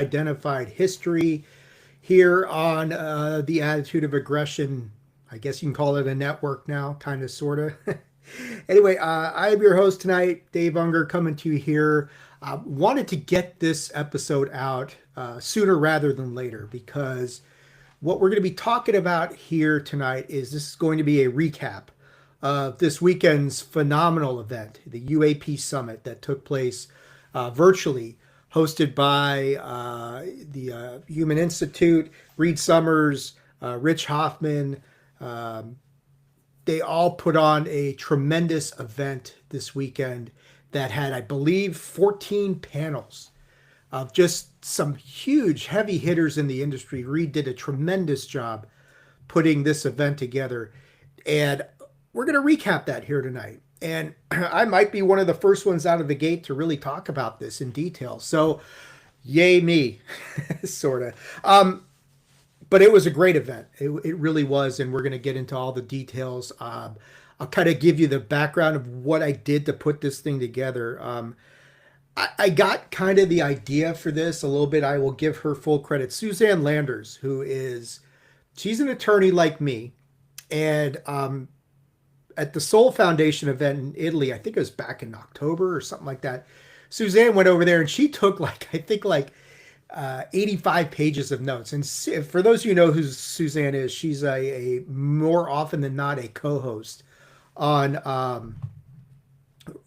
identified history here on the Attitude of Aggression. I guess you can call it a network now, kind of, sort of. Anyway, I'm your host tonight, Dave Unger, coming to you here. Wanted to get this episode out sooner rather than later because what we're going to be talking about here tonight is this is going to be a recap of this weekend's phenomenal event, the UAP Summit that took place virtually, hosted by the Human Institute, Reed Summers, Rich Hoffman. Um, they all put on a tremendous event this weekend that had, I believe, 14 panels of just some huge heavy hitters in the industry. Reed did a tremendous job putting this event together. And we're going to recap that here tonight. And I might be one of the first ones out of the gate to really talk about this in detail. So, yay me, sort of. But it was a great event. It really was. And we're going to get into all the details. I'll kind of give you the background of what I did to put this thing together. I got kind of the idea for this a little bit. I will give her full credit. Suzanne Landers, she's an attorney like me. And at the Soul Foundation event in Italy, I think it was back in October or something like that, Suzanne went over there and she took 85 pages of notes. And for those of you who know who Suzanne is, she's a more often than not a co-host on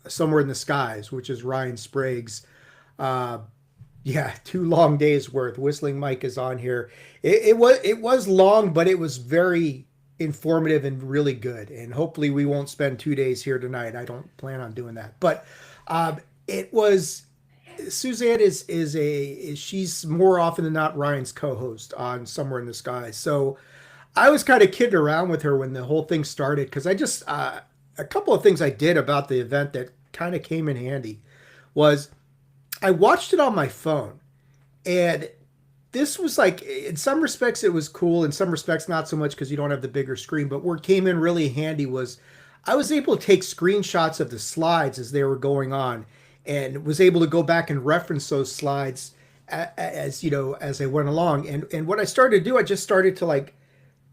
Somewhere in the Skies, which is Ryan Sprague's. Yeah, 2 long days worth. Whistling Mike is on here. It was long, but it was very informative and really good. And hopefully we won't spend 2 days here tonight. I don't plan on doing that. But it was Suzanne she's more often than not Ryan's co-host on Somewhere in the Sky. So I was kind of kidding around with her when the whole thing started because I just a couple of things I did about the event that kind of came in handy was I watched it on my phone, and this was like, in some respects it was cool, in some respects not so much because you don't have the bigger screen. But where it came in really handy was I was able to take screenshots of the slides as they were going on and was able to go back and reference those slides as you know as I went along. And what I started to do, I just started to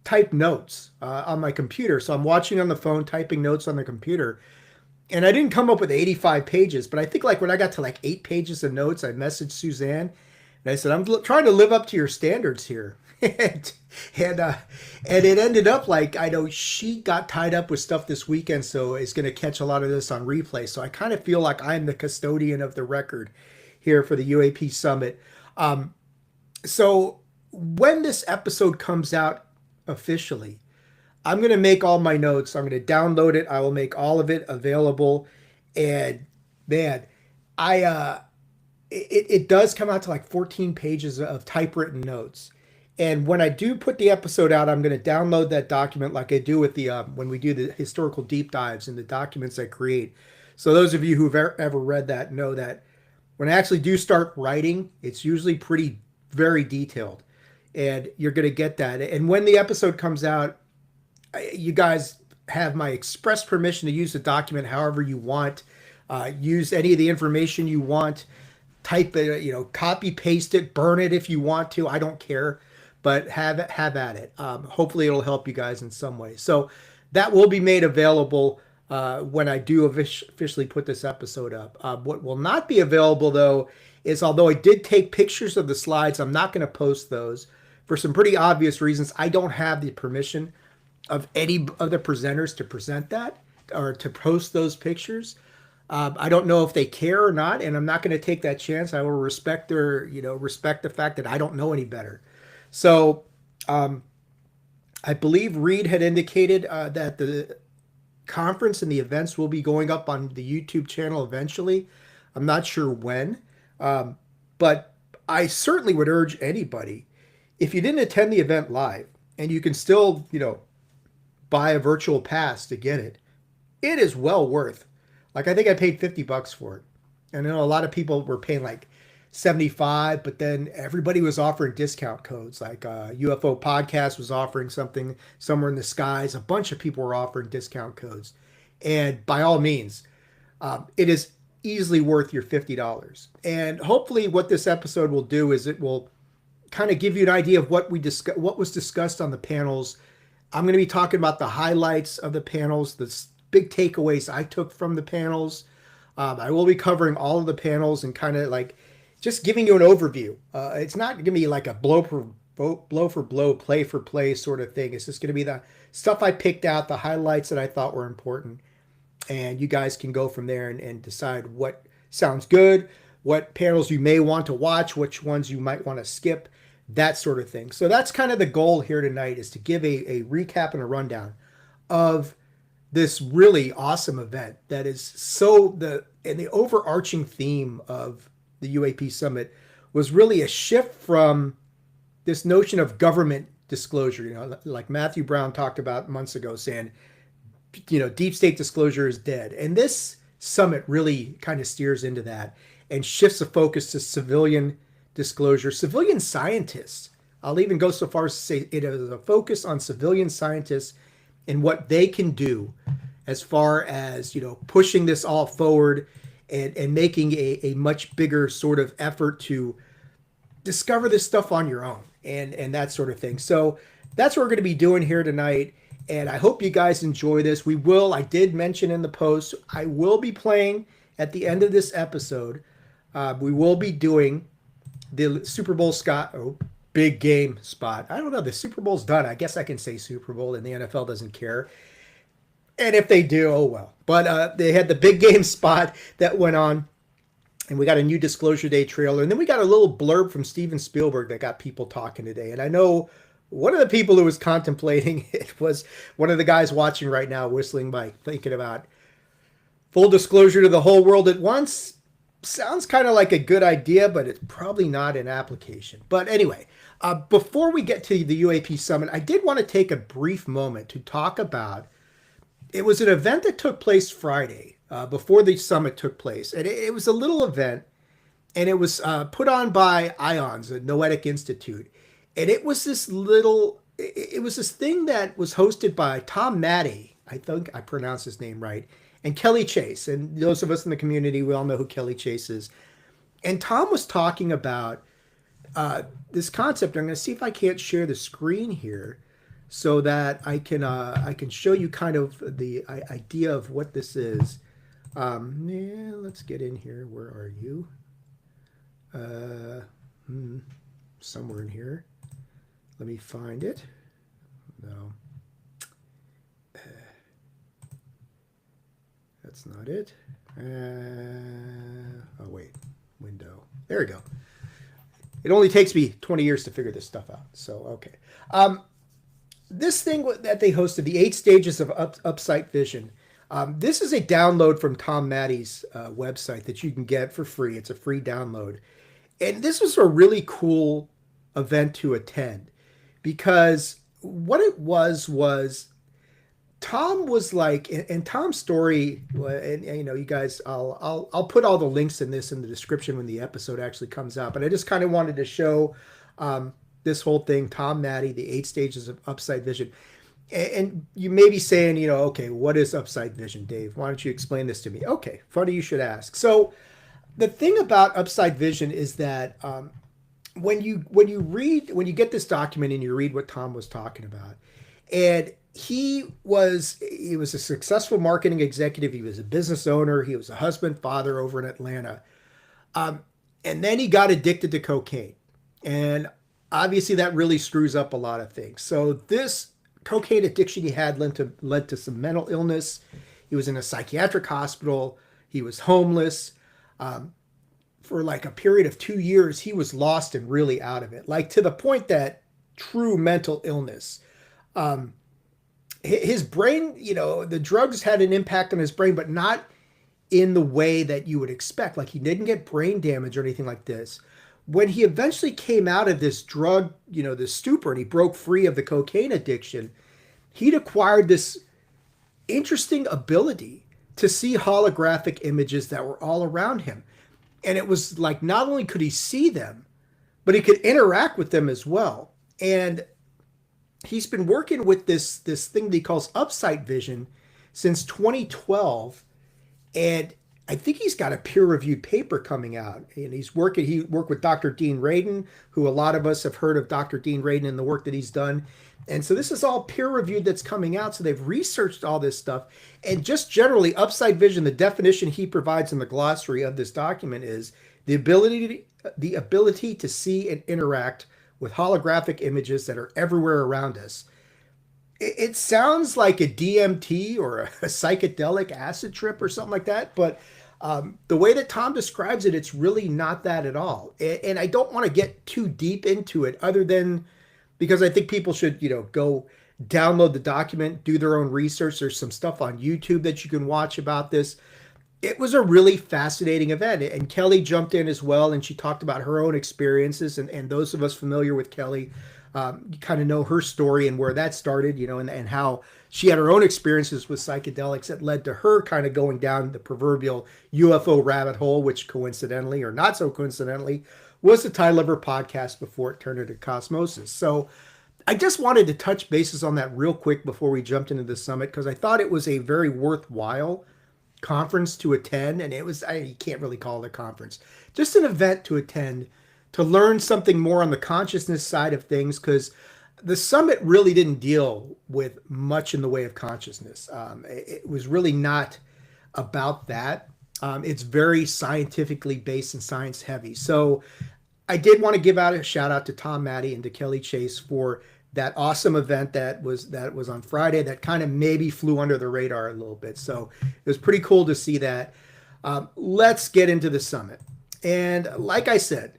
type notes on my computer. So I'm watching on the phone, typing notes on the computer. And I didn't come up with 85 pages, but I think when I got to 8 pages of notes, I messaged Suzanne and I said, I'm trying to live up to your standards here. And it ended up I know she got tied up with stuff this weekend, so is going to catch a lot of this on replay. So I kind of feel like I'm the custodian of the record here for the UAP Summit. So when this episode comes out officially, I'm going to make all my notes. I'm going to download it. I will make all of it available. And man, it does come out to 14 pages of typewritten notes. And when I do put the episode out, I'm going to download that document like I do with the when we do the historical deep dives in the documents I create. So those of you who've ever read that know that when I actually do start writing, it's usually very detailed. And you're going to get that. And when the episode comes out, you guys have my express permission to use the document however you want. Use any of the information you want. Type it, copy, paste it, burn it if you want to. I don't care, but have at it. Hopefully it'll help you guys in some way. So that will be made available when I do officially put this episode up. What will not be available, though, is although I did take pictures of the slides, I'm not going to post those for some pretty obvious reasons. I don't have the permission of any of the presenters to present that or to post those pictures. I don't know if they care or not, and I'm not going to take that chance. I will respect respect the fact that I don't know any better. So I believe Reed had indicated that the conference and the events will be going up on the YouTube channel eventually. I'm not sure when, but I certainly would urge anybody, if you didn't attend the event live and you can still, buy a virtual pass to get it, it is well worth. I think I paid $50 for it. And I know a lot of people were paying 75, but then everybody was offering discount codes. UFO Podcast was offering something, Somewhere in the Skies. A bunch of people were offering discount codes. And by all means, it is easily worth your $50. And hopefully what this episode will do is it will kind of give you an idea of what what was discussed on the panels. I'm going to be talking about the highlights of the panels, the big takeaways I took from the panels. I will be covering all of the panels and kind of like just giving you an overview. It's not going to be like a blow for blow, play for play sort of thing. It's just going to be the stuff I picked out, the highlights that I thought were important. And you guys can go from there and decide what sounds good, what panels you may want to watch, which ones you might want to skip, that sort of thing. So that's kind of the goal here tonight, is to give a recap and a rundown of this really awesome event that is and the overarching theme of the UAP Summit was really a shift from this notion of government disclosure, like Matthew Brown talked about months ago, saying, deep state disclosure is dead. And this summit really kind of steers into that and shifts the focus to civilian disclosure, civilian scientists. I'll even go so far as to say it is a focus on civilian scientists and what they can do as far as, pushing this all forward and making a much bigger sort of effort to discover this stuff on your own and that sort of thing. So that's what we're going to be doing here tonight. And I hope you guys enjoy this. I did mention in the post, I will be playing at the end of this episode. We will be doing the Super Bowl big game spot. I don't know. The Super Bowl's done. I guess I can say Super Bowl, and the NFL doesn't care. And if they do, oh well. But they had the big game spot that went on. And we got a new Disclosure Day trailer. And then we got a little blurb from Steven Spielberg that got people talking today. And I know one of the people who was contemplating it was one of the guys watching right now, Whistling Mike, thinking about full disclosure to the whole world at once. Sounds kind of like a good idea, but it's probably not in application. But anyway, before we get to the UAP Summit, I did want to take a brief moment to talk about, it was an event that took place Friday before the summit took place. And it was a little event, and it was put on by IONS, the Noetic Institute. And it was this thing that was hosted by Tom Mattei, I think I pronounced his name right, and Kelly Chase. And those of us in the community, we all know who Kelly Chase is. And Tom was talking about this concept. I'm going to see if I can't share the screen here so that I can show you kind of the idea of what this is. Let's get in here. Where are you? Somewhere in here. Let me find it. No. That's not it. Oh, wait. Window. There we go. It only takes me 20 years to figure this stuff out. So, okay. This thing that they hosted, the 8 stages of Upsight Vision. This is a download from Tom Mattei's website that you can get for free. It's a free download. And this was a really cool event to attend, because what it was Tom was like, and Tom's story, and you guys, I'll put all the links in the description when the episode actually comes out. But I just kind of wanted to show this whole thing, Tom Mattei, the 8 stages of Upsight Vision. And you may be saying, okay, what is Upsight Vision, Dave? Why don't you explain this to me? Okay, funny you should ask. So the thing about Upsight Vision is that when you get this document and you read what Tom was talking about, and he was a successful marketing executive, he was a business owner, he was a husband, father over in Atlanta, and then he got addicted to cocaine, and obviously that really screws up a lot of things. So this cocaine addiction he had led to some mental illness. He was in a psychiatric hospital. He was homeless. For like a period of 2 years, he was lost and really out of it, like to the point that true mental illness. His brain, the drugs had an impact on his brain, but not in the way that you would expect. Like, he didn't get brain damage or anything like this. When he eventually came out of this drug, this stupor, and he broke free of the cocaine addiction, he'd acquired this interesting ability to see holographic images that were all around him. And it was like, not only could he see them, but he could interact with them as well. And he's been working with this thing that he calls Upsight Vision since 2012. And I think he's got a peer-reviewed paper coming out, and he worked with Dr. Dean Radin, who a lot of us have heard of Dr. Dean Radin and the work that he's done. And so this is all peer-reviewed that's coming out. So they've researched all this stuff. And just generally, upside vision, the definition he provides in the glossary of this document is the ability to see and interact with holographic images that are everywhere around us. It sounds like a DMT or a psychedelic acid trip or something like that, but the way that Tom describes it, it's really not that at all. And I don't want to get too deep into it, other than because I think people should, go download the document, do their own research. There's some stuff on YouTube that you can watch about this. It was a really fascinating event, and Kelly jumped in as well, and she talked about her own experiences, and those of us familiar with Kelly, you kind of know her story and where that started, and how she had her own experiences with psychedelics that led to her kind of going down the proverbial UFO rabbit hole, which coincidentally, or not so coincidentally, was the title of her podcast before it turned into Cosmosis. So I just wanted to touch bases on that real quick before we jumped into the summit, because I thought it was a very worthwhile conference to attend. And you can't really call it a conference, just an event to attend, to learn something more on the consciousness side of things, because the summit really didn't deal with much in the way of consciousness. It was really not about that. It's very scientifically based and science heavy. So I did want to give out a shout out to Tom Maddie and to Kelly Chase for that awesome event that was on Friday, that kind of maybe flew under the radar a little bit. So it was pretty cool to see that. Let's get into the summit. And like I said,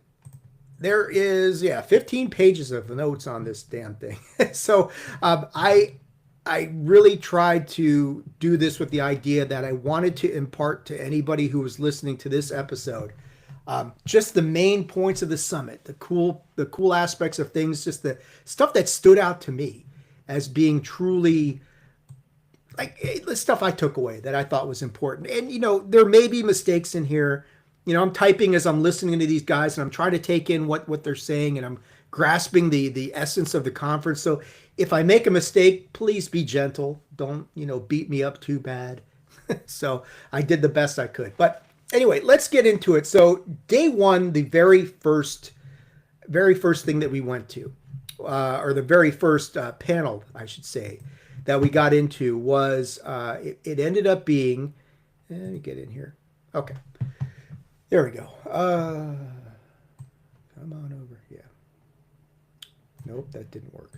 there is 15 pages of notes on this damn thing. So I really tried to do this with the idea that I wanted to impart to anybody who was listening to this episode just the main points of the summit, the cool aspects of things, just the stuff that stood out to me as being truly like the stuff I took away that I thought was important. And there may be mistakes in here. I'm typing as I'm listening to these guys, and I'm trying to take in what they're saying, and I'm grasping the essence of the conference. So if I make a mistake, please be gentle. Don't, beat me up too bad. So I did the best I could. But anyway, let's get into it. So day one, the very first thing that we went to, or the very first panel, I should say, that we got into was, it ended up being, let me get in here. Okay. There we go. Come on over. Yeah. Nope, that didn't work.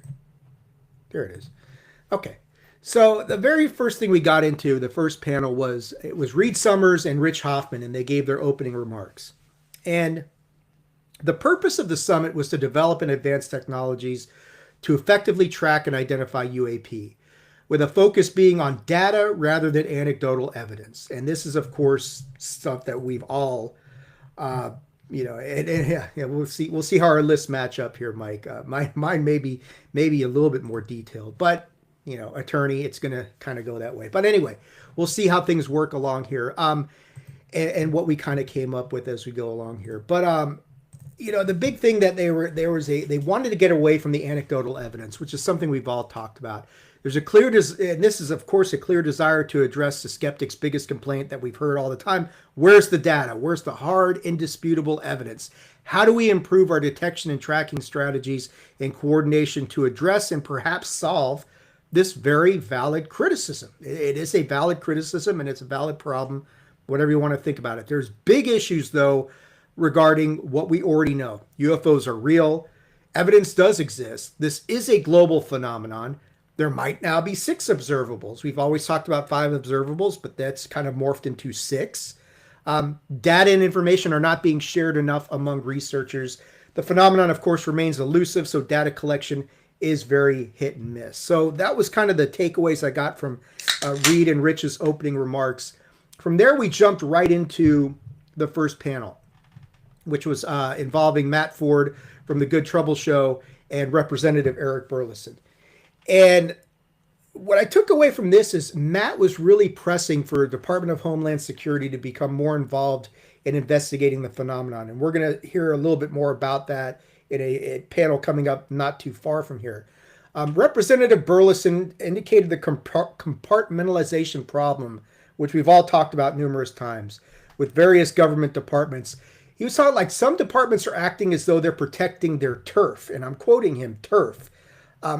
There it is. Okay. So the very first thing we got into, the first panel, was Reed Summers and Rich Hoffman, and they gave their opening remarks. And the purpose of the summit was to develop and advance technologies to effectively track and identify UAP, with a focus being on data rather than anecdotal evidence. And this is, of course, stuff that we've all, we'll see how our lists match up here, Mike. Mine may be a little bit more detailed, but attorney, it's going to kind of go that way. But anyway, we'll see how things work along here, and what we kind of came up with as we go along here. But the big thing that they wanted to get away from the anecdotal evidence, which is something we've all talked about. There's a clear, and this is, of course, a clear desire to address the skeptic's biggest complaint that we've heard all the time. Where's the data? Where's the hard, indisputable evidence? How do we improve our detection and tracking strategies in coordination to address and perhaps solve this very valid criticism? It is a valid criticism, and it's a valid problem, whatever you want to think about it. There's big issues, though, regarding what we already know. UFOs are real. Evidence does exist. This is a global phenomenon. There might now be 6 observables. We've always talked about 5 observables, but that's kind of morphed into 6. Data and information are not being shared enough among researchers. The phenomenon, of course, remains elusive, so data collection is very hit and miss. So that was kind of the takeaways I got from Reed and Rich's opening remarks. From there, we jumped right into the first panel, which was involving Matt Ford from the Good Trouble Show and Representative Eric Burleson. And what I took away from this is Matt was really pressing for Department of Homeland Security to become more involved in investigating the phenomenon. And we're going to hear a little bit more about that in a panel coming up not too far from here. Representative Burleson indicated the compartmentalization problem, which we've all talked about numerous times. with various government departments. He was talking like some departments are acting as though they're protecting their turf, and I'm quoting him, turf.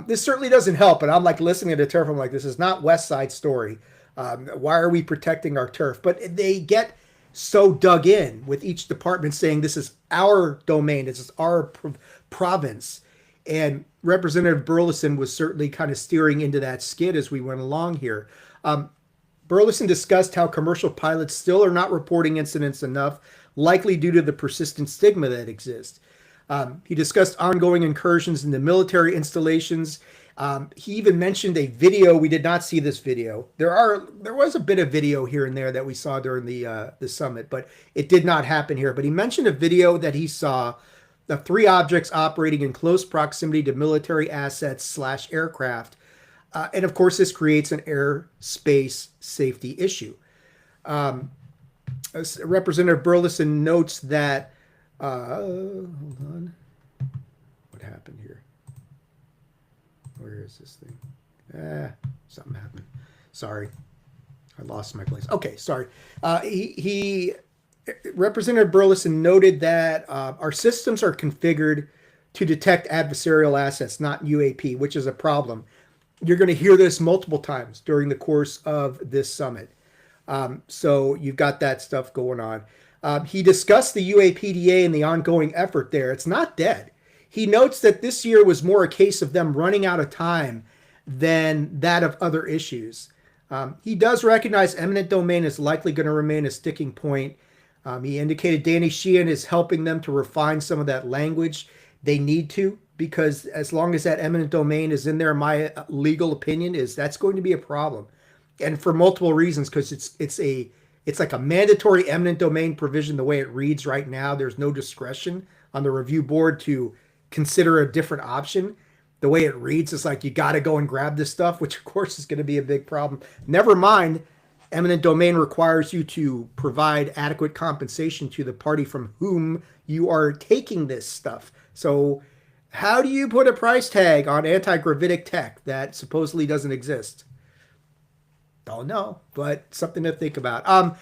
This certainly doesn't help, but I'm like listening to turf. I'm like, this is not West Side Story. Why are we protecting our turf? But they get so dug in with each department saying this is our domain, this is our province. And Representative Burleson was certainly kind of steering into that skid as we went along here. Burleson discussed how commercial pilots still are not reporting incidents enough, likely due to the persistent stigma that exists. He discussed ongoing incursions into military installations. He even mentioned a video. We did not see this video. There was a bit of video here and there that we saw during the summit, but it did not happen here. But he mentioned a video that he saw of 3 objects operating in close proximity to military assets / aircraft. And of course, this creates an airspace safety issue. Representative Burleson notes that, hold on, what happened here? Where is this thing? Something happened. Sorry, I lost my place. Okay, sorry. Representative Burleson noted that our systems are configured to detect adversarial assets, not UAP, which is a problem. You're going to hear this multiple times during the course of this summit. So you've got that stuff going on. He discussed the UAPDA and the ongoing effort there. It's not dead. He notes that this year was more a case of them running out of time than that of other issues. He does recognize eminent domain is likely going to remain a sticking point. He indicated Danny Sheehan is helping them to refine some of that language. They need to, because as long as that eminent domain is in there, my legal opinion is that's going to be a problem. And for multiple reasons, because it's like a mandatory eminent domain provision the way it reads right now. There's no discretion on the review board to consider a different option. The way it reads is like you got to go and grab this stuff, which of course is going to be a big problem. Never mind, eminent domain requires you to provide adequate compensation to the party from whom you are taking this stuff. So how do you put a price tag on anti-gravitic tech that supposedly doesn't exist? Don't know, but something to think about.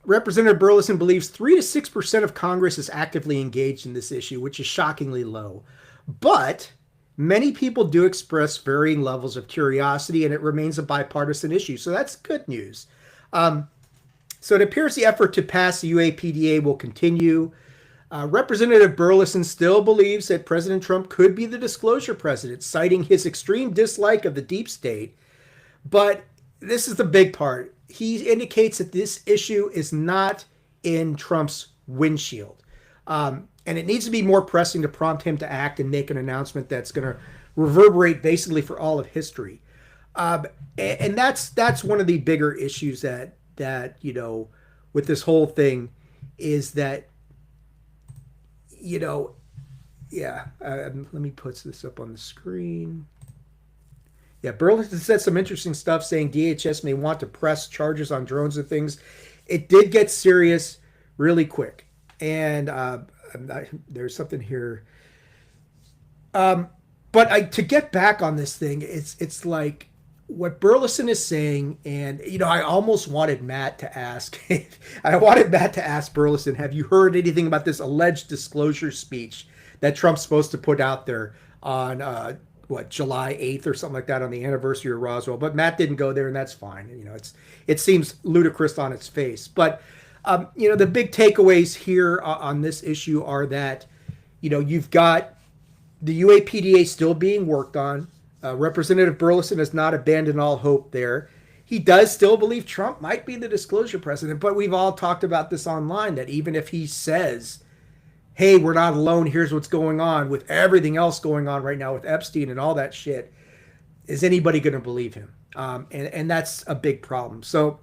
Representative Burleson believes 3 to 6% of Congress is actively engaged in this issue, which is shockingly low. But many people do express varying levels of curiosity, and it remains a bipartisan issue. So that's good news. So it appears the effort to pass the UAPDA will continue. Representative Burleson still believes that President Trump could be the disclosure president, citing his extreme dislike of the deep state. But this is the big part. He indicates that this issue is not in Trump's windshield. And it needs to be more pressing to prompt him to act and make an announcement that's going to reverberate basically for all of history. And that's one of the bigger issues that with this whole thing is that, let me put this up on the screen. Yeah, Burleson said some interesting stuff saying DHS may want to press charges on drones and things. It did get serious really quick. And there's something here. But to get back on this thing, it's like what Burleson is saying, and I almost wanted Matt to ask. I wanted Matt to ask Burleson, have you heard anything about this alleged disclosure speech that Trump's supposed to put out there on July 8th or something like that, on the anniversary of Roswell? But Matt didn't go there, and that's fine. It seems ludicrous on its face. But the big takeaways here on this issue are that you've got the UAPDA still being worked on. Representative Burleson has not abandoned all hope there. He does still believe Trump might be the disclosure president, but we've all talked about this online, that even if he says, hey, we're not alone, here's what's going on, with everything else going on right now with Epstein and all that shit, is anybody going to believe him? And that's a big problem. So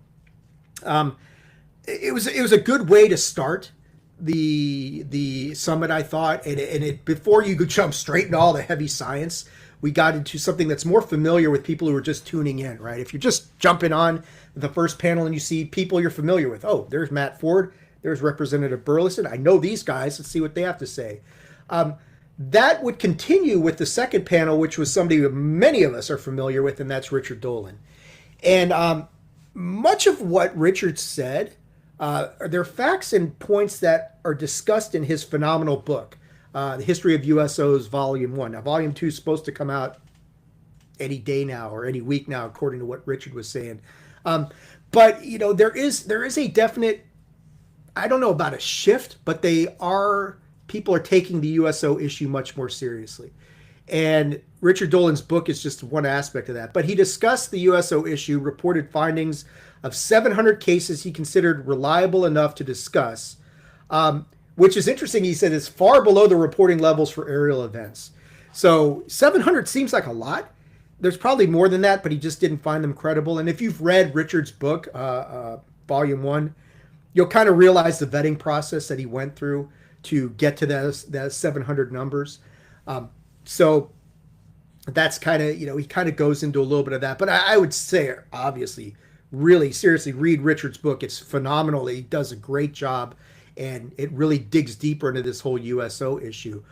it was a good way to start the summit, I thought. And it before you could jump straight into all the heavy science, we got into something that's more familiar with people who are just tuning in, right? If you're just jumping on the first panel and you see people you're familiar with, oh, there's Matt Ford, there's Representative Burleson, I know these guys, let's see what they have to say. That would continue with the second panel, which was somebody that many of us are familiar with, and that's Richard Dolan. And much of what Richard said They're facts and points that are discussed in his phenomenal book, The History of USOs, Volume 1. Now, Volume 2 is supposed to come out any day now or any week now, according to what Richard was saying. But, there is a definite, I don't know about a shift, but people are taking the USO issue much more seriously. And Richard Dolan's book is just one aspect of that. But he discussed the USO issue, reported findings of 700 cases he considered reliable enough to discuss, which is interesting. He said is far below the reporting levels for aerial events. So 700 seems like a lot. There's probably more than that, but he just didn't find them credible. And if you've read Richard's book, Volume 1, you'll kind of realize the vetting process that he went through to get to that 700 numbers. So that's kind of, he kind of goes into a little bit of that. But I would say, obviously, really seriously read Richard's book. It's phenomenal. He does a great job, and it really digs deeper into this whole USO issue.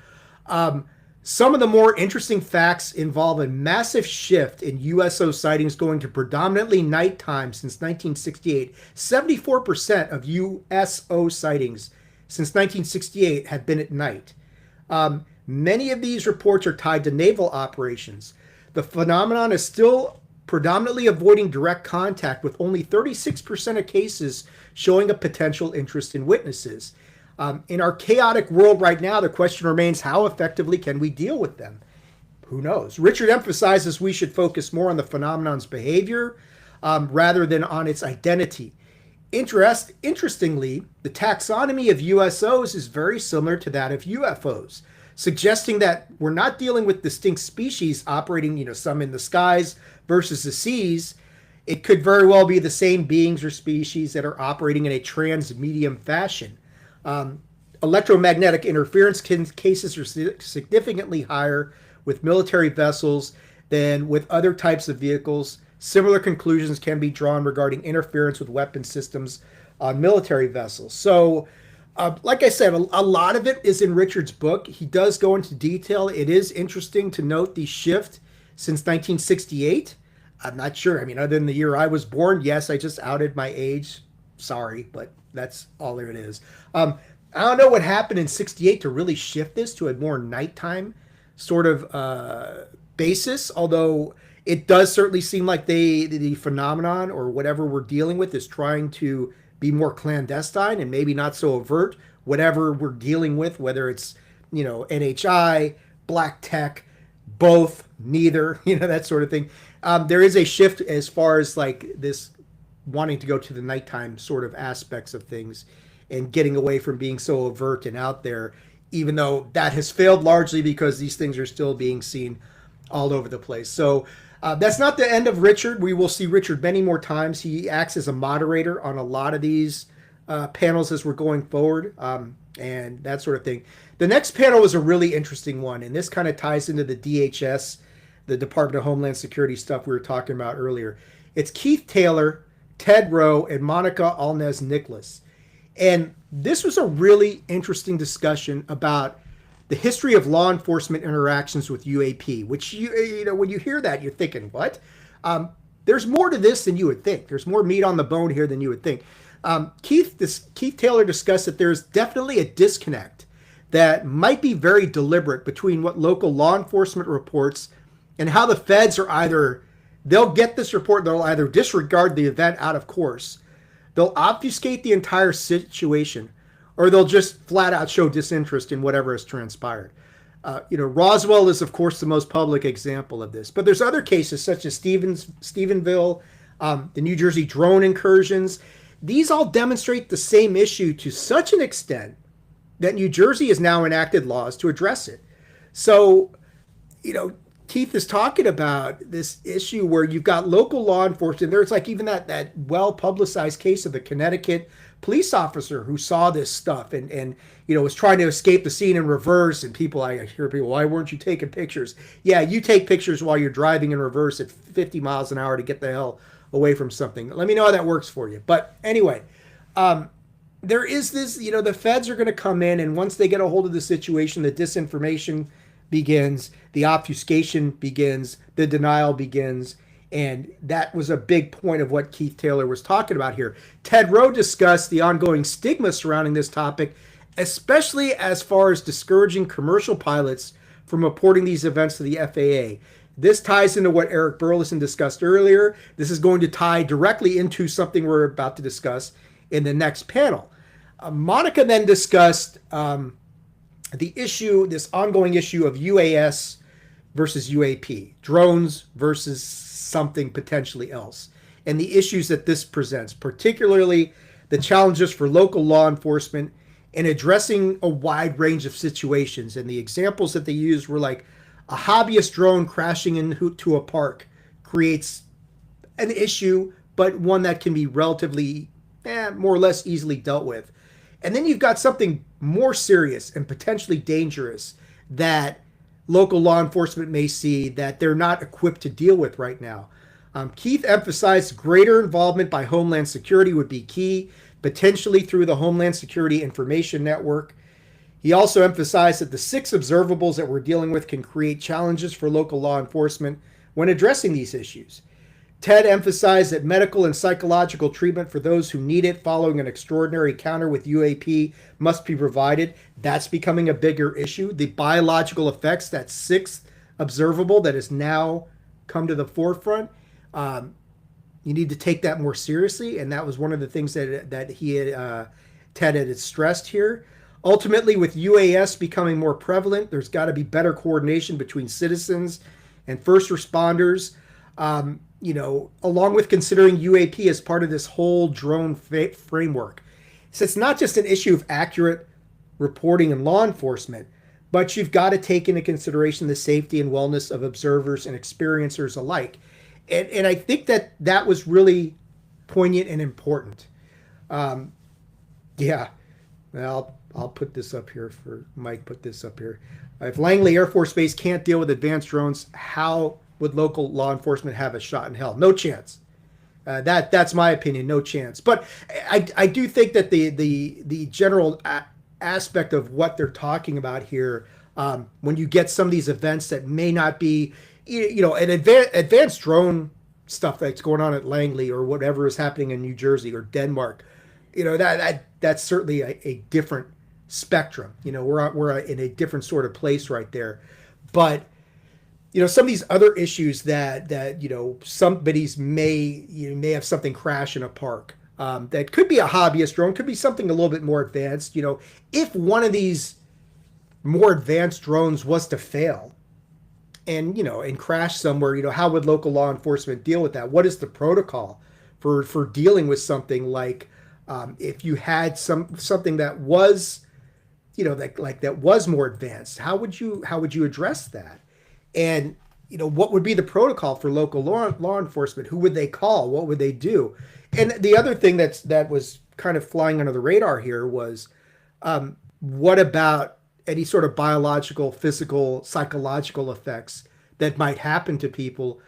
Some of the more interesting facts involve a massive shift in USO sightings going to predominantly nighttime since 1968. 74% of USO sightings since 1968 have been at night. Many of these reports are tied to naval operations. The phenomenon is still predominantly avoiding direct contact, with only 36% of cases showing a potential interest in witnesses. In our chaotic world right now, the question remains, how effectively can we deal with them? Who knows? Richard emphasizes we should focus more on the phenomenon's behavior rather than on its identity. Interestingly, the taxonomy of USOs is very similar to that of UFOs, suggesting that we're not dealing with distinct species operating, some in the skies versus the seas. It could very well be the same beings or species that are operating in a trans-medium fashion. Electromagnetic interference cases are significantly higher with military vessels than with other types of vehicles. Similar conclusions can be drawn regarding interference with weapon systems on military vessels. So, like I said, a lot of it is in Richard's book. He does go into detail. It is interesting to note the shift since 1968. I'm not sure. I mean, other than the year I was born, yes, I just outed my age. Sorry, but that's all there it is. I don't know what happened in 68 to really shift this to a more nighttime sort of basis, although it does certainly seem like the phenomenon or whatever we're dealing with is trying to be more clandestine and maybe not so overt, whatever we're dealing with, whether it's, NHI, black tech, both, neither, that sort of thing. There is a shift as far as like this wanting to go to the nighttime sort of aspects of things and getting away from being so overt and out there, even though that has failed largely because these things are still being seen all over the place. So that's not the end of Richard. We will see Richard many more times. He acts as a moderator on a lot of these panels as we're going forward and that sort of thing. The next panel was a really interesting one, and this kind of ties into the DHS, the Department of Homeland Security stuff we were talking about earlier. It's Keith Taylor, Ted Rowe, and Monica Alnez Nicholas. And this was a really interesting discussion about the history of law enforcement interactions with UAP, which, when you hear that, you're thinking, what? There's more to this than you would think. There's more meat on the bone here than you would think. Keith Taylor discussed that there's definitely a disconnect that might be very deliberate between what local law enforcement reports and how the feds are either, they'll get this report, they'll either disregard the event out of course, they'll obfuscate the entire situation, or they'll just flat out show disinterest in whatever has transpired. Roswell is, of course, the most public example of this. But there's other cases such as Stephenville, the New Jersey drone incursions. These all demonstrate the same issue to such an extent that New Jersey has now enacted laws to address it. So, Keith is talking about this issue where you've got local law enforcement. There's like even that well-publicized case of the Connecticut police officer who saw this stuff and was trying to escape the scene in reverse. And I hear people, why weren't you taking pictures? Yeah, you take pictures while you're driving in reverse at 50 miles an hour to get the hell away from something. Let me know how that works for you. But anyway, there is this, the feds are going to come in, and once they get a hold of the situation, the disinformation begins, the obfuscation begins, the denial begins, And that was a big point of what Keith Taylor was talking about here. Ted Rowe discussed the ongoing stigma surrounding this topic, especially as far as discouraging commercial pilots from reporting these events to the FAA. This ties into what Eric Burleson discussed earlier. This is going to tie directly into something we're about to discuss in the next panel. Monica then discussed the issue, this ongoing issue of UAS versus UAP, drones versus something potentially else, and the issues that this presents, particularly the challenges for local law enforcement in addressing a wide range of situations. And the examples that they used were like a hobbyist drone crashing into a park creates an issue, but one that can be relatively more or less easily dealt with. And then you've got something more serious and potentially dangerous that local law enforcement may see that they're not equipped to deal with right now. Keith emphasized greater involvement by Homeland Security would be key, potentially through the Homeland Security Information Network. He also emphasized that the 6 observables that we're dealing with can create challenges for local law enforcement when addressing these issues. Ted emphasized that medical and psychological treatment for those who need it following an extraordinary encounter with UAP must be provided. That's becoming a bigger issue. The biological effects, that 6th observable that has now come to the forefront, you need to take that more seriously. And that was one of the things that he had, Ted had stressed here. Ultimately, with UAS becoming more prevalent, there's got to be better coordination between citizens and first responders. Along with considering UAP as part of this whole drone framework. So it's not just an issue of accurate reporting and law enforcement, but you've got to take into consideration the safety and wellness of observers and experiencers alike. And I think that was really poignant and important. I'll put this up here for Mike, put this up here. If Langley Air Force Base can't deal with advanced drones, how would local law enforcement have a shot in hell? No chance. That's my opinion. No chance. But I do think that the general aspect of what they're talking about here, when you get some of these events that may not be, an advanced drone stuff that's going on at Langley or whatever is happening in New Jersey or Denmark, that's certainly a different spectrum. We're in a different sort of place right there. But some of these other issues that somebody's may have something crash in a park. That could be a hobbyist drone, could be something a little bit more advanced. If one of these more advanced drones was to fail and crash somewhere, how would local law enforcement deal with that? What is the protocol for dealing with something like if you had something that was, that was more advanced? How would you address that? And, what would be the protocol for local law enforcement? Who would they call? What would they do? And the other thing that was kind of flying under the radar here was, what about any sort of biological, physical, psychological effects that might happen to people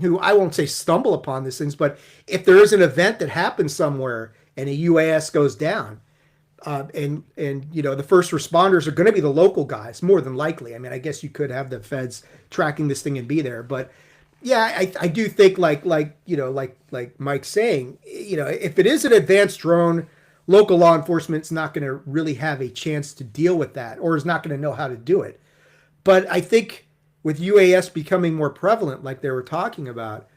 who, I won't say stumble upon these things, but if there is an event that happens somewhere and a UAS goes down, and the first responders are going to be the local guys more than likely. I mean, I guess you could have the feds tracking this thing and be there, but yeah, I do think like Mike's saying, if it is an advanced drone, local law enforcement's not going to really have a chance to deal with that, or is not going to know how to do it. But I think with UAS becoming more prevalent, like they were talking about,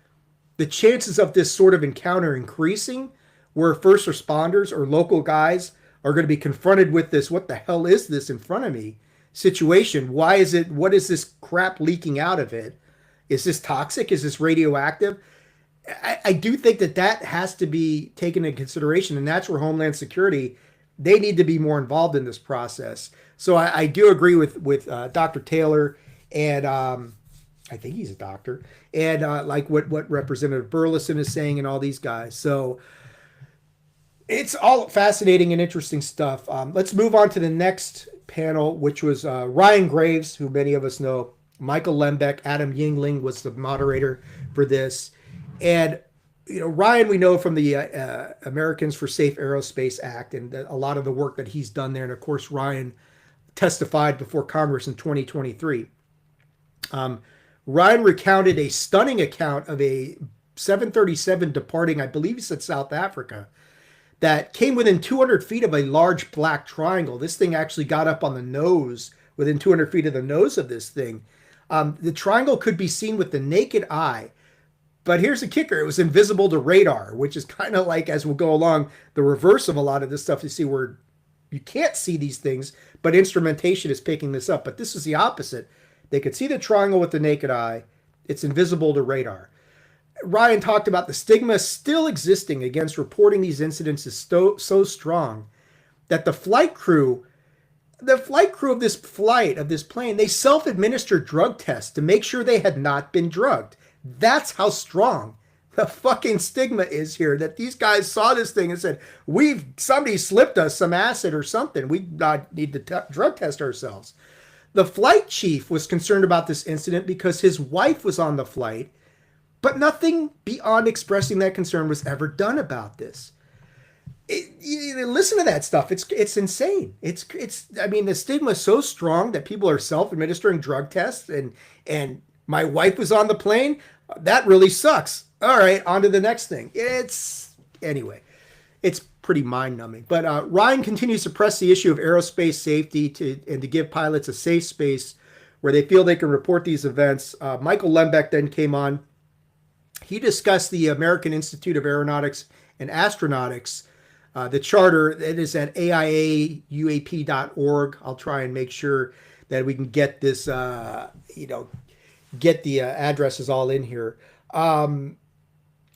the chances of this sort of encounter increasing, where first responders or local guys are going to be confronted with this, what the hell is this in front of me situation? What is this crap leaking out of it? Is this toxic? Is this radioactive? I do think that has to be taken into consideration, and that's where Homeland Security, they need to be more involved in this process. So I do agree with Dr. Taylor, and I think he's a doctor, and like what Representative Burleson is saying and all these guys. So it's all fascinating and interesting stuff. Let's move on to the next panel, which was Ryan Graves, who many of us know. Michael Lembeck, Adam Yingling was the moderator for this. And, Ryan, we know from the Americans for Safe Aerospace Act and a lot of the work that he's done there. And, of course, Ryan testified before Congress in 2023. Ryan recounted a stunning account of a 737 departing, I believe he said South Africa, that came within 200 feet of a large black triangle. This thing actually got up on the nose, within 200 feet of the nose of this thing. The triangle could be seen with the naked eye. But here's the kicker. It was invisible to radar, which is kind of like, as we'll go along, the reverse of a lot of this stuff you see where you can't see these things, but instrumentation is picking this up. But this is the opposite. They could see the triangle with the naked eye. It's invisible to radar. Ryan talked about the stigma still existing against reporting these incidents is so strong that the flight crew of this plane, they self-administered drug tests to make sure they had not been drugged. That's how strong the fucking stigma is here, that these guys saw this thing and said, somebody slipped us some acid or something. We need to drug test ourselves. The flight chief was concerned about this incident because his wife was on the flight, but nothing beyond expressing that concern was ever done about this. Listen to that stuff. It's insane. I mean, the stigma is so strong that people are self-administering drug tests and my wife was on the plane. That really sucks. All right, on to the next thing. Anyway, it's pretty mind-numbing. But Ryan continues to press the issue of aerospace safety and to give pilots a safe space where they feel they can report these events. Michael Lembeck then came on. He discussed the American Institute of Aeronautics and Astronautics, the charter. It is at AIAUAP.org. I'll try and make sure that we can get this, get the addresses all in here.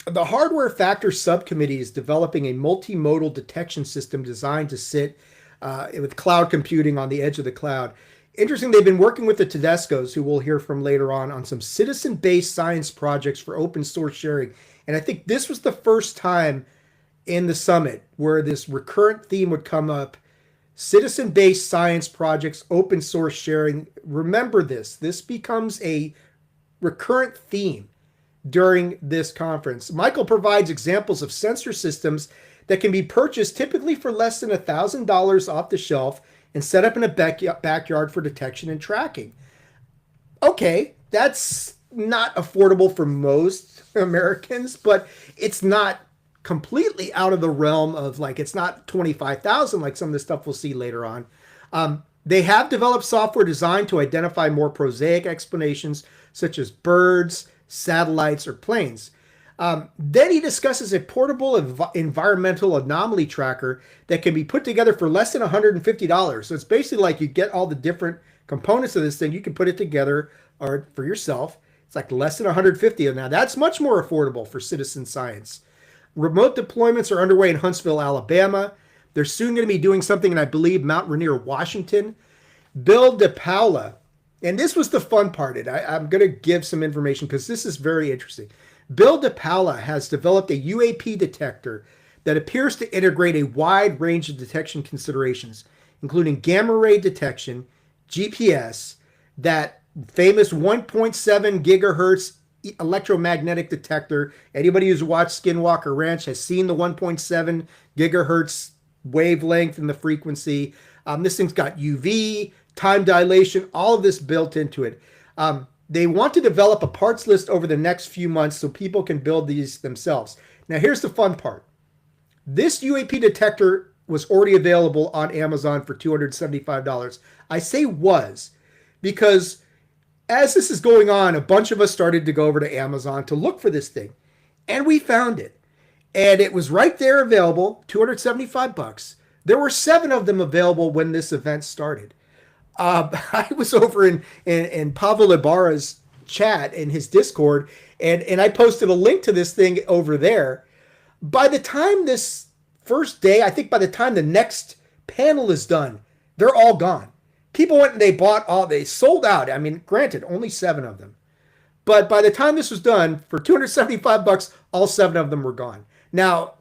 The Hardware Factor Subcommittee is developing a multimodal detection system designed to sit with cloud computing on the edge of the cloud. Interesting, they've been working with the Tedescos, who we'll hear from later on some citizen-based science projects for open source sharing. And I think this was the first time in the summit where this recurrent theme would come up. Citizen-based science projects, open source sharing. Remember this. This becomes a recurrent theme during this conference. Michael provides examples of sensor systems that can be purchased typically for less than $1,000 off the shelf and set up in a backyard for detection and tracking. Okay, that's not affordable for most Americans, but it's not completely out of the realm of, like, it's not $25,000 like some of the stuff we'll see later on. They have developed software designed to identify more prosaic explanations such as birds, satellites, or planes. Then he discusses a portable environmental anomaly tracker that can be put together for less than $150. So it's basically like you get all the different components of this thing. You can put it together or for yourself. It's like less than $150. Now that's much more affordable for citizen science. Remote deployments are underway in Huntsville, Alabama. They're soon going to be doing something in, I believe, Mount Rainier, Washington. Bill DePaula, and this was the fun part. I'm going to give some information because this is very interesting. Bill DePaula has developed a UAP detector that appears to integrate a wide range of detection considerations, including gamma ray detection, GPS, that famous 1.7 gigahertz electromagnetic detector. Anybody who's watched Skinwalker Ranch has seen the 1.7 gigahertz wavelength and the frequency. This thing's got UV, time dilation, all of this built into it. They want to develop a parts list over the next few months so people can build these themselves. Now, here's the fun part. This UAP detector was already available on Amazon for $275. I say was because as this is going on, a bunch of us started to go over to Amazon to look for this thing, and we found it. And it was right there available, $275. There were 7 of them available when this event started. I was over in Pavel Ibarra's chat in his Discord, and I posted a link to this thing over there. By the time this first day, I think by the time the next panel is done, they're all gone. People went and they sold out. I mean, granted, only 7 of them. But by the time this was done, for $275, all 7 of them were gone. Now,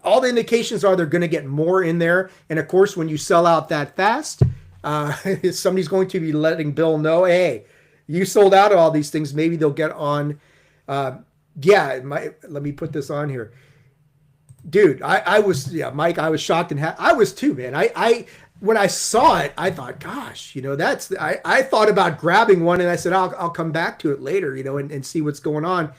all the indications are they're going to get more in there. And of course, when you sell out that fast, somebody's going to be letting Bill know, hey, you sold out of all these things. Maybe they'll get on. Let me put this on here. Dude, Mike, I was shocked and I was too, man. when I saw it, I thought, gosh, I thought about grabbing one, and I said, I'll come back to it later, and see what's going on.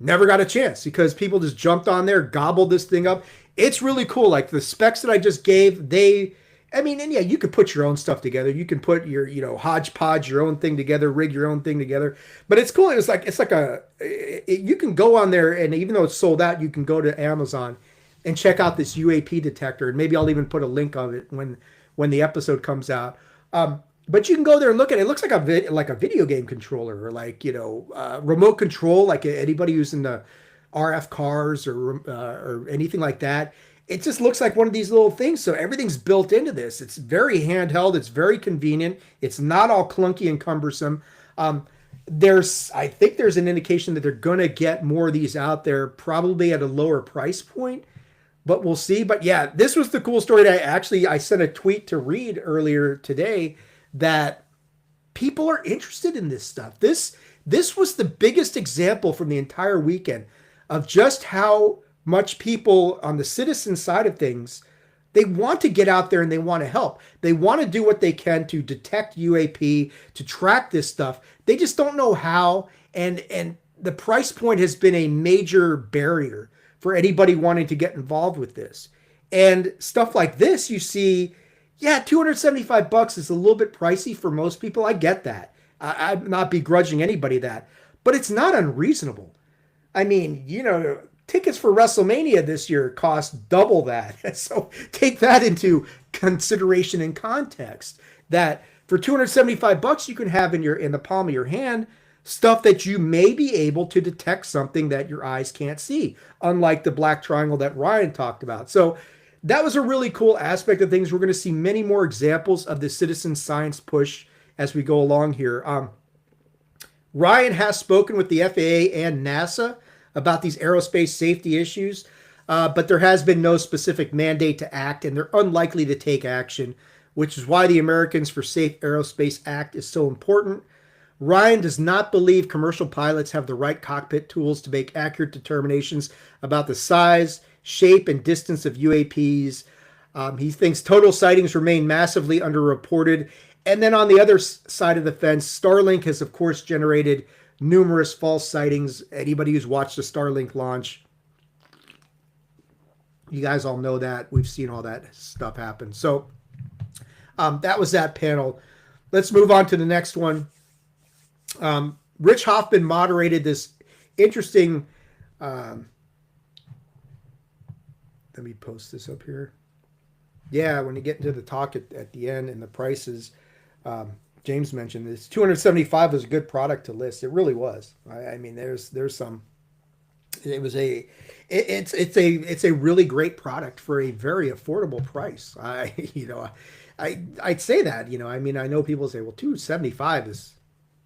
Never got a chance because people just jumped on there, gobbled this thing up. It's really cool. Like the specs that I just gave, and yeah, you could put your own stuff together. You can put your, hodgepodge, your own thing together, rig your own thing together. But it's cool. You can go on there, and even though it's sold out, you can go to Amazon and check out this UAP detector. And maybe I'll even put a link of it when the episode comes out. But you can go there and look at it. It looks like a video game controller, or remote control, like anybody using the RF cars or anything like that. It just looks like one of these little things. So everything's built into this. It's very handheld. It's very convenient. It's not all clunky and cumbersome. I think there's an indication that they're going to get more of these out there, probably at a lower price point, but we'll see. But yeah, this was the cool story that I sent a tweet to Reed earlier today that people are interested in this stuff. This was the biggest example from the entire weekend of just how much people on the citizen side of things, they want to get out there and they want to help. They want to do what they can to detect UAP, to track this stuff. They just don't know how. And the price point has been a major barrier for anybody wanting to get involved with this. And stuff like this, you see, yeah, $275 is a little bit pricey for most people. I get that. I'm not begrudging anybody that, but it's not unreasonable. I mean, tickets for WrestleMania this year cost double that. So take that into consideration and context, that for $275 you can have in the palm of your hand stuff that you may be able to detect something that your eyes can't see, unlike the black triangle that Ryan talked about. So that was a really cool aspect of things. We're going to see many more examples of the citizen science push as we go along here. Ryan has spoken with the FAA and NASA about these aerospace safety issues, but there has been no specific mandate to act, and they're unlikely to take action, which is why the Americans for Safe Aerospace Act is so important. Ryan does not believe commercial pilots have the right cockpit tools to make accurate determinations about the size, shape, and distance of UAPs. He thinks total sightings remain massively underreported. And then on the other side of the fence, Starlink has, of course, generated numerous false sightings. Anybody who's watched the Starlink launch, you guys all know that. We've seen all that stuff happen. So that was that panel. Let's move on to the next one. Rich Hoffman moderated this interesting... let me post this up here. Yeah, when you get into the talk at the end and the prices, James mentioned this. $275 was a good product to list. It really was. I mean, there's some. It's a really great product for a very affordable price. I'd say that. I mean, I know people say, well, $275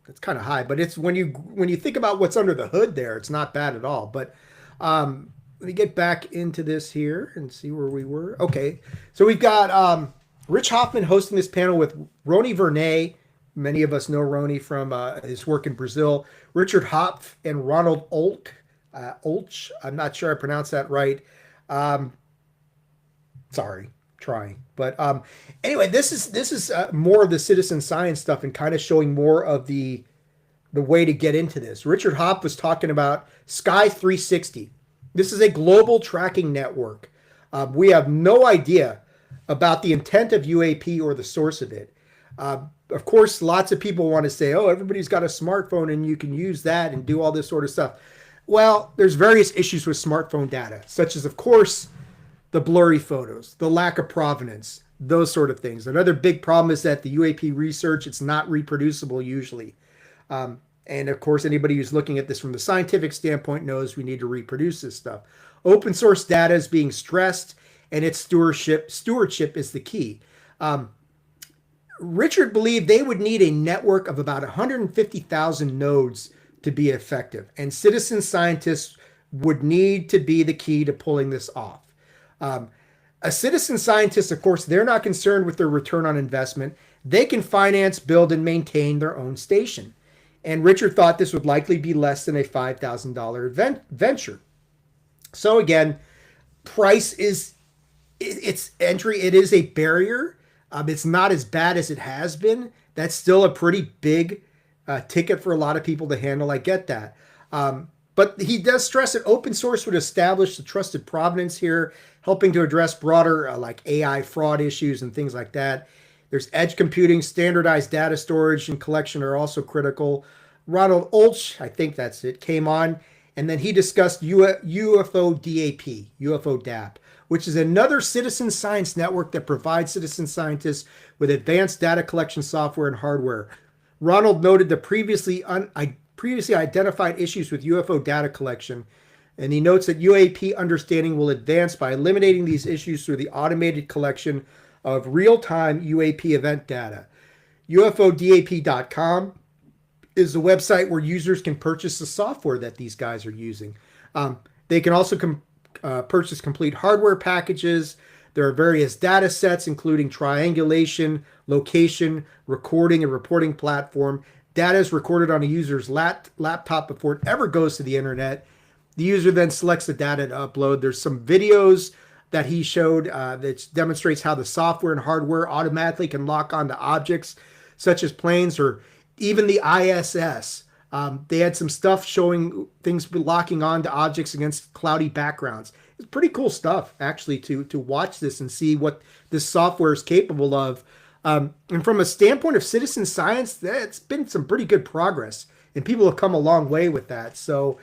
that's kind of high, but it's when you think about what's under the hood there, it's not bad at all. But let me get back into this here and see where we were. Okay, so we've got Rich Hoffman hosting this panel with Roni Vernay. Many of us know Roni from his work in Brazil. Richard Hopf and Ronald Olch. I'm not sure I pronounced that right. Sorry, trying. But anyway, this is more of the citizen science stuff and kind of showing more of the way to get into this. Richard Hopf was talking about Sky 360. This is a global tracking network. We have no idea about the intent of UAP or the source of it. Of course, lots of people want to say, oh, everybody's got a smartphone and you can use that and do all this sort of stuff. Well, there's various issues with smartphone data, such as, of course, the blurry photos, the lack of provenance, those sort of things. Another big problem is that the UAP research, it's not reproducible usually. And of course, anybody who's looking at this from the scientific standpoint knows we need to reproduce this stuff. Open source data is being stressed, and its stewardship is the key. Richard believed they would need a network of about 150,000 nodes to be effective, and citizen scientists would need to be the key to pulling this off. A citizen scientist, of course, they're not concerned with their return on investment. They can finance, build, and maintain their own station. And Richard thought this would likely be less than a $5,000 venture. So again, price is its entry. It is a barrier. It's not as bad as it has been. That's still a pretty big ticket for a lot of people to handle. I get that. But he does stress that open source would establish the trusted provenance here, helping to address broader like AI fraud issues and things like that. There's edge computing, standardized data storage and collection are also critical. Ronald Olch, I think that's it, came on, and then he discussed UFO DAP, UFO DAP, which is another citizen science network that provides citizen scientists with advanced data collection software and hardware. Ronald noted the previously identified issues with UFO data collection, and he notes that UAP understanding will advance by eliminating these issues through the automated collection of real-time UAP event data. UFODAP.com is the website where users can purchase the software that these guys are using. They can also purchase complete hardware packages. There are various data sets, including triangulation, location, recording, and reporting platform. Data is recorded on a user's laptop before it ever goes to the internet. The user then selects the data to upload. There's some videos that he showed that demonstrates how the software and hardware automatically can lock onto objects such as planes or even the ISS. They had some stuff showing things locking on to objects against cloudy backgrounds. It's pretty cool stuff, actually, to watch this and see what this software is capable of. And from a standpoint of citizen science, that's been some pretty good progress, and people have come a long way with that. So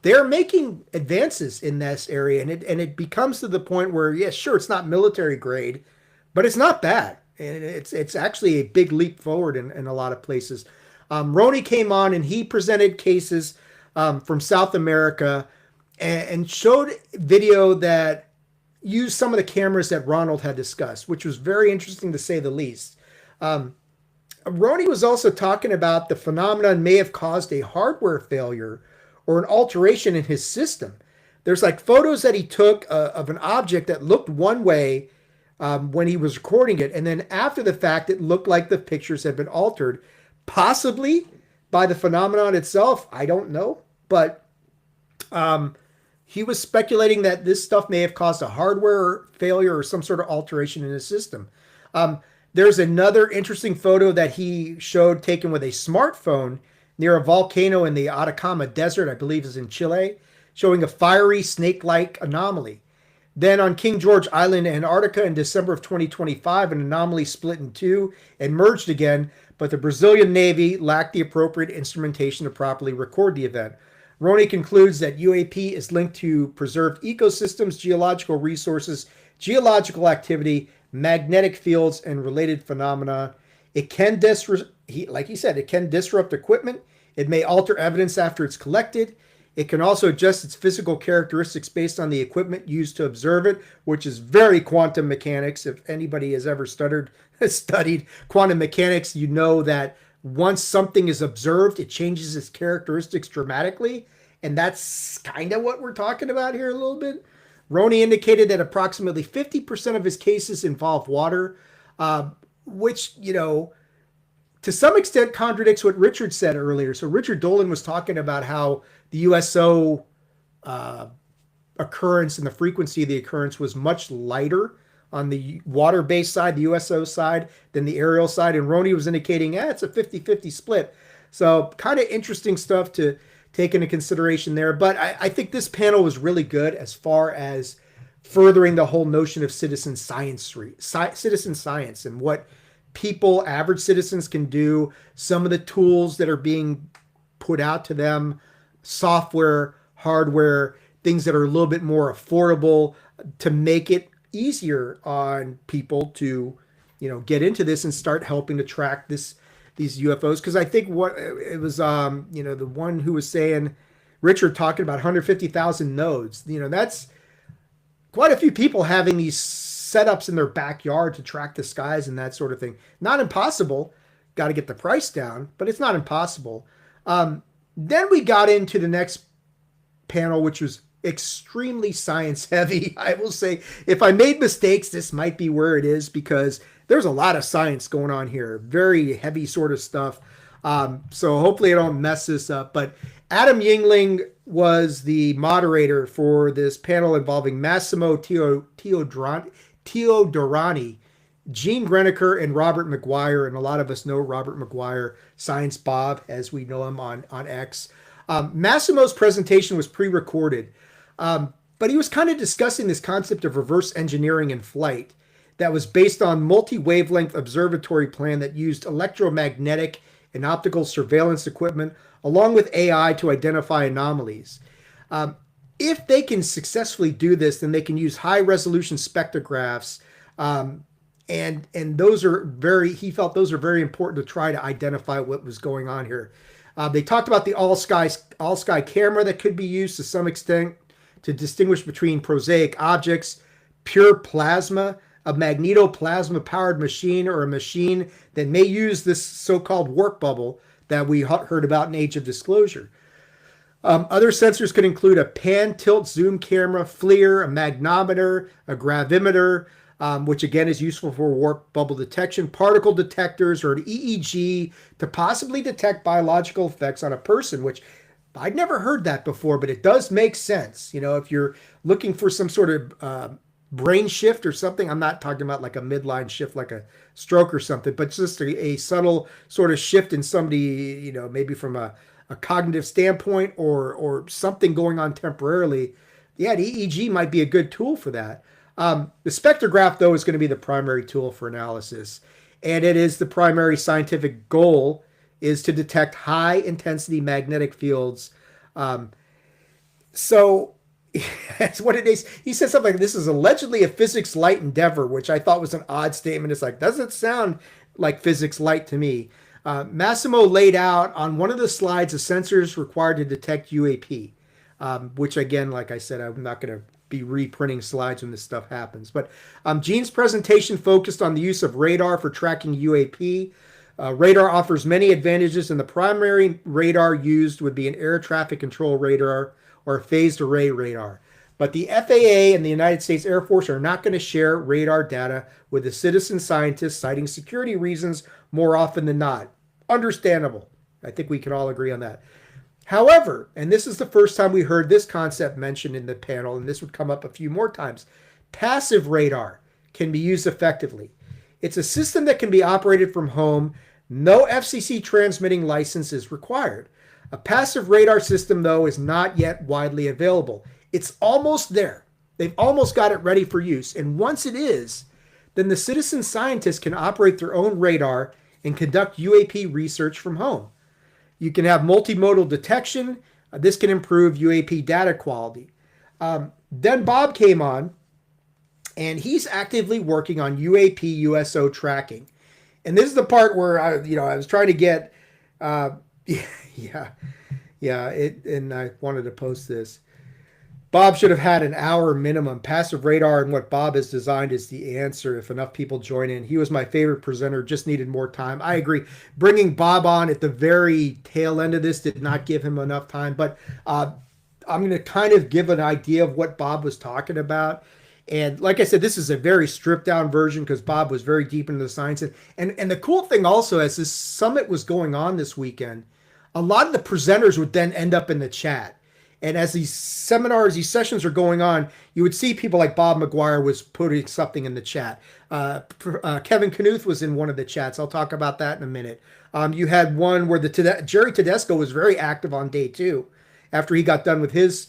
they're making advances in this area, and it becomes to the point where, yeah, sure, it's not military grade, but it's not bad. And it's actually a big leap forward in a lot of places. Roney came on and he presented cases from South America and showed video that used some of the cameras that Ronald had discussed, which was very interesting to say the least. Roney was also talking about the phenomenon may have caused a hardware failure or an alteration in his system. There's like photos that he took of an object that looked one way when he was recording it, and then after the fact, it looked like the pictures had been altered, possibly by the phenomenon itself. I don't know, but he was speculating that this stuff may have caused a hardware failure or some sort of alteration in his system. There's another interesting photo that he showed taken with a smartphone near a volcano in the Atacama Desert, I believe is in Chile, showing a fiery snake-like anomaly. Then on King George Island, Antarctica, in December of 2025, an anomaly split in two and merged again, but the Brazilian Navy lacked the appropriate instrumentation to properly record the event. Roney concludes that UAP is linked to preserved ecosystems, geological resources, geological activity, magnetic fields, and related phenomena. It can, like he said, it can disrupt equipment. It may alter evidence after it's collected. It can also adjust its physical characteristics based on the equipment used to observe it, which is very quantum mechanics. If anybody has ever studied quantum mechanics, you know that once something is observed, it changes its characteristics dramatically. And that's kind of what we're talking about here a little bit. Roney indicated that approximately 50% of his cases involve water, which, you know, to some extent contradicts what Richard said earlier. So Richard Dolan was talking about how the USO occurrence and the frequency of the occurrence was much lighter on the water-based side, the USO side, than the aerial side. And Roney was indicating, it's a 50-50 split. So kind of interesting stuff to take into consideration there. But I think this panel was really good as far as furthering the whole notion of citizen science and what people, average citizens, can do, some of the tools that are being put out to them, software, hardware, things that are a little bit more affordable to make it easier on people to, you know, get into this and start helping to track these UFOs. Because I think what it was, you know, the one who was saying, Richard talking about 150,000 nodes, you know, that's quite a few people having these setups in their backyard to track the skies and that sort of thing. Not impossible. Got to get the price down, but it's not impossible. Then we got into the next panel, which was extremely science heavy. I will say, if I made mistakes, this might be where it is, because there's a lot of science going on here. Very heavy sort of stuff. So hopefully I don't mess this up. But Adam Yingling was the moderator for this panel involving Massimo Teodorani Gene Greneker and Robert McGuire, and a lot of us know Robert McGuire, Science Bob, as we know him on X. Massimo's presentation was pre-recorded, but he was kind of discussing this concept of reverse engineering in flight that was based on multi-wavelength observatory plan that used electromagnetic and optical surveillance equipment along with AI to identify anomalies. If they can successfully do this, then they can use high-resolution spectrographs, and those are he felt those are very important to try to identify what was going on here. They talked about the all-sky camera that could be used to some extent to distinguish between prosaic objects, pure plasma, a magnetoplasma powered machine, or a machine that may use this so-called warp bubble that we heard about in Age of Disclosure. Other sensors could include a pan tilt zoom camera, FLIR, a magnometer, a gravimeter, which again is useful for warp bubble detection, particle detectors, or an EEG to possibly detect biological effects on a person, which I'd never heard that before, but it does make sense. You know, if you're looking for some sort of brain shift or something, I'm not talking about like a midline shift like a stroke or something, but just a subtle sort of shift in somebody, you know, maybe from a cognitive standpoint or something going on temporarily. Yeah, the EEG might be a good tool for that. The spectrograph, though, is going to be the primary tool for analysis, and it is the primary scientific goal is to detect high-intensity magnetic fields. So that's what it is. He said something like, this is allegedly a physics-light endeavor, which I thought was an odd statement. It's like, doesn't sound like physics-light to me. Massimo laid out on one of the slides the sensors required to detect UAP, which, again, like I said, I'm not going to be reprinting slides when this stuff happens. But Gene's presentation focused on the use of radar for tracking UAP. Radar offers many advantages, and the primary radar used would be an air traffic control radar or a phased array radar. But the FAA and the United States Air Force are not going to share radar data with the citizen scientists, citing security reasons more often than not. Understandable. I think we can all agree on that. However, and this is the first time we heard this concept mentioned in the panel, and this would come up a few more times, passive radar can be used effectively. It's a system that can be operated from home. No FCC transmitting license is required. A passive radar system, though, is not yet widely available. It's almost there. They've almost got it ready for use. And once it is, then the citizen scientists can operate their own radar and conduct UAP research from home. You can have multimodal detection. This can improve UAP data quality. Then Bob came on, and he's actively working on UAP USO tracking. And this is the part where I was trying to get, and I wanted to post this. Bob should have had an hour minimum. Passive radar and what Bob has designed is the answer if enough people join in. He was my favorite presenter, just needed more time. I agree. Bringing Bob on at the very tail end of this did not give him enough time, but I'm going to kind of give an idea of what Bob was talking about. And like I said, this is a very stripped down version because Bob was very deep into the science. And the cool thing also, as this summit was going on this weekend, a lot of the presenters would then end up in the chat. And as these seminars, these sessions are going on, you would see people like Bob McGuire was putting something in the chat. Kevin Knuth was in one of the chats. I'll talk about that in a minute. You had one where Jerry Tedesco was very active on day 2 after he got done with his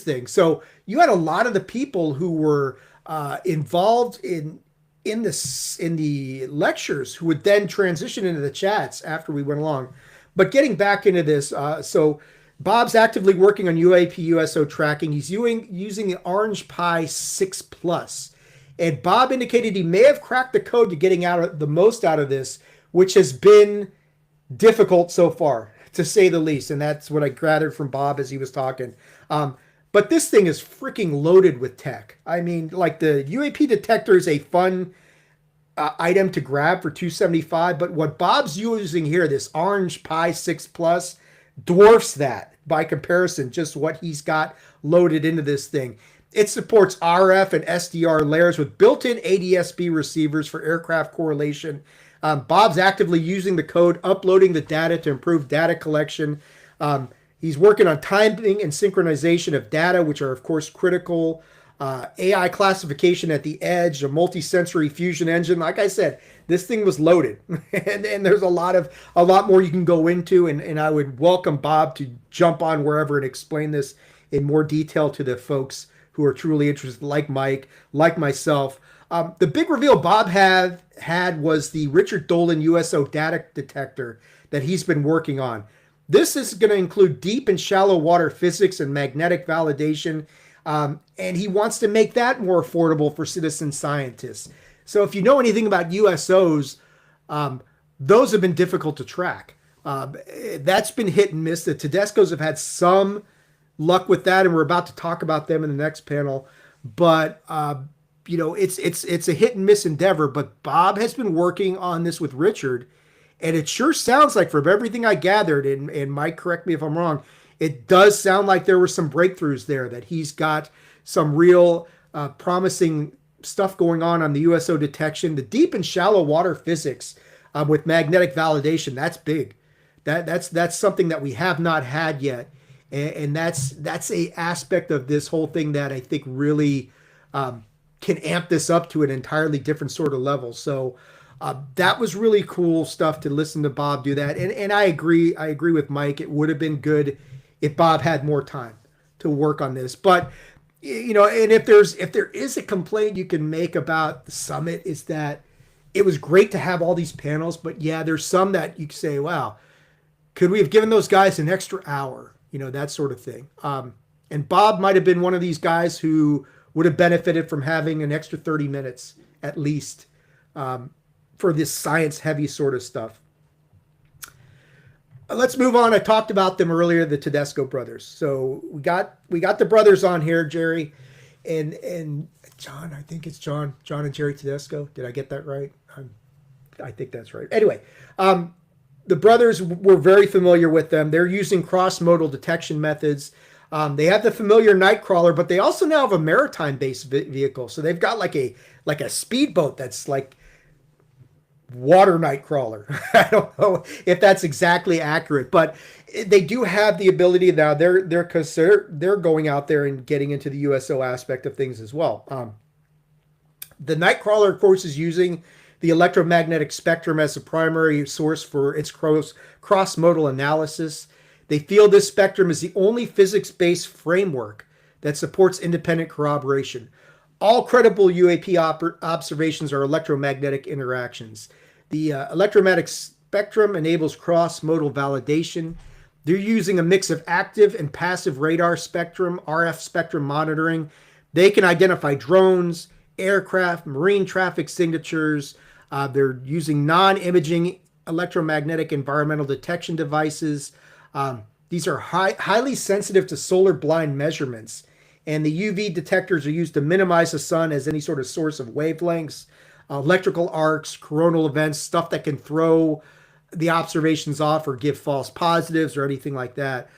thing. So you had a lot of the people who were involved in the lectures who would then transition into the chats after we went along. But getting back into this, so Bob's actively working on UAP USO tracking. He's using the Orange Pi 6 Plus. And Bob indicated he may have cracked the code to getting the most out of this, which has been difficult so far, to say the least. And that's what I gathered from Bob as he was talking. But this thing is freaking loaded with tech. I mean, like the UAP detector is a fun item to grab for $275. But what Bob's using here, this Orange Pi 6 Plus, dwarfs that by comparison, just what he's got loaded into this thing. It supports RF and SDR layers with built-in ADS-B receivers for aircraft correlation. Bob's actively using the code, uploading the data to improve data collection. He's working on timing and synchronization of data, which are, of course, critical. AI classification at the edge, a multi-sensory fusion engine. Like I said, this thing was loaded, and there's a lot more you can go into. And I would welcome Bob to jump on wherever and explain this in more detail to the folks who are truly interested, like Mike, like myself. The big reveal Bob had was the Richard Dolan USO data detector that he's been working on. This is going to include deep and shallow water physics and magnetic validation. And he wants to make that more affordable for citizen scientists. So if you know anything about USOs, those have been difficult to track. That's been hit and miss. The Tedescos have had some luck with that, and we're about to talk about them in the next panel. But it's a hit and miss endeavor. But Bob has been working on this with Richard, and it sure sounds like, from everything I gathered, and Mike, correct me if I'm wrong, it does sound like there were some breakthroughs there, that he's got some real promising stuff going on the USO detection. The deep and shallow water physics with magnetic validation, that's big. That's something that we have not had yet. And that's a aspect of this whole thing that I think really can amp this up to an entirely different sort of level. So that was really cool stuff to listen to Bob do that. And I agree with Mike. It would have been good if Bob had more time to work on this. But, and if there is a complaint you can make about the summit, is that it was great to have all these panels, but yeah, there's some that you can say, wow, could we have given those guys an extra hour? That sort of thing. And Bob might have been one of these guys who would have benefited from having an extra 30 minutes at least for this science heavy sort of stuff. Let's move on. I talked about them earlier, the Tedesco brothers. So we got the brothers on here, Jerry and John. I think it's John and Jerry Tedesco. Did I get that right? I think that's right. Anyway, the brothers, were very familiar with them. They're using cross-modal detection methods. They have the familiar Nightcrawler, but they also now have a maritime-based vehicle. So they've got like a speedboat that's like water Nightcrawler. I don't know if that's exactly accurate, but they do have the ability now. They're going out there and getting into the USO aspect of things as well. The Nightcrawler, of course, is using the electromagnetic spectrum as a primary source for its cross-modal analysis. They feel this spectrum is the only physics-based framework that supports independent corroboration. All credible UAP observations are electromagnetic interactions. The electromagnetic spectrum enables cross-modal validation. They're using a mix of active and passive radar spectrum, RF spectrum monitoring. They can identify drones, aircraft, marine traffic signatures. They're using non-imaging electromagnetic environmental detection devices. These are highly sensitive to solar blind measurements, and the UV detectors are used to minimize the sun as any sort of source of wavelengths, electrical arcs, coronal events, stuff that can throw the observations off or give false positives or anything like that.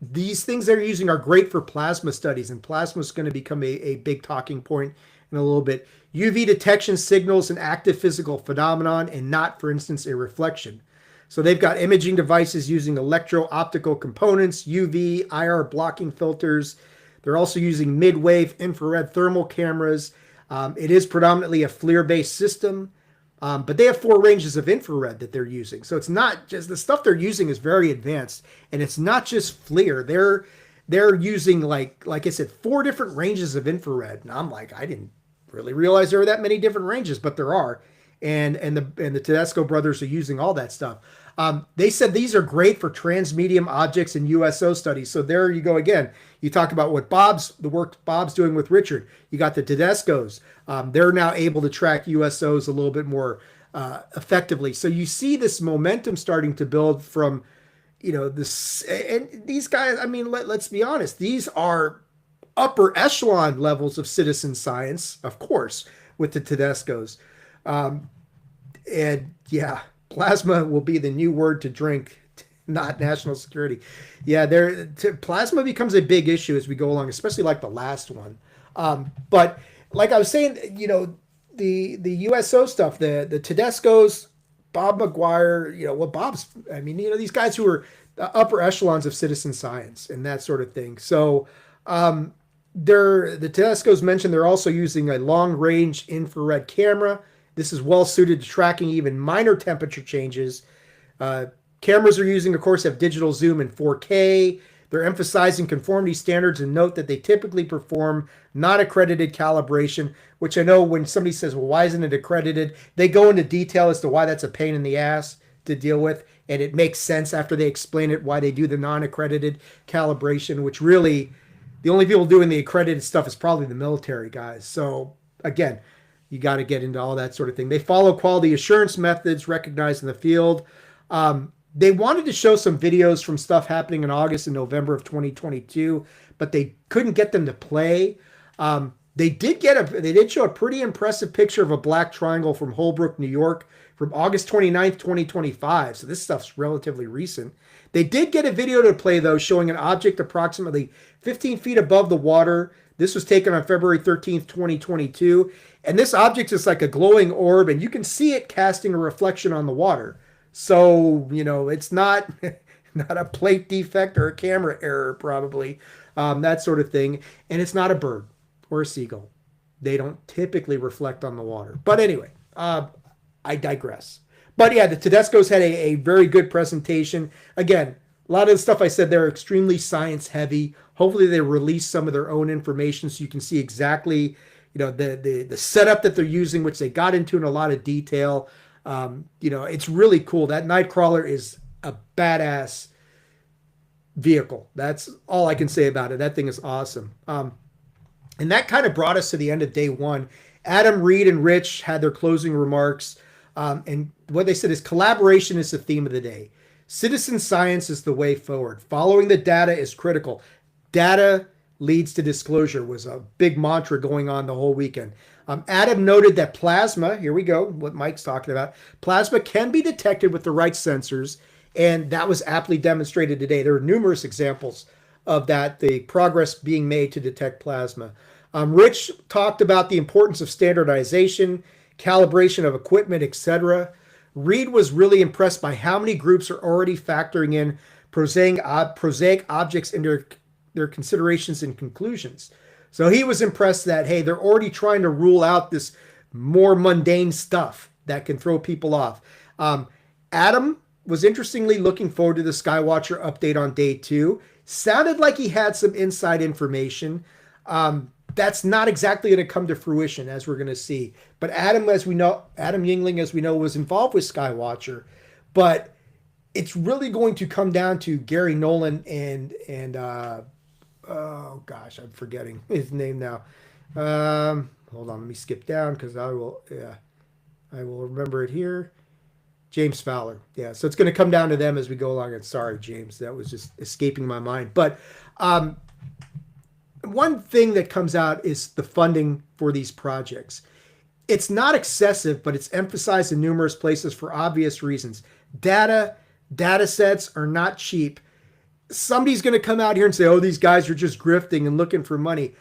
These things they're using are great for plasma studies, and plasma is going to become a big talking point in a little bit. UV detection signals an active physical phenomenon and not, for instance, a reflection. So they've got imaging devices using electro-optical components, UV, IR blocking filters. They're also using mid-wave infrared thermal cameras. It is predominantly a FLIR-based system, but they have 4 ranges of infrared that they're using. So it's not just, the stuff they're using is very advanced, and it's not just FLIR. They're using, like I said, 4 different ranges of infrared. And I'm like, I didn't really realize there were that many different ranges, but there are. And the Tedesco brothers are using all that stuff. They said these are great for transmedium objects in USO studies. So there you go again. You talk about the work Bob's doing with Richard. You got the Tedescos. They're now able to track USOs a little bit more effectively. So you see this momentum starting to build from, this, and these guys. I mean, let's be honest. These are upper echelon levels of citizen science, of course, with the Tedescos. And yeah, plasma will be the new word to drink, not national security. Yeah, plasma becomes a big issue as we go along, especially like the last one. But like I was saying, the USO stuff, the Tedescos, Bob McGuire, these guys who are the upper echelons of citizen science and that sort of thing. So The Tedesco's mentioned they're also using a long-range infrared camera. This is well suited to tracking even minor temperature changes. Uh, Cameras are using, of course, have digital zoom and 4K. They're emphasizing conformity standards and note that they typically perform not accredited calibration, which I know when somebody says, well, why isn't it accredited? They go into detail as to why that's a pain in the ass to deal with. And it makes sense after they explain it why they do the non accredited calibration, which really the only people doing the accredited stuff is probably the military guys. So, again, you got to get into all that sort of thing. They follow quality assurance methods recognized in the field. They wanted to show some videos from stuff happening in August and November of 2022, but they couldn't get them to play. They did show a pretty impressive picture of a black triangle from Holbrook, New York, from August 29th, 2025. So this stuff's relatively recent. They did get a video to play, though, showing an object approximately 15 feet above the water. This was taken on February 13th, 2022. And this object is like a glowing orb, and you can see it casting a reflection on the water. So, it's not not a plate defect or a camera error, probably, that sort of thing. And it's not a bird or a seagull. They don't typically reflect on the water. But anyway, I digress. But yeah, the Tedesco's had a very good presentation. Again, a lot of the stuff I said, they're extremely science heavy. Hopefully they release some of their own information so you can see exactly, the setup that they're using, which they got into in a lot of detail. It's really cool. That Nightcrawler is a badass vehicle. That's all I can say about it. That thing is awesome. And that kind of brought us to the end of day one. Adam, Reed, and Rich had their closing remarks. And what they said is collaboration is the theme of the day. Citizen science is the way forward. Following the data is critical. Data leads to disclosure was a big mantra going on the whole weekend. Adam noted that plasma, here we go, what Mike's talking about, plasma can be detected with the right sensors, and that was aptly demonstrated today. There are numerous examples of that, the progress being made to detect plasma. Rich talked about the importance of standardization, calibration of equipment, etc. Reed was really impressed by how many groups are already factoring in prosaic objects into their considerations and conclusions. So he was impressed that, hey, they're already trying to rule out this more mundane stuff that can throw people off. Adam was interestingly looking forward to the Skywatcher update on day 2. Sounded like he had some inside information. That's not exactly going to come to fruition, as we're going to see. But Adam Yingling, as we know, was involved with Skywatcher. But it's really going to come down to Gary Nolan and oh gosh, I'm forgetting his name now. Hold on, let me skip down because I will remember it here. James Fowler. Yeah, so it's going to come down to them as we go along. And sorry, James, that was just escaping my mind. But one thing that comes out is the funding for these projects. It's not excessive, but it's emphasized in numerous places for obvious reasons. Data sets are not cheap. Somebody's going to come out here and say, oh, these guys are just grifting and looking for money.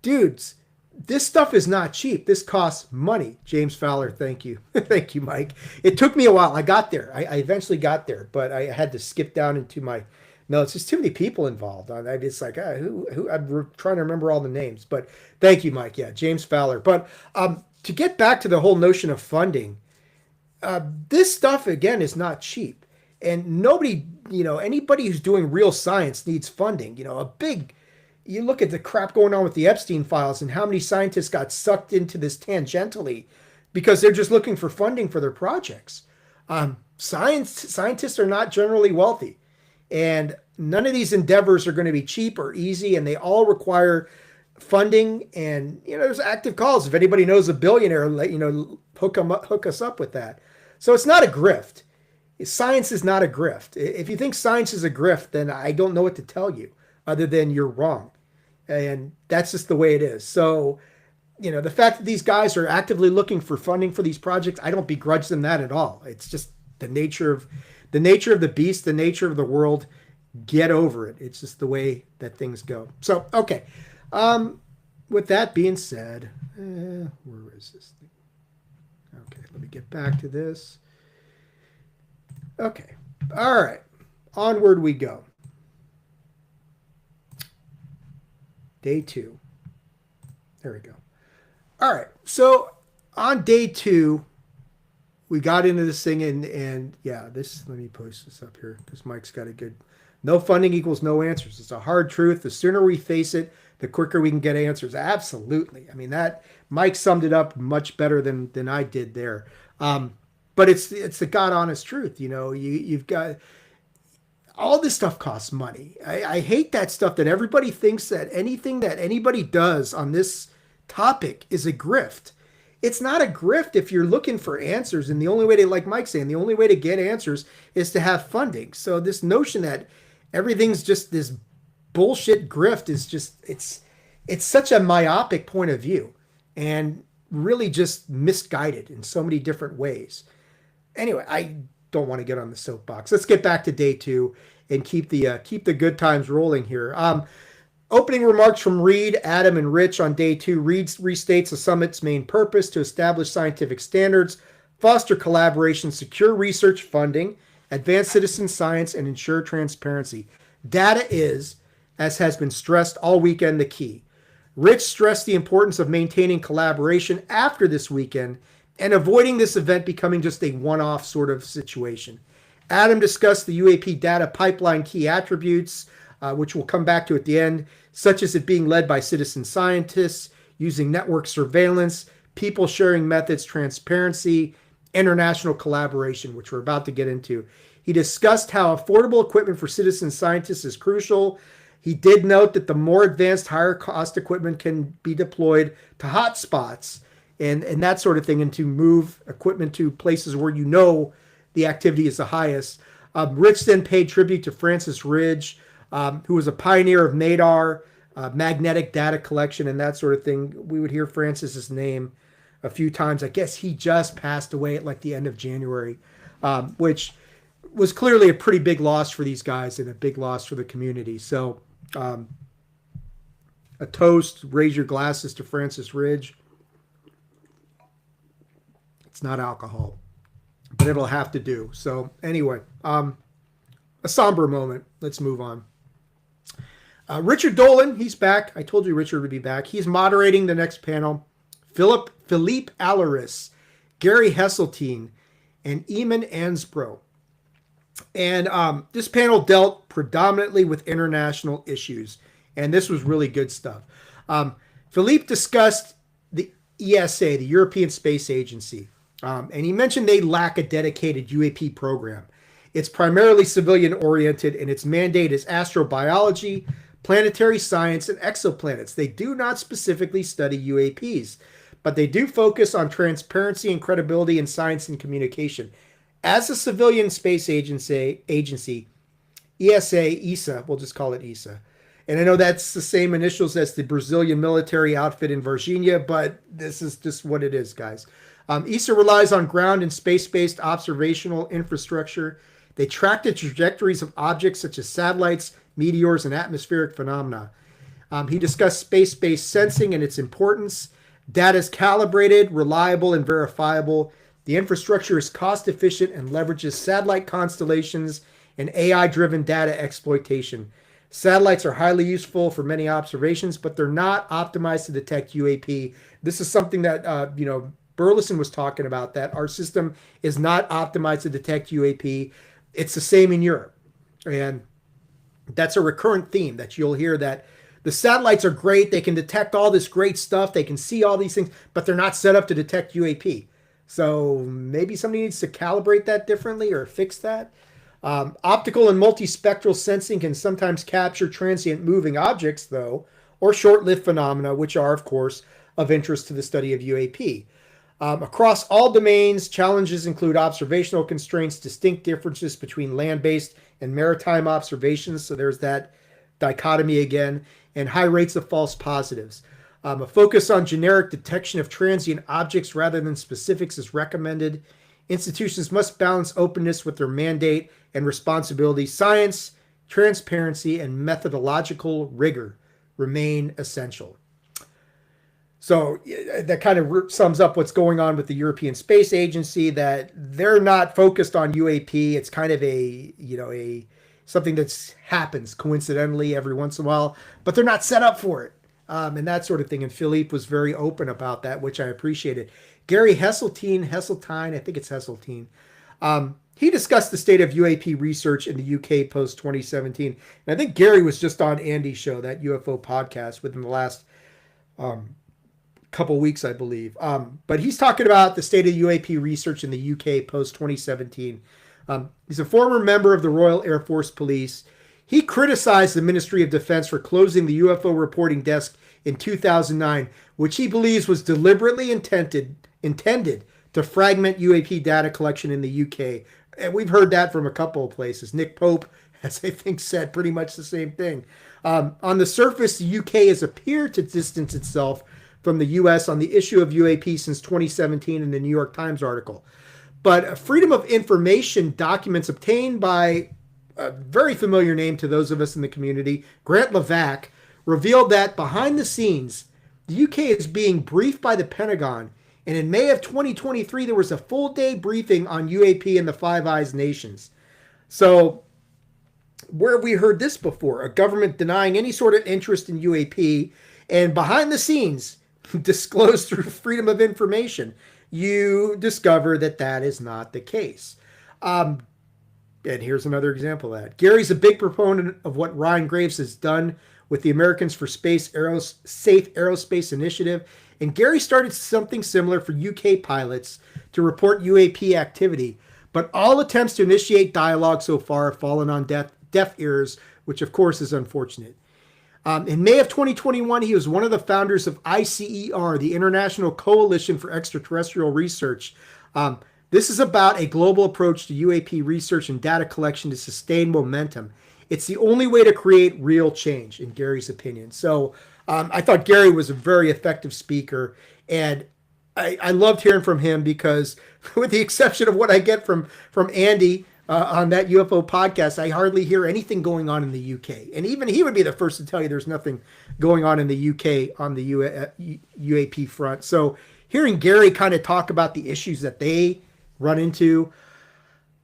Dudes, this stuff is not cheap. This costs money. James Fowler, thank you. Thank you, Mike. It took me a while. I got there. I eventually got there, but I had to skip down into my notes. There's too many people involved. It's like, who I'm trying to remember all the names. But thank you, Mike. Yeah, James Fowler. But to get back to the whole notion of funding, this stuff, again, is not cheap. And nobody, anybody who's doing real science needs funding. You look at the crap going on with the Epstein files and how many scientists got sucked into this tangentially because they're just looking for funding for their projects. Scientists are not generally wealthy, and none of these endeavors are going to be cheap or easy, and they all require funding. And there's active calls. If anybody knows a billionaire, hook us up with that. So it's not a grift. Science is not a grift. If you think science is a grift, then I don't know what to tell you other than you're wrong. And that's just the way it is. So, the fact that these guys are actively looking for funding for these projects, I don't begrudge them that at all. It's just the nature of the beast, the nature of the world. Get over it. It's just the way that things go. So, okay. With that being said, where is this thing? Okay, let me get back to this. Okay. All right. Onward we go. Day 2. There we go. All right. So on day 2, we got into this thing and yeah, this, let me post this up here because Mike's got a good, no funding equals no answers. It's a hard truth. The sooner we face it, the quicker we can get answers. Absolutely. I mean, that Mike summed it up much better than I did there. But it's the God honest truth. You've got, all this stuff costs money. I hate that stuff that everybody thinks that anything that anybody does on this topic is a grift. It's not a grift if you're looking for answers. And the only way to, like Mike's saying, the only way to get answers is to have funding. So this notion that everything's just this bullshit grift is just, it's such a myopic point of view and really just misguided in so many different ways. Anyway, I don't want to get on the soapbox. Let's get back to day 2 and keep the good times rolling here. Opening remarks from Reed, Adam, and Rich on day 2. Reed restates the summit's main purpose: to establish scientific standards, foster collaboration, secure research funding, advance citizen science, and ensure transparency. Data is, as has been stressed all weekend, the key. Rich stressed the importance of maintaining collaboration after this weekend and avoiding this event becoming just a one-off sort of situation. Adam discussed the UAP data pipeline key attributes, which we'll come back to at the end, such as it being led by citizen scientists, using network surveillance, people sharing methods, transparency, international collaboration, which we're about to get into. He discussed how affordable equipment for citizen scientists is crucial. He did note that the more advanced, higher cost equipment can be deployed to hotspots and that sort of thing, and to move equipment to places where the activity is the highest. Rich then paid tribute to Francis Ridge, who was a pioneer of MADAR, magnetic data collection, and that sort of thing. We would hear Francis's name a few times. I guess he just passed away at like the end of January, which was clearly a pretty big loss for these guys and a big loss for the community. So a toast, raise your glasses to Francis Ridge. It's not alcohol, but it'll have to do. So anyway, a somber moment. Let's move on. Richard Dolan, he's back. I told you Richard would be back. He's moderating the next panel. Philippe Alaris, Gary Hesseltine, and Eamon Ansbro. And this panel dealt predominantly with international issues, and this was really good stuff. Philippe discussed the ESA, the European Space Agency, and he mentioned they lack a dedicated UAP program. It's primarily civilian-oriented, and its mandate is astrobiology, planetary science, and exoplanets. They do not specifically study UAPs, but they do focus on transparency and credibility in science and communication. As a civilian space agency, ESA, we'll just call it ESA. And I know that's the same initials as the Brazilian military outfit in Virginia, but this is just what it is, guys. ESA relies on ground and space-based observational infrastructure. They track the trajectories of objects such as satellites, meteors, and atmospheric phenomena. He discussed space-based sensing and its importance. Data is calibrated, reliable, and verifiable. The infrastructure is cost-efficient and leverages satellite constellations and AI-driven data exploitation. Satellites are highly useful for many observations, but they're not optimized to detect UAP. This is something that, Burleson was talking about, that our system is not optimized to detect UAP. It's the same in Europe. And that's a recurrent theme that you'll hear, that the satellites are great. They can detect all this great stuff. They can see all these things, but they're not set up to detect UAP. So maybe somebody needs to calibrate that differently or fix that. Optical and multispectral sensing can sometimes capture transient moving objects, though, or short-lived phenomena, which are, of course, of interest to the study of UAP. Across all domains, challenges include observational constraints, distinct differences between land-based and maritime observations, so there's that dichotomy again, and high rates of false positives. A focus on generic detection of transient objects rather than specifics is recommended. Institutions must balance openness with their mandate and responsibility. Science, transparency, and methodological rigor remain essential. So that kind of sums up what's going on with the European Space Agency, that they're not focused on UAP. It's kind of something that happens coincidentally every once in a while, but they're not set up for it. and that sort of thing. And Philippe was very open about that, which I appreciated. Gary Heseltine, I think it's Heseltine. He discussed the state of UAP research in the UK post 2017. And I think Gary was just on Andy's show, that UFO podcast, within the last couple weeks, I believe. But he's talking about the state of UAP research in the UK post 2017. He's a former member of the Royal Air Force Police. He criticized the Ministry of Defense for closing the UFO reporting desk in 2009, which he believes was deliberately intended to fragment UAP data collection in the UK. And we've heard that from a couple of places. Nick Pope, as I think, said pretty much the same thing. On the surface, the UK has appeared to distance itself from the US on the issue of UAP since 2017 in the New York Times article. But Freedom of Information documents obtained by a very familiar name to those of us in the community, Grant Levac, revealed that behind the scenes, the UK is being briefed by the Pentagon. And in May of 2023, there was a full-day briefing on UAP and the Five Eyes nations. So where have we heard this before? A government denying any sort of interest in UAP, and behind the scenes, disclosed through Freedom of Information, you discover that that is not the case. And here's another example of that. Gary's a big proponent of what Ryan Graves has done with the Americans for Safe Aerospace Initiative. And Gary started something similar for UK pilots to report UAP activity. But all attempts to initiate dialogue so far have fallen on deaf ears, which of course is unfortunate. In May of 2021, he was one of the founders of ICER, the International Coalition for Extraterrestrial Research. This is about a global approach to UAP research and data collection to sustain momentum. It's the only way to create real change, in Gary's opinion. So I thought Gary was a very effective speaker, and I loved hearing from him because, with the exception of what I get from Andy on that UFO podcast, I hardly hear anything going on in the UK. And even he would be the first to tell you there's nothing going on in the UK on the UAP front. So hearing Gary kind of talk about the issues that they run into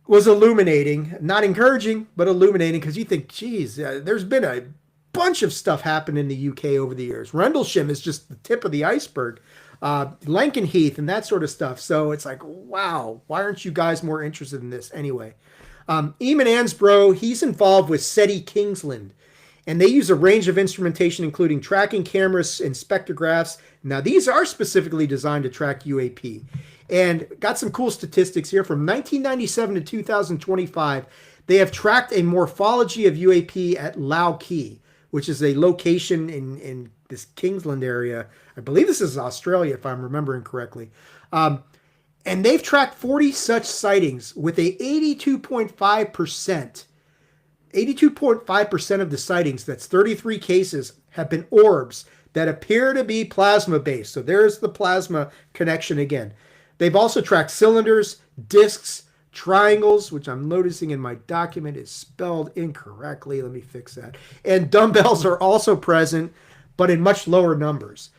was illuminating. Not encouraging, but illuminating, because you think, geez, there's been a bunch of stuff happen in the UK over the years. Rendlesham is just the tip of the iceberg. Lankenheath and that sort of stuff. So it's like, wow, why aren't you guys more interested in this anyway? Eamon Ansbro, he's involved with SETI Kingsland, and they use a range of instrumentation, including tracking cameras and spectrographs. Now, these are specifically designed to track UAP. And got some cool statistics here. From 1997 to 2025, they have tracked a morphology of UAP at Lau Key, which is a location in this Kingsland area. I believe this is Australia, if I'm remembering correctly. And they've tracked 40 such sightings with a 82.5% of the sightings, that's 33 cases, have been orbs that appear to be plasma-based. So there's the plasma connection again. They've also tracked cylinders, discs, triangles, which I'm noticing in my document is spelled incorrectly. Let me fix that. And dumbbells are also present, but in much lower numbers.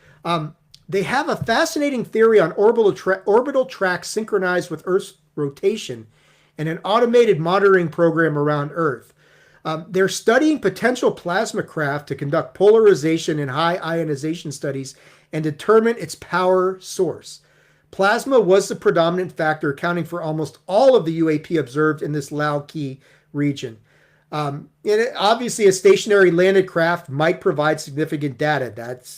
They have a fascinating theory on orbital tracks synchronized with Earth's rotation and an automated monitoring program around Earth. They're studying potential plasma craft to conduct polarization and high ionization studies and determine its power source. Plasma was the predominant factor, accounting for almost all of the UAP observed in this Lau Key region. Obviously, a stationary landed craft might provide significant data. That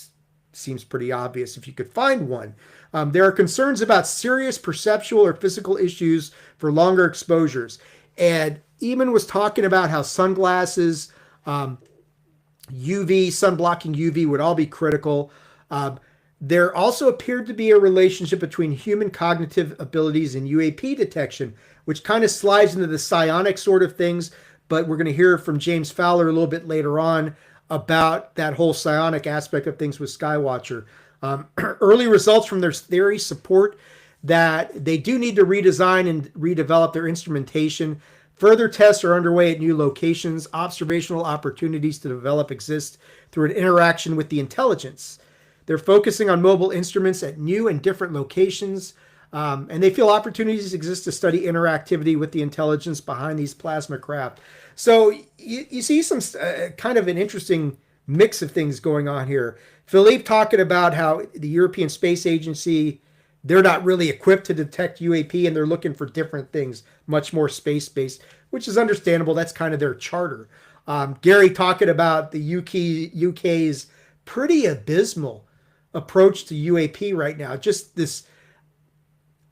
seems pretty obvious if you could find one. There are concerns about serious perceptual or physical issues for longer exposures. And Eamon was talking about how sunglasses, sunblocking UV would all be critical. There also appeared to be a relationship between human cognitive abilities and UAP detection, which kind of slides into the psionic sort of things. But we're going to hear from James Fowler a little bit later on about that whole psionic aspect of things with Skywatcher. Early results from their theory support that they do need to redesign and redevelop their instrumentation. Further tests are underway at new locations. Observational opportunities to develop exist through an interaction with the intelligence. They're focusing on mobile instruments at new and different locations, and they feel opportunities exist to study interactivity with the intelligence behind these plasma craft. So you see some kind of an interesting mix of things going on here. Philippe talking about how the European Space Agency, they're not really equipped to detect UAP and they're looking for different things, much more space-based, which is understandable. That's kind of their charter. Gary talking about the UK's pretty abysmal approach to UAP right now. Just this,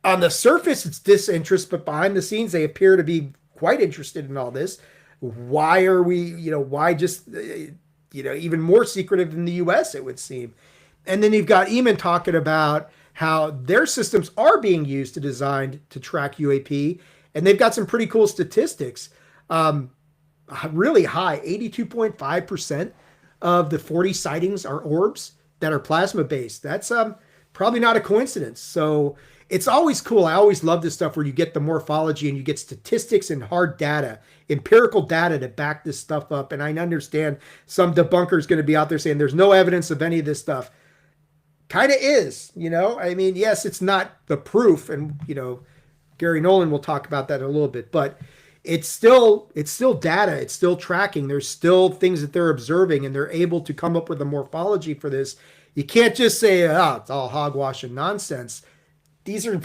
on the surface, it's disinterest, but behind the scenes, they appear to be quite interested in all this. Why are we, why just, even more secretive than the US, it would seem. And then you've got Eamon talking about how their systems are being used to design to track UAP. And they've got some pretty cool statistics. Really high, 82.5% of the 40 sightings are orbs that are plasma based. That's probably not a coincidence. So it's always cool. I always love this stuff where you get the morphology and you get statistics and hard data, empirical data to back this stuff up. And I understand some debunker is going to be out there saying there's no evidence of any of this stuff. Kind of is, I mean, yes, it's not the proof. And, Gary Nolan will talk about that in a little bit, but it's still data. It's still tracking. There's still things that they're observing and they're able to come up with a morphology for this. You can't just say, it's all hogwash and nonsense. These are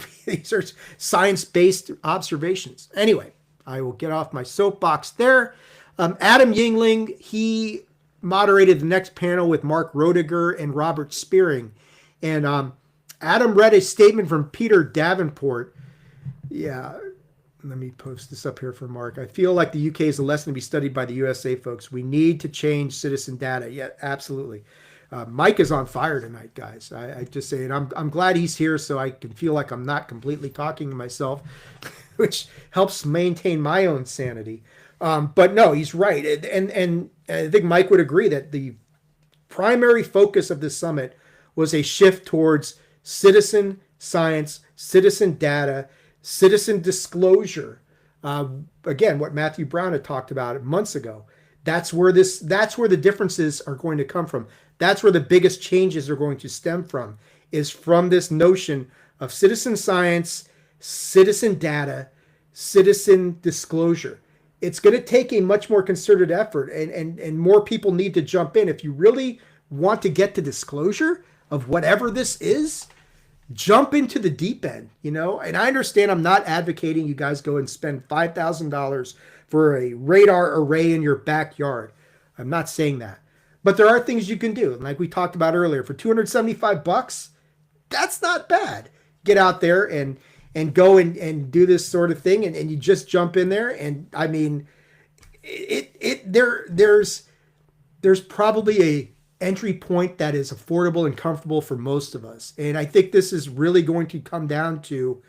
science-based observations. Anyway, I will get off my soapbox there. Adam Yingling, he moderated the next panel with Mark Roediger and Robert Spearing. And Adam read a statement from Peter Davenport. Yeah, let me post this up here for Mark. I feel like the UK is a lesson to be studied by the USA, folks. We need to change citizen data. Yeah, absolutely. Mike is on fire tonight, guys. I just say, and I'm glad he's here so I can feel like I'm not completely talking to myself, which helps maintain my own sanity. But no, he's right. And I think Mike would agree that the primary focus of this summit was a shift towards citizen science, citizen data, citizen disclosure. Again, what Matthew Brown had talked about months ago. That's where the differences are going to come from. That's where the biggest changes are going to stem from, is from this notion of citizen science, citizen data, citizen disclosure. It's going to take a much more concerted effort, and more people need to jump in. If you really want to get to disclosure of whatever this is, jump into the deep end, and I understand I'm not advocating you guys go and spend $5,000 for a radar array in your backyard. I'm not saying that. But there are things you can do. And like we talked about earlier, for $275, that's not bad. Get out there and go and do this sort of thing. And you just jump in there. And I mean, there's probably a entry point that is affordable and comfortable for most of us. And I think this is really going to come down to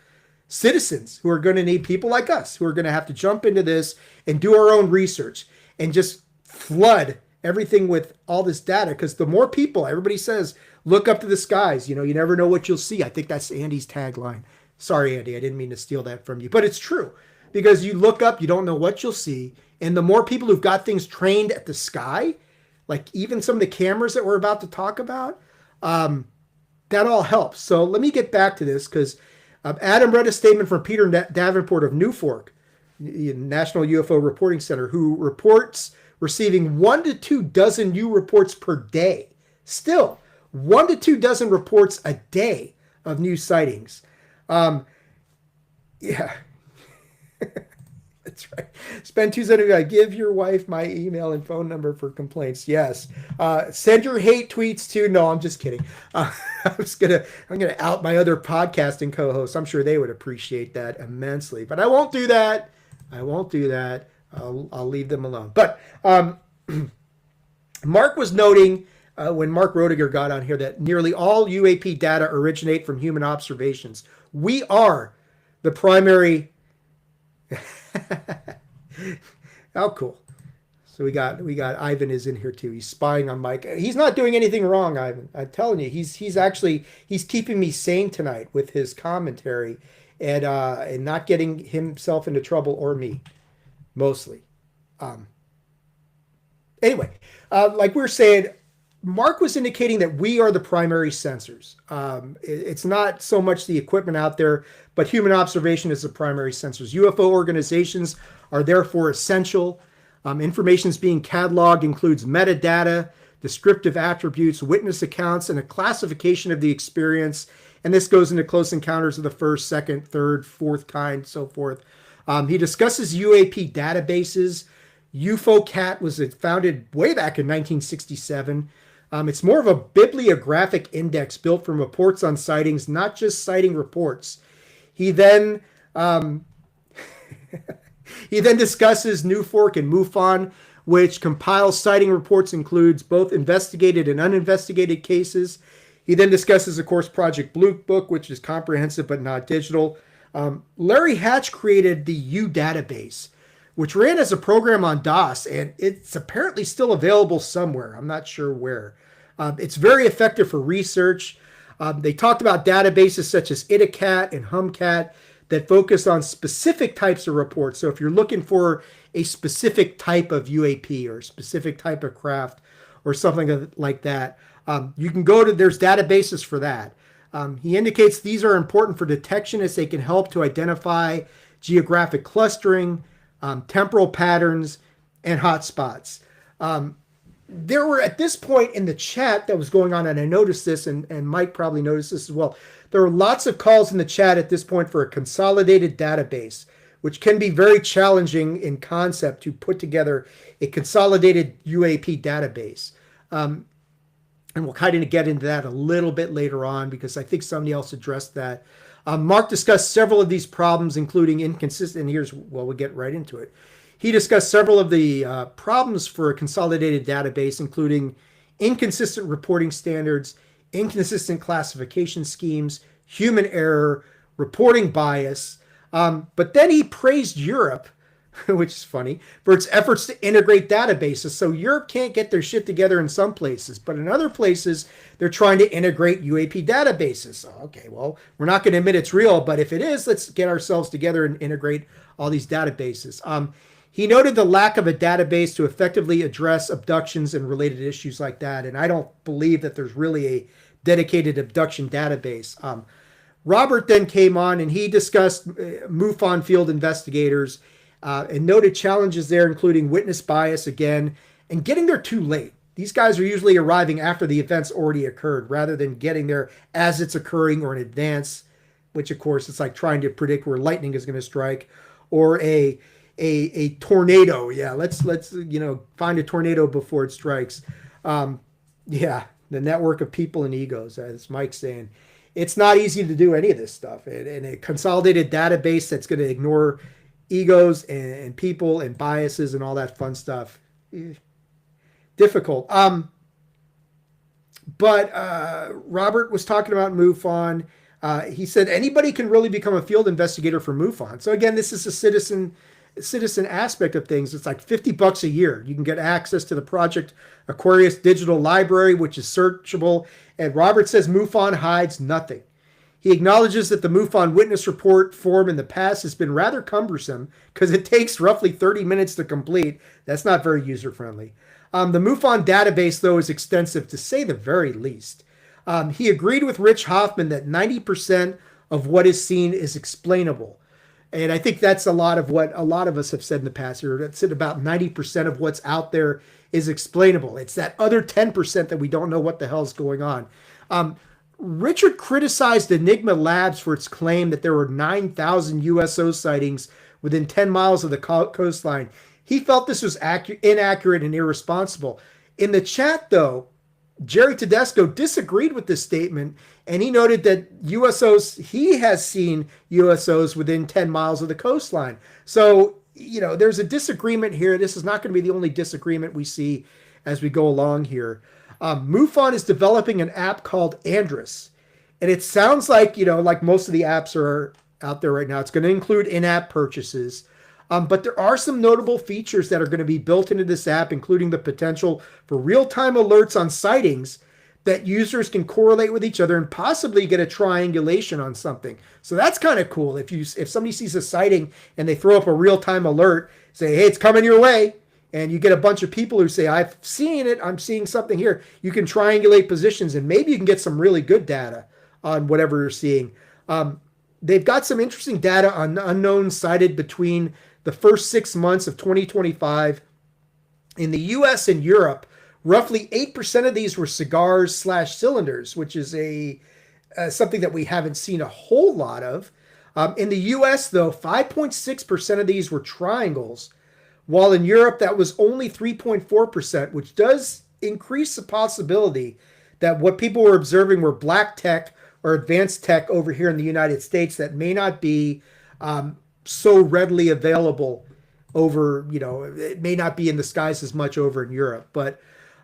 citizens who are going to need people like us, who are going to have to jump into this and do our own research and just flood everything with all this data. Because the more people, everybody says, look up to the skies, you never know what you'll see. I think that's Andy's tagline. Sorry, Andy, I didn't mean to steal that from you, but it's true, because you look up, you don't know what you'll see. And the more people who've got things trained at the sky, like even some of the cameras that we're about to talk about, that all helps. So let me get back to this, because Adam read a statement from Peter Davenport of Newfork, National UFO Reporting Center, who reports receiving 1 to 2 dozen new reports per day. Still, 1 to 2 dozen reports a day of new sightings. Yeah. That's right. Spend $275. Give your wife my email and phone number for complaints. Yes. Send your hate tweets too. No, I'm just kidding. I'm gonna out my other podcasting co-hosts. I'm sure they would appreciate that immensely. But I won't do that. I'll leave them alone. But Mark was noting when Mark Roediger got on here that nearly all UAP data originate from human observations. We are the primary. How cool. So we got Ivan is in here too. He's spying on Mike. He's not doing anything wrong, Ivan. I'm telling you, he's keeping me sane tonight with his commentary and not getting himself into trouble, or me, mostly. Anyway, like we were saying, Mark was indicating that we are the primary sensors. It's not so much the equipment out there, but human observation is the primary sensors. UFO organizations are therefore essential. Information is being cataloged includes metadata descriptive attributes, witness accounts, and a classification of the experience. And this goes into close encounters of the first, second, third, fourth kind, so forth. He discusses UAP databases. UFOCAT was founded way back in 1967. It's more of a bibliographic index built from reports on sightings, not just sighting reports. He then he then discusses NUFORC and MUFON, which compiles sighting reports, includes both investigated and uninvestigated cases. He then discusses, of course, Project Blue Book, which is comprehensive but not digital. Larry Hatch created the U database, which ran as a program on DOS, and it's apparently still available somewhere. I'm not sure where. It's very effective for research. They talked about databases such as ITACAT and HumCat that focus on specific types of reports. So if you're looking for a specific type of UAP or a specific type of craft or something like that, you can go to, there's databases for that. He indicates these are important for detection as they can help to identify geographic clustering, temporal patterns, and hotspots. There were, at this point in the chat that was going on, and I noticed this, and Mike probably noticed this as well, there were lots of calls in the chat at this point for a consolidated database, which can be very challenging in concept to put together a consolidated UAP database. And we'll kind of get into that a little bit later on because I think somebody else addressed that. Mark discussed several of these problems, including inconsistent. We'll get right into it. He discussed several of the problems for a consolidated database, including inconsistent reporting standards, inconsistent classification schemes, human error, reporting bias. But then he praised Europe, which is funny, for its efforts to integrate databases. So Europe can't get their shit together in some places, but in other places, they're trying to integrate UAP databases. So, okay, well, we're not going to admit it's real, but if it is, let's get ourselves together and integrate all these databases. He noted the lack of a database to effectively address abductions and related issues like that, and I don't believe that there's really a dedicated abduction database. Robert then came on and he discussed MUFON field investigators and noted challenges there, including witness bias again, and getting there too late. These guys are usually arriving after the event's already occurred rather than getting there as it's occurring or in advance, which of course it's like trying to predict where lightning is going to strike or a tornado. Yeah, let's find a tornado before it strikes. Yeah, the network of people and egos, as Mike's saying. It's not easy to do any of this stuff. And a consolidated database that's going to ignore egos and people and biases and all that fun stuff. Difficult. But Robert was talking about MUFON. He said anybody can really become a field investigator for MUFON. So again, this is a citizen aspect of things. It's like $50 a year. You can get access to the Project Aquarius digital library, which is searchable. And Robert says MUFON hides nothing. He acknowledges that the MUFON witness report form in the past has been rather cumbersome because it takes roughly 30 minutes to complete. That's not very user-friendly. The MUFON database, though, is extensive to say the very least. He agreed with Rich Hoffman that 90% of what is seen is explainable. And I think that's a lot of what a lot of us have said in the past. It's at about 90% of what's out there is explainable. It's that other 10% that we don't know what the hell's going on. Richard criticized Enigma Labs for its claim that there were 9,000 USO sightings within 10 miles of the coastline. He felt this was inaccurate and irresponsible. In the chat, though, Jerry Tedesco disagreed with this statement, and he noted that he has seen USOs within 10 miles of the coastline. So, there's a disagreement here. This is not going to be the only disagreement we see as we go along here. MUFON is developing an app called Andrus, and it sounds like, like most of the apps are out there right now, it's going to include in-app purchases. But there are some notable features that are going to be built into this app, including the potential for real-time alerts on sightings that users can correlate with each other and possibly get a triangulation on something. So that's kind of cool. If somebody sees a sighting and they throw up a real-time alert, say, hey, it's coming your way, and you get a bunch of people who say, I've seen it, I'm seeing something here, you can triangulate positions, and maybe you can get some really good data on whatever you're seeing. They've got some interesting data on unknowns sighted between the first 6 months of 2025 in the US and Europe, Roughly 8% of these were cigars slash cylinders, which is a something that we haven't seen a whole lot of. In the US, though, 5.6% of these were triangles, while in Europe, that was only 3.4%, which does increase the possibility that what people were observing were black tech or advanced tech over here in the United States that may not be so readily available over, it may not be in the skies as much over in Europe. But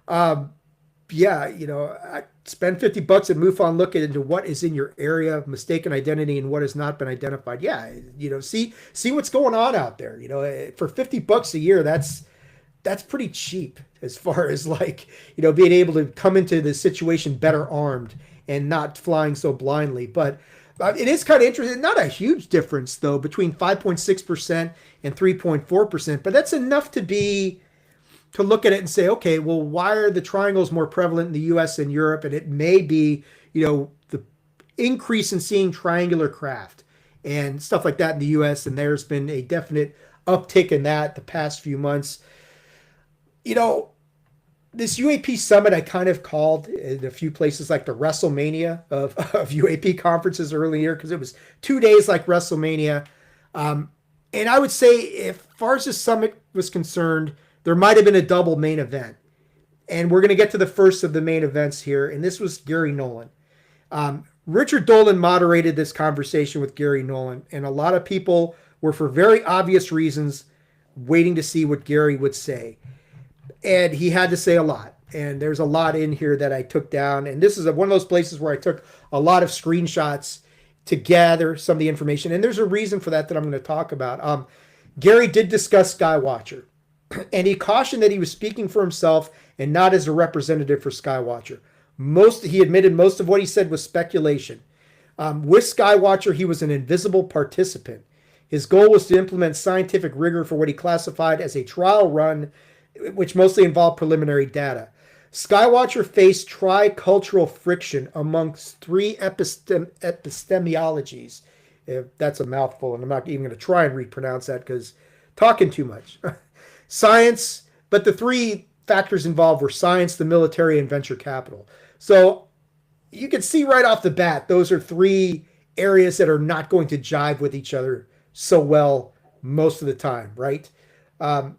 yeah, I spend $50 and MUFON look into what is in your area of mistaken identity and what has not been identified. Yeah, see what's going on out there. For $50 a year, that's pretty cheap as far as being able to come into the situation better armed and not flying so blindly. But it is kind of interesting. Not a huge difference though between 5.6% and 3.4%, but that's enough to look at it and say, okay, well, why are the triangles more prevalent in the US and Europe? And it may be, the increase in seeing triangular craft and stuff like that in the US. And there's been a definite uptick in that the past few months. This UAP Summit I kind of called in a few places like the WrestleMania of UAP conferences early in the year, because it was 2 days like WrestleMania. And I would say, as far as the summit was concerned, there might have been a double main event. And we're going to get to the first of the main events here. And this was Gary Nolan. Richard Dolan moderated this conversation with Gary Nolan. And a lot of people were, for very obvious reasons, waiting to see what Gary would say. And he had to say a lot. And there's a lot in here that I took down. And this is one of those places where I took a lot of screenshots to gather some of the information. And there's a reason for that I'm going to talk about. Gary did discuss Skywatcher. And he cautioned that he was speaking for himself and not as a representative for Skywatcher. He admitted most of what he said was speculation. With Skywatcher, he was an invisible participant. His goal was to implement scientific rigor for what he classified as a trial run, which mostly involved preliminary data. Skywatcher faced tricultural friction amongst three epistemologies. That's a mouthful, and I'm not even going to try and repronounce that because talking too much. Science, but the three factors involved were science, the military, and venture capital. So you can see right off the bat, those are three areas that are not going to jive with each other so well most of the time, right?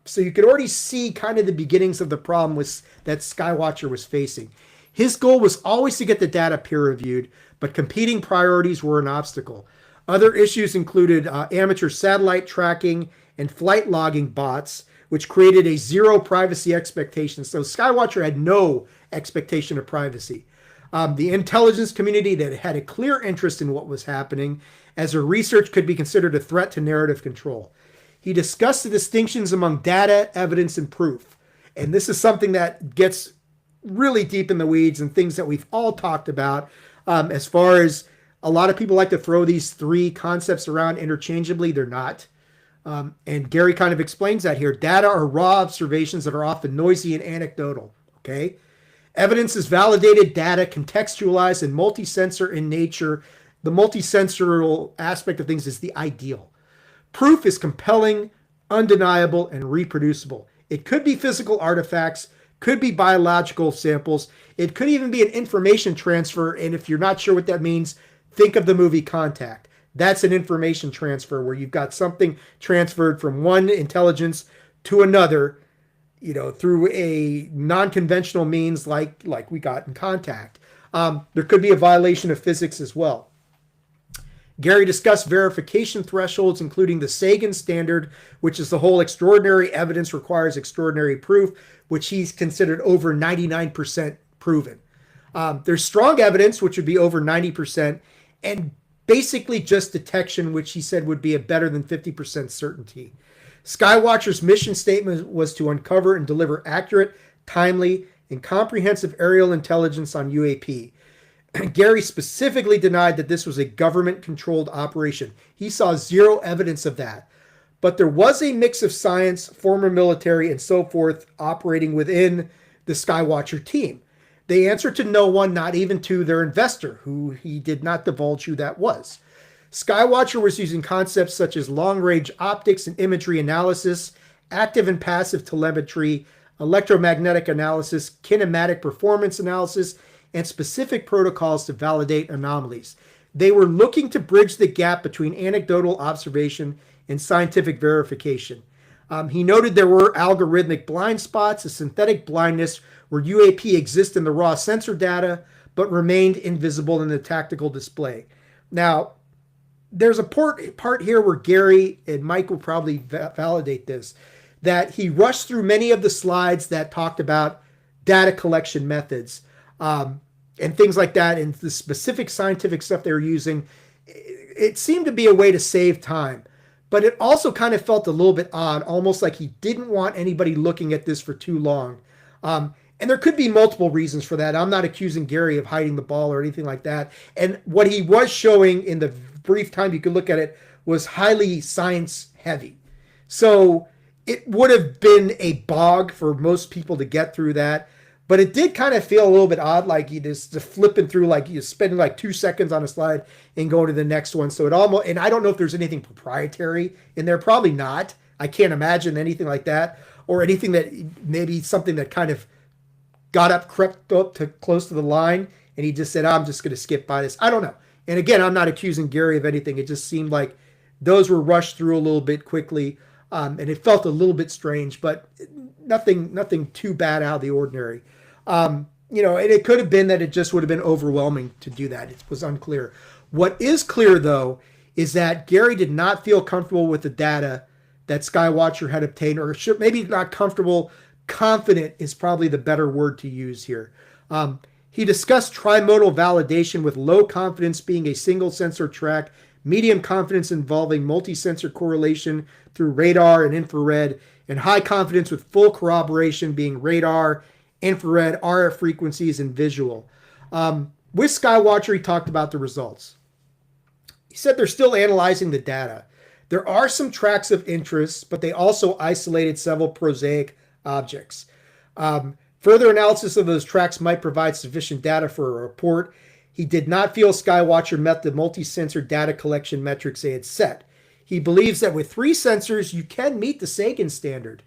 So you could already see kind of the beginnings of the problem that Skywatcher was facing. His goal was always to get the data peer reviewed, but competing priorities were an obstacle. Other issues included amateur satellite tracking and flight logging bots, which created a zero privacy expectation. So Skywatcher had no expectation of privacy. The intelligence community that had a clear interest in what was happening, as her research could be considered a threat to narrative control. He discussed the distinctions among data, evidence, and proof. And this is something that gets really deep in the weeds and things that we've all talked about, as far as a lot of people like to throw these three concepts around interchangeably. They're not. And Gary kind of explains that here. Data are raw observations that are often noisy and anecdotal. Okay. Evidence is validated data, contextualized and multi-sensor in nature. The multi-sensorial aspect of things is the ideal. Proof is compelling, undeniable, and reproducible. It could be physical artifacts, could be biological samples. It could even be an information transfer. And if you're not sure what that means, think of the movie Contact. That's an information transfer where you've got something transferred from one intelligence to another, through a non-conventional means like we got in Contact. There could be a violation of physics as well. Gary discussed verification thresholds, including the Sagan standard, which is the whole extraordinary evidence requires extraordinary proof, which he's considered over 99% proven. There's strong evidence, which would be over 90%, and basically just detection, which he said would be a better than 50% certainty. Skywatcher's mission statement was to uncover and deliver accurate, timely, and comprehensive aerial intelligence on UAP. Gary specifically denied that this was a government-controlled operation. He saw zero evidence of that. But there was a mix of science, former military, and so forth operating within the Skywatcher team. They answered to no one, not even to their investor, who he did not divulge who that was. Skywatcher was using concepts such as long-range optics and imagery analysis, active and passive telemetry, electromagnetic analysis, kinematic performance analysis, and specific protocols to validate anomalies. They were looking to bridge the gap between anecdotal observation and scientific verification. He noted there were algorithmic blind spots, a synthetic blindness where UAP exists in the raw sensor data, but remained invisible in the tactical display. Now, there's a part here where Gary and Mike will probably validate this, that he rushed through many of the slides that talked about data collection methods and things like that, and the specific scientific stuff they were using. It seemed to be a way to save time, but it also kind of felt a little bit odd, almost like he didn't want anybody looking at this for too long. And there could be multiple reasons for that. I'm not accusing Gary of hiding the ball or anything like that. And what he was showing in the brief time you could look at it was highly science heavy. So it would have been a bog for most people to get through that. But it did kind of feel a little bit odd, like you just flipping through, like you're spending like 2 seconds on a slide and going to the next one. So it almost, and I don't know if there's anything proprietary in there. Probably not. I can't imagine anything like that, or anything that maybe something that kind of crept up to close to the line, and he just said, I'm just going to skip by this. I don't know. And again, I'm not accusing Gary of anything. It just seemed like those were rushed through a little bit quickly, and it felt a little bit strange, but nothing too bad out of the ordinary. And it could have been that it just would have been overwhelming to do that. It was unclear. What is clear, though, is that Gary did not feel comfortable with the data that Skywatcher had obtained, or maybe not comfortable. Confident is probably the better word to use here. He discussed trimodal validation, with low confidence being a single sensor track, medium confidence involving multi-sensor correlation through radar and infrared, and high confidence with full corroboration being radar, infrared, RF frequencies, and visual. With Skywatcher, he talked about the results. He said they're still analyzing the data. There are some tracks of interest, but they also isolated several prosaic objects. Further analysis of those tracks might provide sufficient data for a report. He did not feel Skywatcher met the multi-sensor data collection metrics they had set. He believes that with 3 sensors, you can meet the Sagan standard.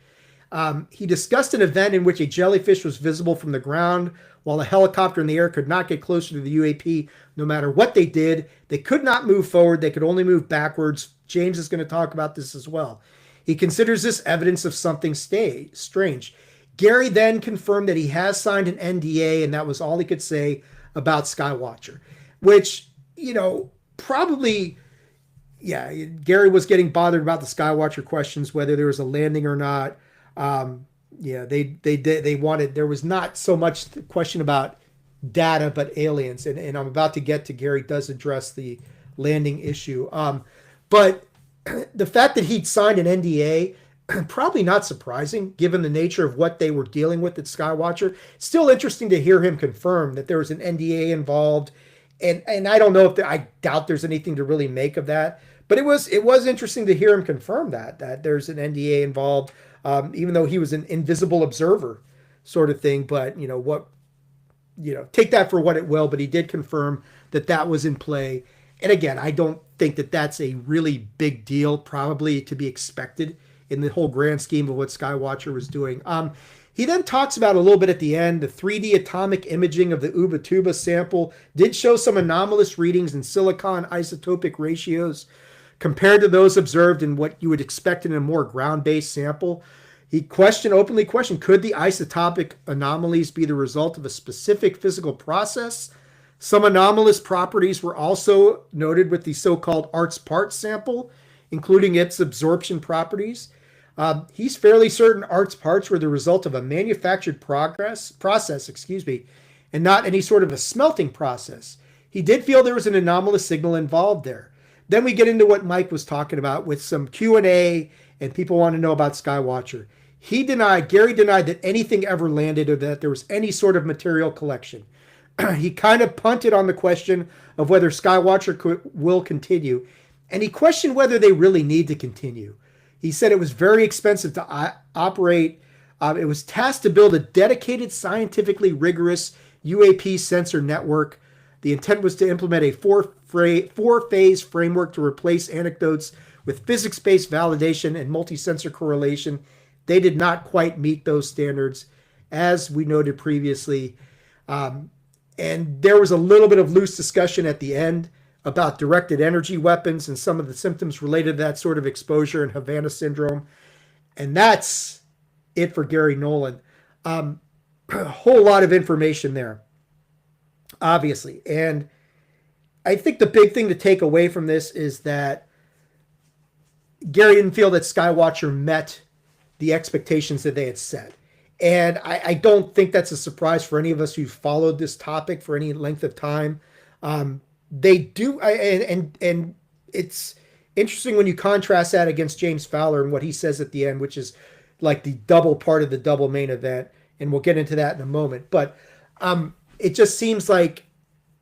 He discussed an event in which a jellyfish was visible from the ground, while a helicopter in the air could not get closer to the UAP no matter what they did. They could not move forward. They could only move backwards. James is going to talk about this as well. He considers this evidence of something strange. Gary then confirmed that he has signed an NDA, and that was all he could say about Skywatcher, which, probably, yeah, Gary was getting bothered about the Skywatcher questions, whether there was a landing or not. They wanted, there was not so much the question about data, but aliens. And I'm about to get to Gary does address the landing issue. But the fact that he'd signed an NDA, probably not surprising given the nature of what they were dealing with at Skywatcher. Still interesting to hear him confirm that there was an NDA involved. And I don't know if I doubt there's anything to really make of that, but it was interesting to hear him confirm that there's an NDA involved, even though he was an invisible observer sort of thing. But take that for what it will, but he did confirm that was in play. And again, I don't think that that's a really big deal, probably to be expected in the whole grand scheme of what Skywatcher was doing. He then talks about a little bit at the end, the 3D atomic imaging of the Ubatuba sample did show some anomalous readings in silicon isotopic ratios compared to those observed in what you would expect in a more ground-based sample. He openly questioned, could the isotopic anomalies be the result of a specific physical process? Some anomalous properties were also noted with the so-called Arts Parts sample, including its absorption properties. He's fairly certain Arts Parts were the result of a manufactured process, and not any sort of a smelting process. He did feel there was an anomalous signal involved there. Then we get into what Mike was talking about with some Q&A, and people want to know about Skywatcher. Gary denied that anything ever landed or that there was any sort of material collection. He kind of punted on the question of whether Skywatcher will continue, and he questioned whether they really need to continue. He said it was very expensive to operate. It was tasked to build a dedicated, scientifically rigorous UAP sensor network. The intent was to implement a four-phase framework to replace anecdotes with physics-based validation and multi-sensor correlation. They did not quite meet those standards, as we noted previously. And there was a little bit of loose discussion at the end about directed energy weapons and some of the symptoms related to that sort of exposure in Havana syndrome. And that's it for Gary Nolan. A whole lot of information there, obviously. And I think the big thing to take away from this is that Gary didn't feel that Skywatcher met the expectations that they had set. And I don't think that's a surprise for any of us who've followed this topic for any length of time. They do, and it's interesting when you contrast that against James Fowler and what he says at the end, which is like the double part of the double main event. And we'll get into that in a moment. But it just seems like,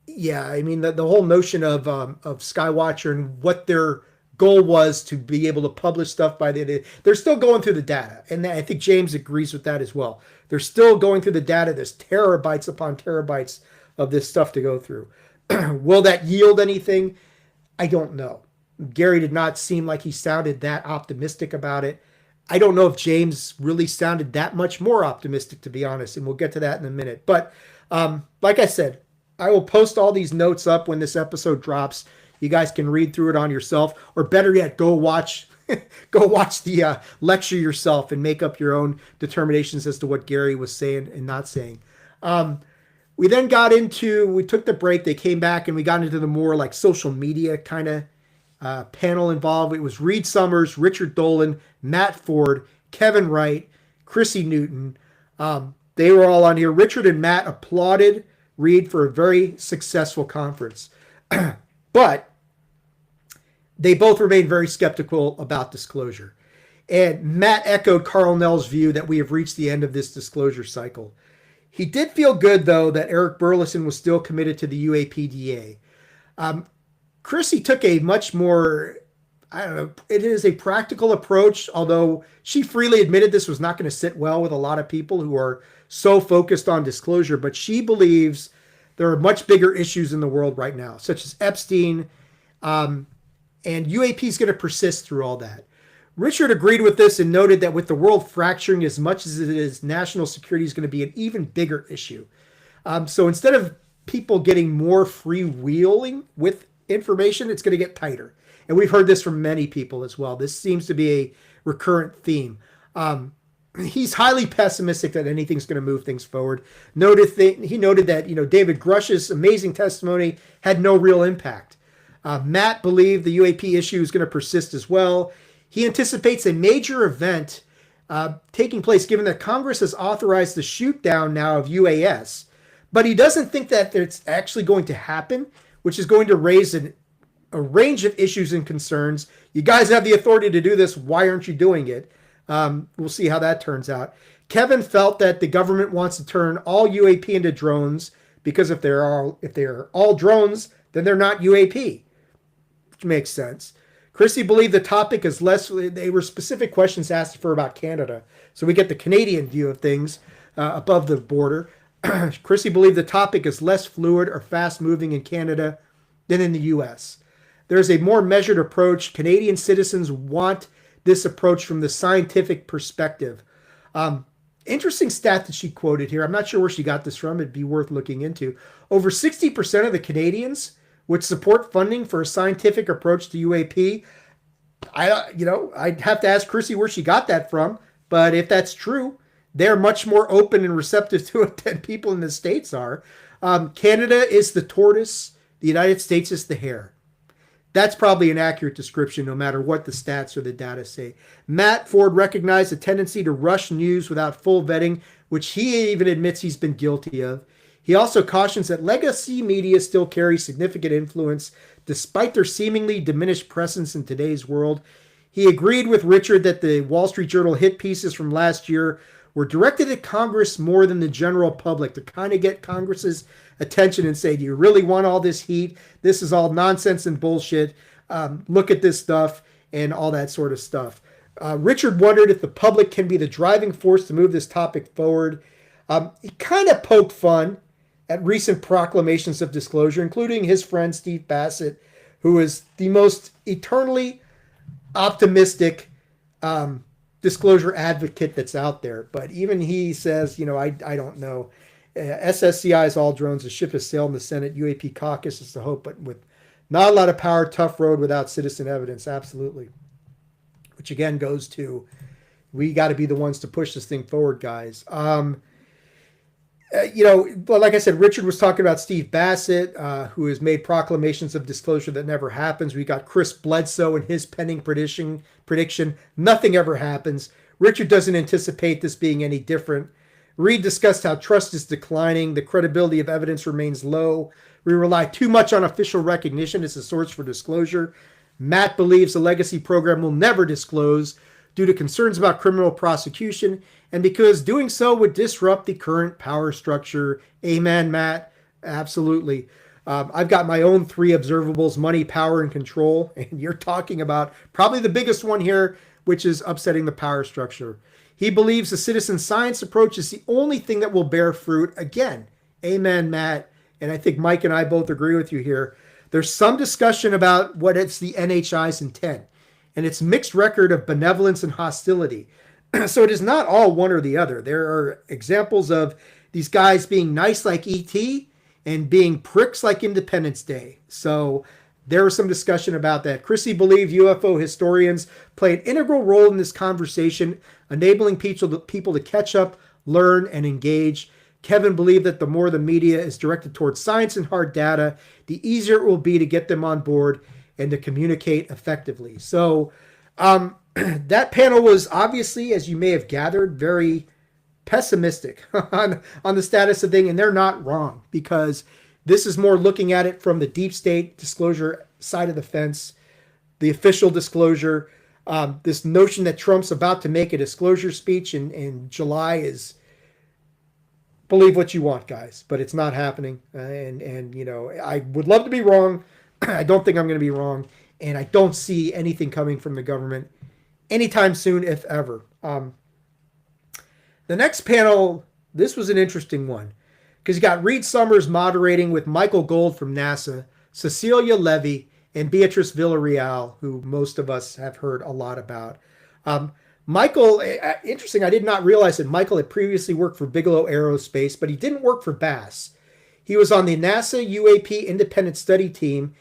yeah, I mean, the whole notion of Skywatcher and what their goal was to be able to publish stuff by they're still going through the data. And I think James agrees with that as well. They're still going through the data. There's terabytes upon terabytes of this stuff to go through. Will that yield anything? I don't know. Gary did not seem like he sounded that optimistic about it. I don't know if James really sounded that much more optimistic, to be honest, and we'll get to that in a minute. But like I said, I will post all these notes up when this episode drops. You guys can read through it on yourself, or better yet, go watch the lecture yourself and make up your own determinations as to what Gary was saying and not saying. We then we took the break. They came back and we got into the more like social media kind of panel involved. It was Reed Summers, Richard Dolan, Matt Ford, Kevin Wright, Chrissy Newton. They were all on here. Richard and Matt applauded Reed for a very successful conference. But they both remained very skeptical about disclosure. And Matt echoed Carl Nell's view that we have reached the end of this disclosure cycle. He did feel good, though, that Eric Burleson was still committed to the UAPDA. Chrissy took a much more, I don't know, it is a practical approach, although she freely admitted this was not going to sit well with a lot of people who are so focused on disclosure. But she believes there are much bigger issues in the world right now, such as Epstein, and UAP is going to persist through all that. Richard agreed with this and noted that with the world fracturing as much as it is, national security is going to be an even bigger issue. So instead of people getting more freewheeling with information, it's going to get tighter. And we've heard this from many people as well. This seems to be a recurrent theme. He's highly pessimistic that anything's going to move things forward. He noted that David Grush's amazing testimony had no real impact. Matt believed the UAP issue is going to persist as well. He anticipates a major event taking place given that Congress has authorized the shoot down now of UAS. But he doesn't think that it's actually going to happen, which is going to raise a range of issues and concerns. You guys have the authority to do this. Why aren't you doing it? We'll see how that turns out. Kevin felt that the government wants to turn all UAP into drones because if they're all drones, then they're not UAP, which makes sense. Chrissy believed the topic is less. They were specific questions asked for about Canada, so we get the Canadian view of things above the border. Chrissy believed the topic is less fluid or fast-moving in Canada than in the U.S. There's a more measured approach. Canadian citizens want this approach from the scientific perspective. Interesting stat that she quoted here. I'm not sure where she got this from. It'd be worth looking into. Over 60% of the Canadians would support funding for a scientific approach to UAP. I'd have to ask Chrissy where she got that from. But if that's true, they're much more open and receptive to it than people in the States are. Canada is the tortoise. The United States is the hare. That's probably an accurate description, no matter what the stats or the data say. Matt Ford recognized a tendency to rush news without full vetting, which he even admits he's been guilty of. He also cautions that legacy media still carry significant influence, despite their seemingly diminished presence in today's world. He agreed with Richard that the Wall Street Journal hit pieces from last year were directed at Congress more than the general public to kind of get Congress's attention and say, do you really want all this heat? This is all nonsense and bullshit. Look at this stuff and all that sort of stuff. Richard wondered if the public can be the driving force to move this topic forward. He kind of poked fun at recent proclamations of disclosure, including his friend Steve Bassett, who is the most eternally optimistic disclosure advocate that's out there. But even he says, I don't know. SSCI is all drones. The ship has sailed in the Senate. UAP caucus is the hope, but with not a lot of power, tough road without citizen evidence. Absolutely. Which again goes to, we got to be the ones to push this thing forward, guys. But like I said, Richard was talking about Steve Bassett, who has made proclamations of disclosure that never happens. We got Chris Bledsoe and his pending prediction. Nothing ever happens. Richard doesn't anticipate this being any different. Reed discussed how trust is declining. The credibility of evidence remains low. We rely too much on official recognition as a source for disclosure. Matt believes the legacy program will never disclose due to concerns about criminal prosecution and because doing so would disrupt the current power structure. Amen, Matt. Absolutely. I've got my own 3 observables: money, power, and control. And you're talking about probably the biggest one here, which is upsetting the power structure. He believes the citizen science approach is the only thing that will bear fruit. Again, amen, Matt. And I think Mike and I both agree with you here. There's some discussion about what it's the NHI's intent and its mixed record of benevolence and hostility. So it is not all one or the other. There are examples of these guys being nice like E.T. and being pricks like Independence Day. So there was some discussion about that. Chrissy believed UFO historians play an integral role in this conversation, enabling people to catch up, learn, and engage. Kevin believed that the more the media is directed towards science and hard data, the easier it will be to get them on board and to communicate effectively. So that panel was obviously, as you may have gathered, very pessimistic on the status of thing, and they're not wrong, because this is more looking at it from the deep state disclosure side of the fence, the official disclosure. This notion that Trump's about to make a disclosure speech in July is, believe what you want, guys, but it's not happening. And I would love to be wrong. I don't think I'm going to be wrong. And I don't see anything coming from the government anytime soon, if ever. The next panel, this was an interesting one, because you got Reed Summers moderating with Michael Gold from NASA, Cecilia Levy, and Beatrice Villarreal, who most of us have heard a lot about. Michael, interesting, I did not realize that Michael had previously worked for Bigelow Aerospace, but he didn't work for Bass. He was on the NASA UAP Independent Study Team,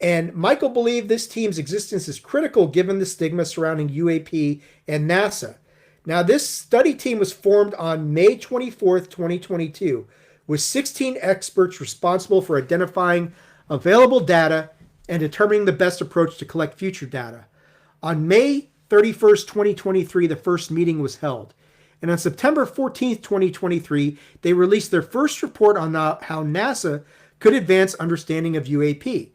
and Michael believed this team's existence is critical given the stigma surrounding UAP and NASA. Now, this study team was formed on May 24th, 2022, with 16 experts responsible for identifying available data and determining the best approach to collect future data. On May 31st, 2023, the first meeting was held. And on September 14th, 2023, they released their first report on how NASA could advance understanding of UAP.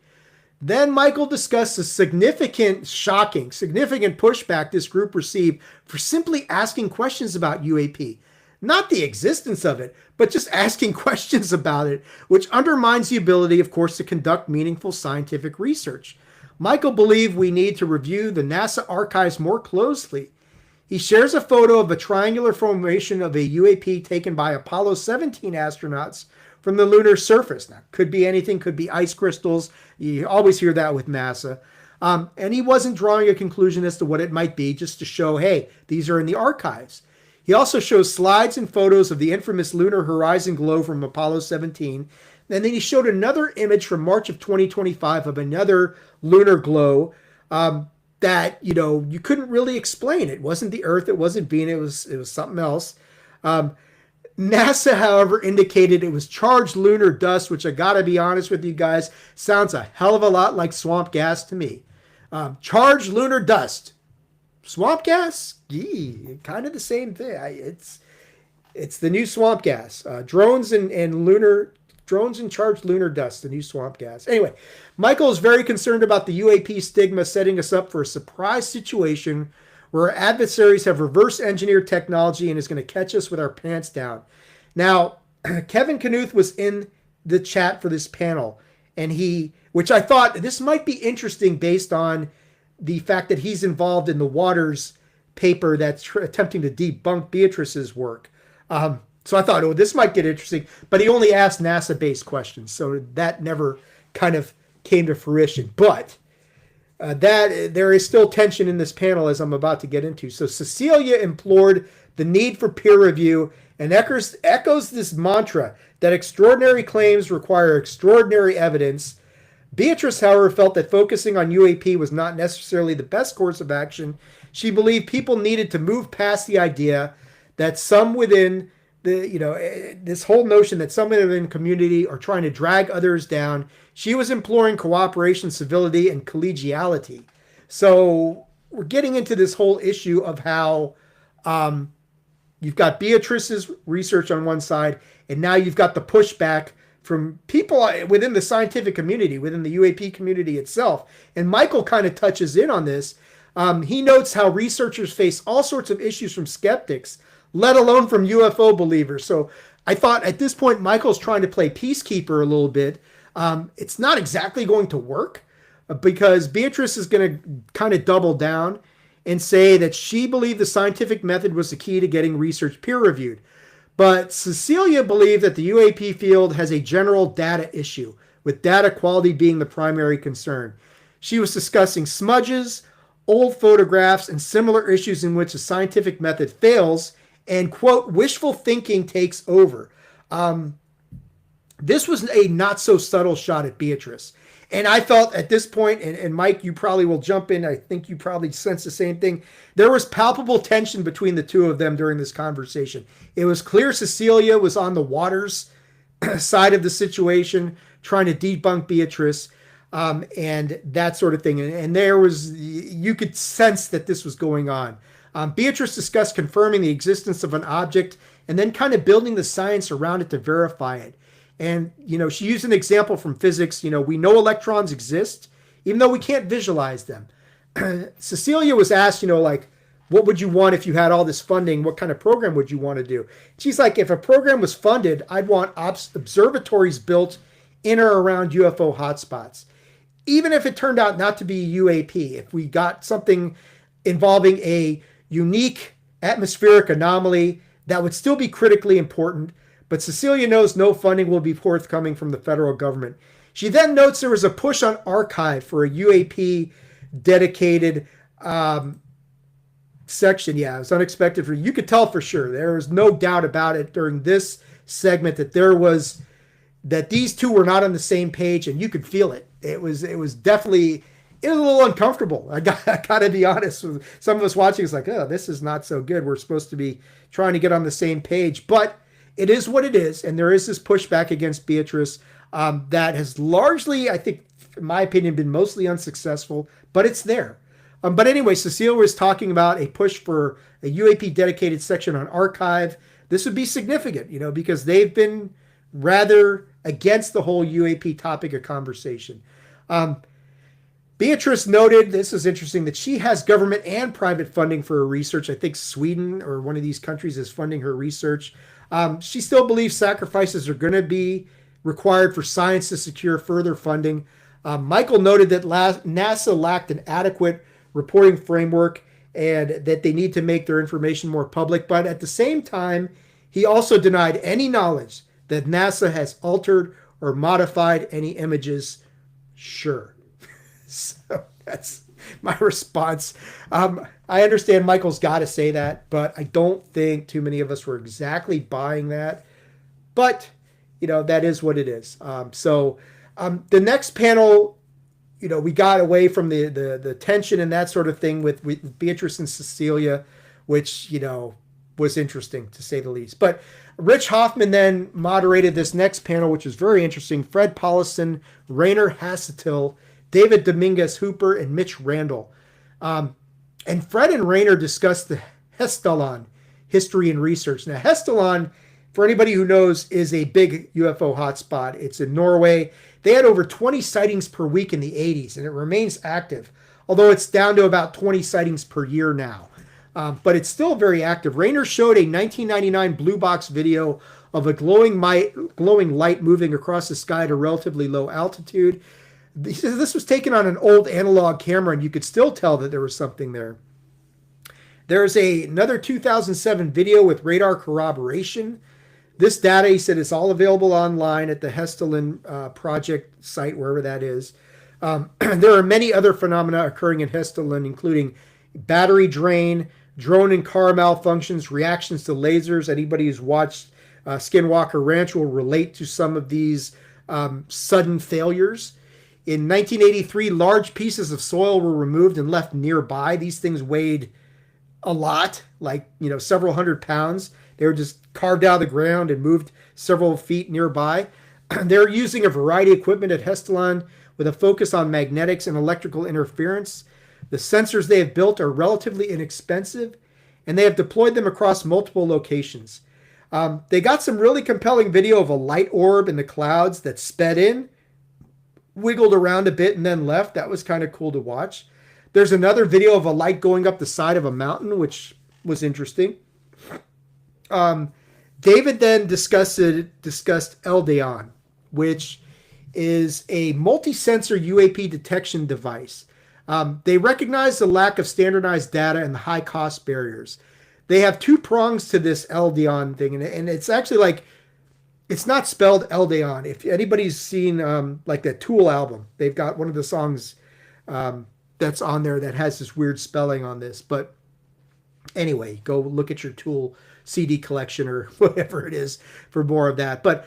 Then Michael discussed the significant pushback this group received for simply asking questions about UAP. Not the existence of it, but just asking questions about it, which undermines the ability, of course, to conduct meaningful scientific research. Michael believed we need to review the NASA archives more closely. He shares a photo of a triangular formation of a UAP taken by Apollo 17 astronauts from the lunar surface. Now, could be anything, could be ice crystals. You always hear that with NASA. And he wasn't drawing a conclusion as to what it might be, just to show, hey, these are in the archives. He also shows slides and photos of the infamous lunar horizon glow from Apollo 17. And then he showed another image from March of 2025 of another lunar glow that, you couldn't really explain. It wasn't the Earth, it wasn't Venus, it was something else. NASA, however, indicated it was charged lunar dust, which I gotta be honest with you guys, sounds a hell of a lot like swamp gas to me. Charged lunar dust. Swamp gas? Gee, kind of the same thing. It's the new swamp gas. Drones and charged lunar dust, the new swamp gas. Anyway, Michael is very concerned about the UAP stigma setting us up for a surprise situation where our adversaries have reverse engineered technology and is going to catch us with our pants down. Now, Kevin Knuth was in the chat for this panel, and which I thought this might be interesting based on the fact that he's involved in the Waters paper that's attempting to debunk Beatrice's work. So I thought, this might get interesting, but he only asked NASA-based questions, so that never kind of came to fruition. But that there is still tension in this panel, as I'm about to get into. So Cecilia implored the need for peer review and echoes this mantra that extraordinary claims require extraordinary evidence. Beatrice, however, felt that focusing on UAP was not necessarily the best course of action. She believed people needed to move past the idea that some within this whole notion that some within community are trying to drag others down. She was imploring cooperation, civility, and collegiality. So we're getting into this whole issue of how you've got Beatrice's research on one side, and now you've got the pushback from people within the scientific community, within the UAP community itself. And Michael kind of touches in on this. He notes how researchers face all sorts of issues from skeptics, let alone from UFO believers. So I thought at this point, Michael's trying to play peacekeeper a little bit. It's not exactly going to work because Beatrice is going to kind of double down and say that she believed the scientific method was the key to getting research peer-reviewed. But Cecilia believed that the UAP field has a general data issue, with data quality being the primary concern. She was discussing smudges, old photographs, and similar issues in which the scientific method fails and, quote, wishful thinking takes over. This was a not so subtle shot at Beatrice. And I felt at this point, and Mike, you probably will jump in. I think you probably sense the same thing. There was palpable tension between the two of them during this conversation. It was clear Cecilia was on the Waters side of the situation, trying to debunk Beatrice and that sort of thing. And you could sense that this was going on. Beatrice discussed confirming the existence of an object and then kind of building the science around it to verify it. And, she used an example from physics. We know electrons exist, even though we can't visualize them. Cecilia was asked, what would you want if you had all this funding? What kind of program would you want to do? She's like, if a program was funded, I'd want observatories built in or around UFO hotspots. Even if it turned out not to be UAP, if we got something involving a unique atmospheric anomaly, that would still be critically important. But Cecilia knows no funding will be forthcoming from the federal government. She then notes there was a push on archive for a UAP dedicated section. Yeah, it was unexpected. You could tell for sure. There was no doubt about it during this segment that these two were not on the same page, and you could feel it. It was definitely, it was a little uncomfortable. I got to be honest with some of us watching. It's like, oh, this is not so good. We're supposed to be trying to get on the same page, but it is what it is, and there is this pushback against Beatrice that has largely, I think, in my opinion, been mostly unsuccessful, but it's there. But anyway, Cecilia was talking about a push for a UAP dedicated section on archive. This would be significant, because they've been rather against the whole UAP topic of conversation. Beatrice noted, this is interesting, that she has government and private funding for her research. I think Sweden or one of these countries is funding her research. She still believes sacrifices are going to be required for science to secure further funding. Michael noted that NASA lacked an adequate reporting framework and that they need to make their information more public. But at the same time, he also denied any knowledge that NASA has altered or modified any images. Sure. So that's my response. I understand Michael's got to say that, but I don't think too many of us were exactly buying that. But, that is what it is. The next panel, we got away from the tension and that sort of thing with Beatrice and Cecilia, which, was interesting to say the least. But Rich Hoffman then moderated this next panel, which is very interesting. Fred Paulison, Rainer Hassetil, David Dominguez Hooper, and Mitch Randall. And Fred and Rainer discussed the Hesteland history and research. Now, Hesteland, for anybody who knows, is a big UFO hotspot. It's in Norway. They had over 20 sightings per week in the 80s, and it remains active, although it's down to about 20 sightings per year now. But it's still very active. Rainer showed a 1999 blue box video of a glowing light moving across the sky at a relatively low altitude. This was taken on an old analog camera, and you could still tell that there was something there. There's another 2007 video with radar corroboration. This data, he said, is all available online at the Hesteland project site, wherever that is. There are many other phenomena occurring in Hesston, including battery drain, drone and car malfunctions, reactions to lasers. Anybody who's watched Skinwalker Ranch will relate to some of these sudden failures. In 1983, large pieces of soil were removed and left nearby. These things weighed a lot, like, several hundred pounds. They were just carved out of the ground and moved several feet nearby. They're using a variety of equipment at Hesston with a focus on magnetics and electrical interference. The sensors they have built are relatively inexpensive, and they have deployed them across multiple locations. They got some really compelling video of a light orb in the clouds that sped in, wiggled around a bit, and then left. That was kind of cool to watch. There's another video of a light going up the side of a mountain, which was interesting. David then discussed LDON, which is a multi-sensor UAP detection device. They recognize the lack of standardized data and the high cost barriers. They have two prongs to this LDON thing, and it's actually like, it's not spelled LDON. If anybody's seen like that Tool album, they've got one of the songs that's on there that has this weird spelling on this. But anyway, go look at your Tool CD collection or whatever it is for more of that. But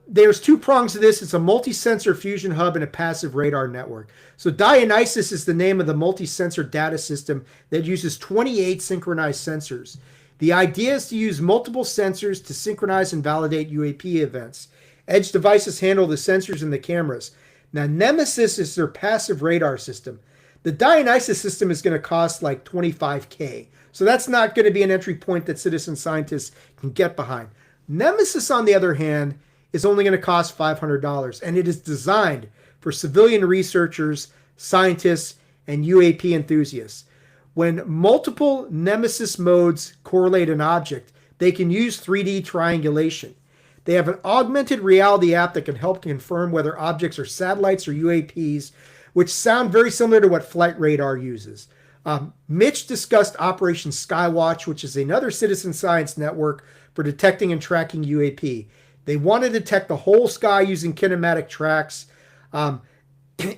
there's two prongs to this. It's a multi-sensor fusion hub and a passive radar network. So Dionysus is the name of the multi-sensor data system that uses 28 synchronized sensors. The idea is to use multiple sensors to synchronize and validate UAP events. Edge devices handle the sensors and the cameras. Now, Nemesis is their passive radar system. The Dionysus system is going to cost like $25K. So that's not going to be an entry point that citizen scientists can get behind. Nemesis, on the other hand, is only going to cost $500, and it is designed for civilian researchers, scientists, and UAP enthusiasts. When multiple Nemesis modes correlate an object, they can use 3D triangulation. They have an augmented reality app that can help confirm whether objects are satellites or UAPs, which sound very similar to what Flight Radar uses. Mitch discussed Operation Skywatch, which is another citizen science network for detecting and tracking UAP. They want to detect the whole sky using kinematic tracks.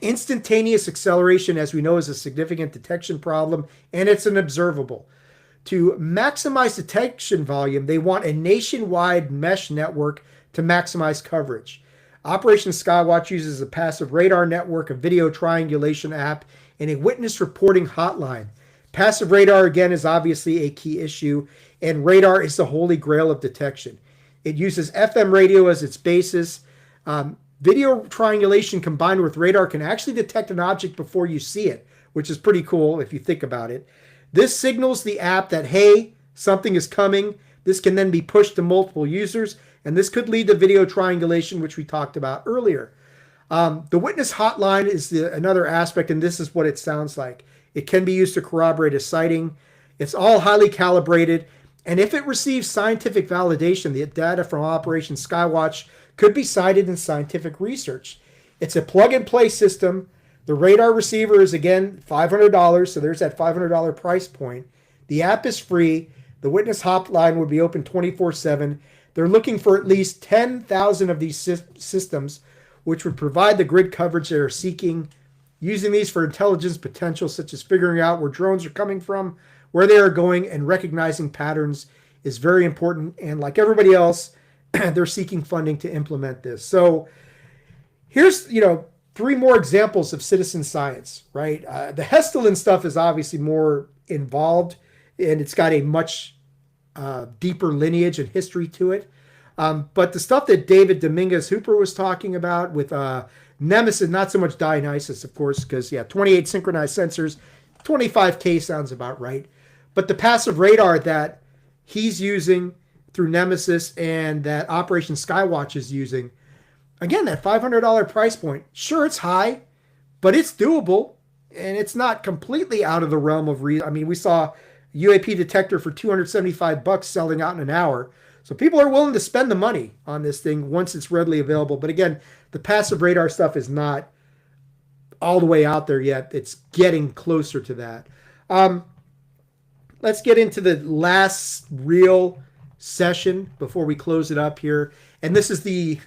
Instantaneous acceleration, as we know, is a significant detection problem, and it's an observable. To maximize detection volume, they want a nationwide mesh network to maximize coverage. Operation Skywatch uses a passive radar network, a video triangulation app, and a witness reporting hotline. Passive radar, again, is obviously a key issue, and radar is the holy grail of detection. It uses FM radio as its basis. Video triangulation combined with radar can actually detect an object before you see it, which is pretty cool if you think about it. This signals the app that, hey, something is coming. This can then be pushed to multiple users, and this could lead to video triangulation, which we talked about earlier. The witness hotline is another aspect, and this is what it sounds like. It can be used to corroborate a sighting. It's all highly calibrated, and if it receives scientific validation, the data from Operation Skywatch could be cited in scientific research. It's a plug-and-play system. The radar receiver is, again, $500, so there's that $500 price point. The app is free. The witness hotline would be open 24/7. They're looking for at least 10,000 of these systems, which would provide the grid coverage they are seeking. Using these for intelligence potential, such as figuring out where drones are coming from, where they are going, and recognizing patterns is very important. And like everybody else, they're seeking funding to implement this. So here's, three more examples of citizen science, right? The Hesston stuff is obviously more involved, and it's got a much deeper lineage and history to it. But the stuff that David Dominguez Hooper was talking about with Nemesis, not so much Dionysus, of course, because, 28 synchronized sensors, 25K sounds about right. But the passive radar that he's using through Nemesis and that Operation Skywatch is using, again, that $500 price point, sure, it's high, but it's doable, and it's not completely out of the realm of reason. I mean, we saw a UAP detector for $275 selling out in an hour. So people are willing to spend the money on this thing once it's readily available. But again, the passive radar stuff is not all the way out there yet. It's getting closer to that. Let's get into the last real session before we close it up here. And this is the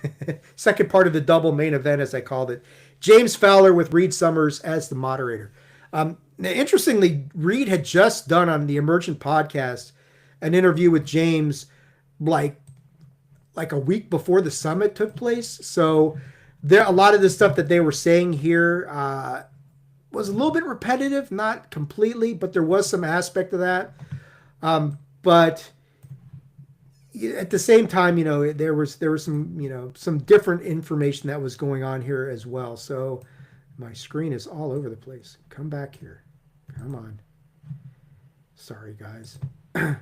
second part of the double main event, as I called it. James Fowler with Reed Summers as the moderator. Now, interestingly, Reed had just done on the Emergent podcast an interview with James like a week before the summit took place. So there, a lot of the stuff that they were saying here was a little bit repetitive, not completely, but there was some aspect of that. But at the same time, there was some, some different information that was going on here as well. So my screen is all over the place. Come back here. Come on. Sorry, guys. There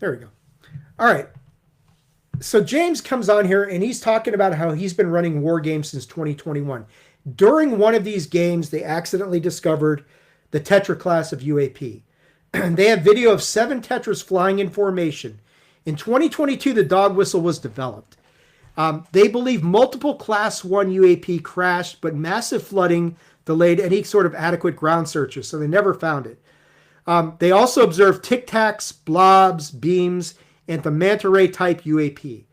we go. All right. So James comes on here and he's talking about how he's been running war games since 2021. During one of these games, they accidentally discovered the Tetra class of UAP. They have video of 7 Tetras flying in formation. In 2022, the dog whistle was developed. They believe multiple Class 1 UAP crashed, but massive flooding delayed any sort of adequate ground searches, so they never found it. They also observed Tic Tacs, blobs, beams, and the manta ray type UAP.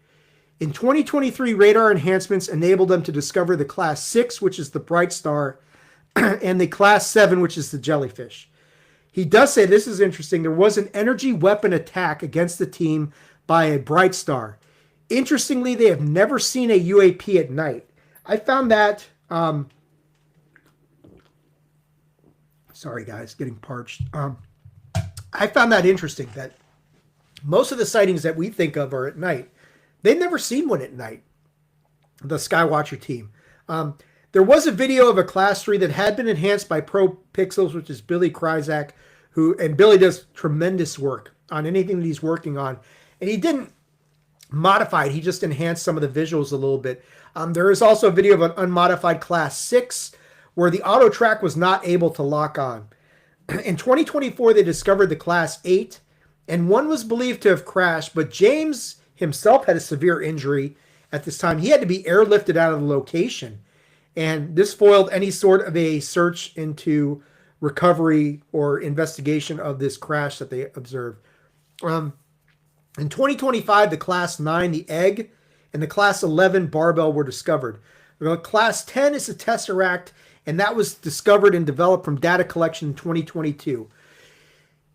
In 2023, radar enhancements enabled them to discover the Class 6, which is the Bright Star, and the Class 7, which is the Jellyfish. He does say, this is interesting, there was an energy weapon attack against the team by a Bright Star. Interestingly, they have never seen a UAP at night. I found that, sorry guys, getting parched. I found that interesting, that most of the sightings that we think of are at night. They've never seen one at night, the Skywatcher team. There was a video of a Class 3 that had been enhanced by Pro Pixels, which is Billy Kryzak, and Billy does tremendous work on anything that he's working on. And he didn't modify it, he just enhanced some of the visuals a little bit. There is also a video of an unmodified Class 6 where the auto track was not able to lock on. In 2024, they discovered the Class 8, and one was believed to have crashed, but James himself had a severe injury at this time. He had to be airlifted out of the location, and this foiled any sort of a search into recovery or investigation of this crash that they observed. In 2025, the Class 9, the Egg, and the Class 11 Barbell were discovered. The Class 10 is the Tesseract, and that was discovered and developed from data collection in 2022.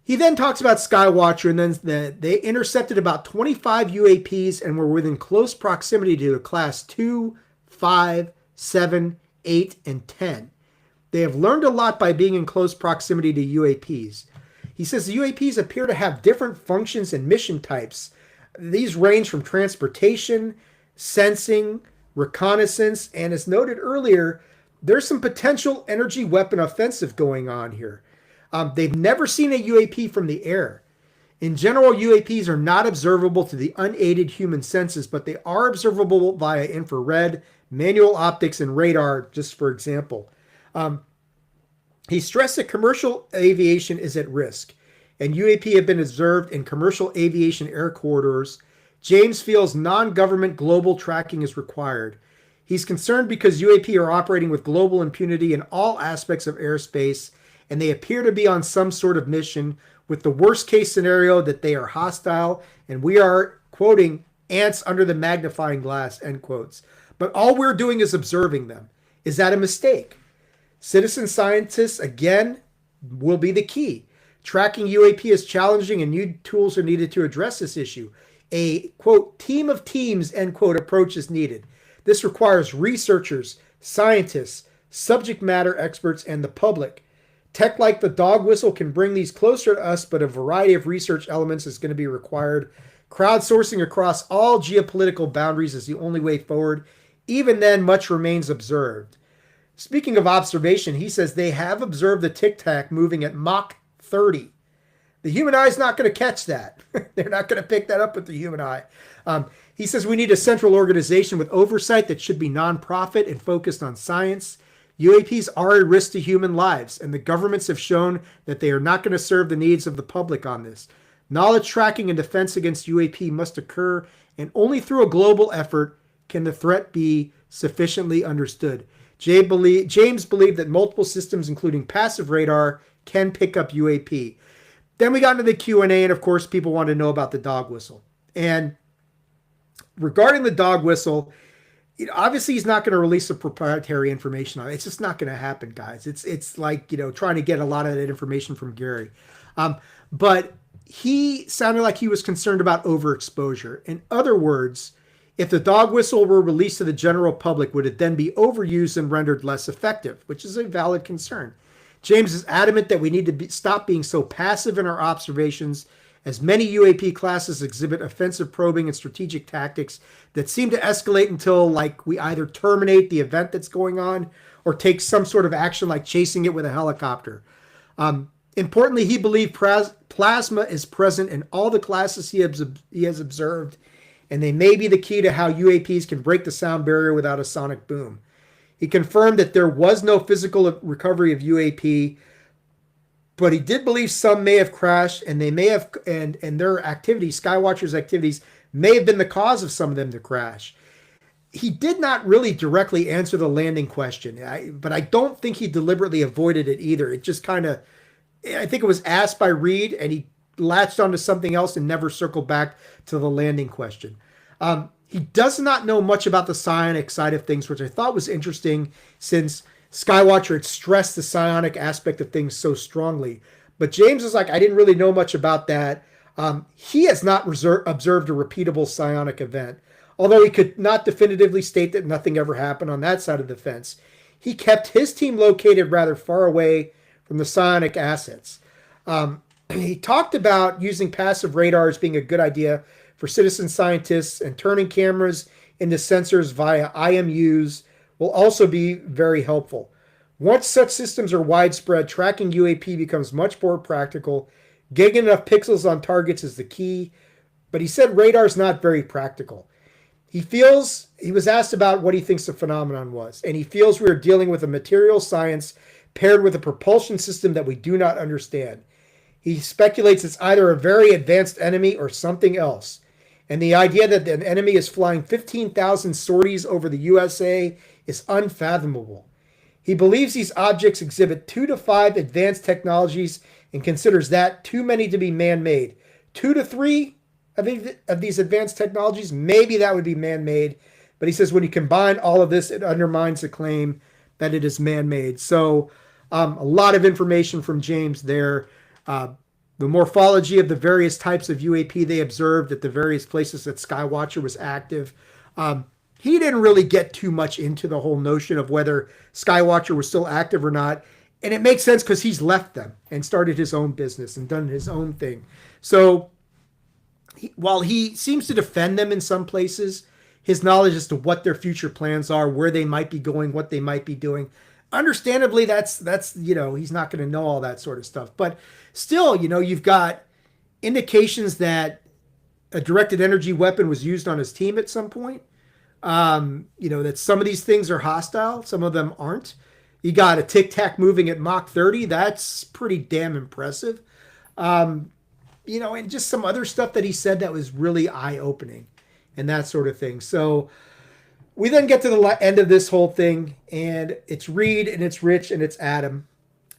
He then talks about Skywatcher, and then they intercepted about 25 UAPs and were within close proximity to the Class 2, 5, 7, 8, and 10. They have learned a lot by being in close proximity to UAPs. He says the UAPs appear to have different functions and mission types. These range from transportation, sensing, reconnaissance, and as noted earlier, there's some potential energy weapon offensive going on here. They've never seen a UAP from the air. In general, UAPs are not observable to the unaided human senses, but they are observable via infrared, manual optics, and radar, just for example. He stressed that commercial aviation is at risk, and UAP have been observed in commercial aviation air corridors. James feels non-government global tracking is required. He's concerned because UAP are operating with global impunity in all aspects of airspace, and they appear to be on some sort of mission, with the worst case scenario that they are hostile, and we are, quoting, ants under the magnifying glass, end quotes. But all we're doing is observing them. Is that a mistake? Citizen scientists, again, will be the key. Tracking UAP is challenging, and new tools are needed to address this issue. A, quote, team of teams, end quote, approach is needed. This requires researchers, scientists, subject matter experts, and the public. Tech like the dog whistle can bring these closer to us, but a variety of research elements is going to be required. Crowdsourcing across all geopolitical boundaries is the only way forward. Even then, much remains observed. Speaking of observation, he says they have observed the Tic Tac moving at Mach 30. The human eye is not going to catch that. They're not going to pick that up with the human eye. He says we need a central organization with oversight that should be nonprofit and focused on science. UAPs are a risk to human lives, and the governments have shown that they are not going to serve the needs of the public on this. Knowledge tracking and defense against UAP must occur, and only through a global effort can the threat be sufficiently understood. James believed that multiple systems, including passive radar, can pick up UAP. Then we got into the Q&A, and of course, people wanted to know about the dog whistle. And regarding the dog whistle, Obviously he's not going to release the proprietary information on it. It's just not going to happen, guys. It's like, trying to get a lot of that information from Gary. Um, but he sounded like he was concerned about overexposure. In other words, if the dog whistle were released to the general public, would it then be overused and rendered less effective, which is a valid concern. James is adamant that we need to stop being so passive in our observations, as many UAP classes exhibit offensive probing and strategic tactics that seem to escalate until like we either terminate the event that's going on or take some sort of action like chasing it with a helicopter. Importantly, he believed plasma is present in all the classes he has observed, and they may be the key to how UAPs can break the sound barrier without a sonic boom. He confirmed that there was no physical recovery of UAP, but he did believe some may have crashed, and they may have, and their activities, Skywatcher's activities, may have been the cause of some of them to crash. He did not really directly answer the landing question, but I don't think he deliberately avoided it either. It just kind of, I think it was asked by Reed, and he latched onto something else and never circled back to the landing question. He does not know much about the psionic side of things, which I thought was interesting since Skywatcher had stressed the psionic aspect of things so strongly. But James is like, I didn't really know much about that. He has not observed a repeatable psionic event, although he could not definitively state that nothing ever happened on that side of the fence. He kept his team located rather far away from the psionic assets. He talked about using passive radars being a good idea for citizen scientists, and turning cameras into sensors via IMUs will also be very helpful. Once such systems are widespread, tracking UAP becomes much more practical. Getting enough pixels on targets is the key, but he said radar is not very practical. He was asked about what he thinks the phenomenon was, and he feels we are dealing with a material science paired with a propulsion system that we do not understand. He speculates it's either a very advanced enemy or something else. And the idea that an enemy is flying 15,000 sorties over the USA is unfathomable. He believes these objects exhibit 2 to 5 advanced technologies and considers that too many to be man-made. 2 to 3 of these advanced technologies, maybe that would be man-made. But he says when you combine all of this, it undermines the claim that it is man-made. So a lot of information from James there. The morphology of the various types of UAP they observed at the various places that Skywatcher was active. He didn't really get too much into the whole notion of whether Skywatcher was still active or not. And it makes sense because he's left them and started his own business and done his own thing. So while he seems to defend them in some places, his knowledge as to what their future plans are, where they might be going, what they might be doing, understandably, that's he's not going to know all that sort of stuff. But still, you've got indications that a directed energy weapon was used on his team at some point. That some of these things are hostile, some of them aren't. You got a Tic Tac moving at Mach 30. That's pretty damn impressive. And just some other stuff that he said that was really eye-opening and that sort of thing. So we then get to the end of this whole thing, and it's Reed, and it's Rich, and it's Adam,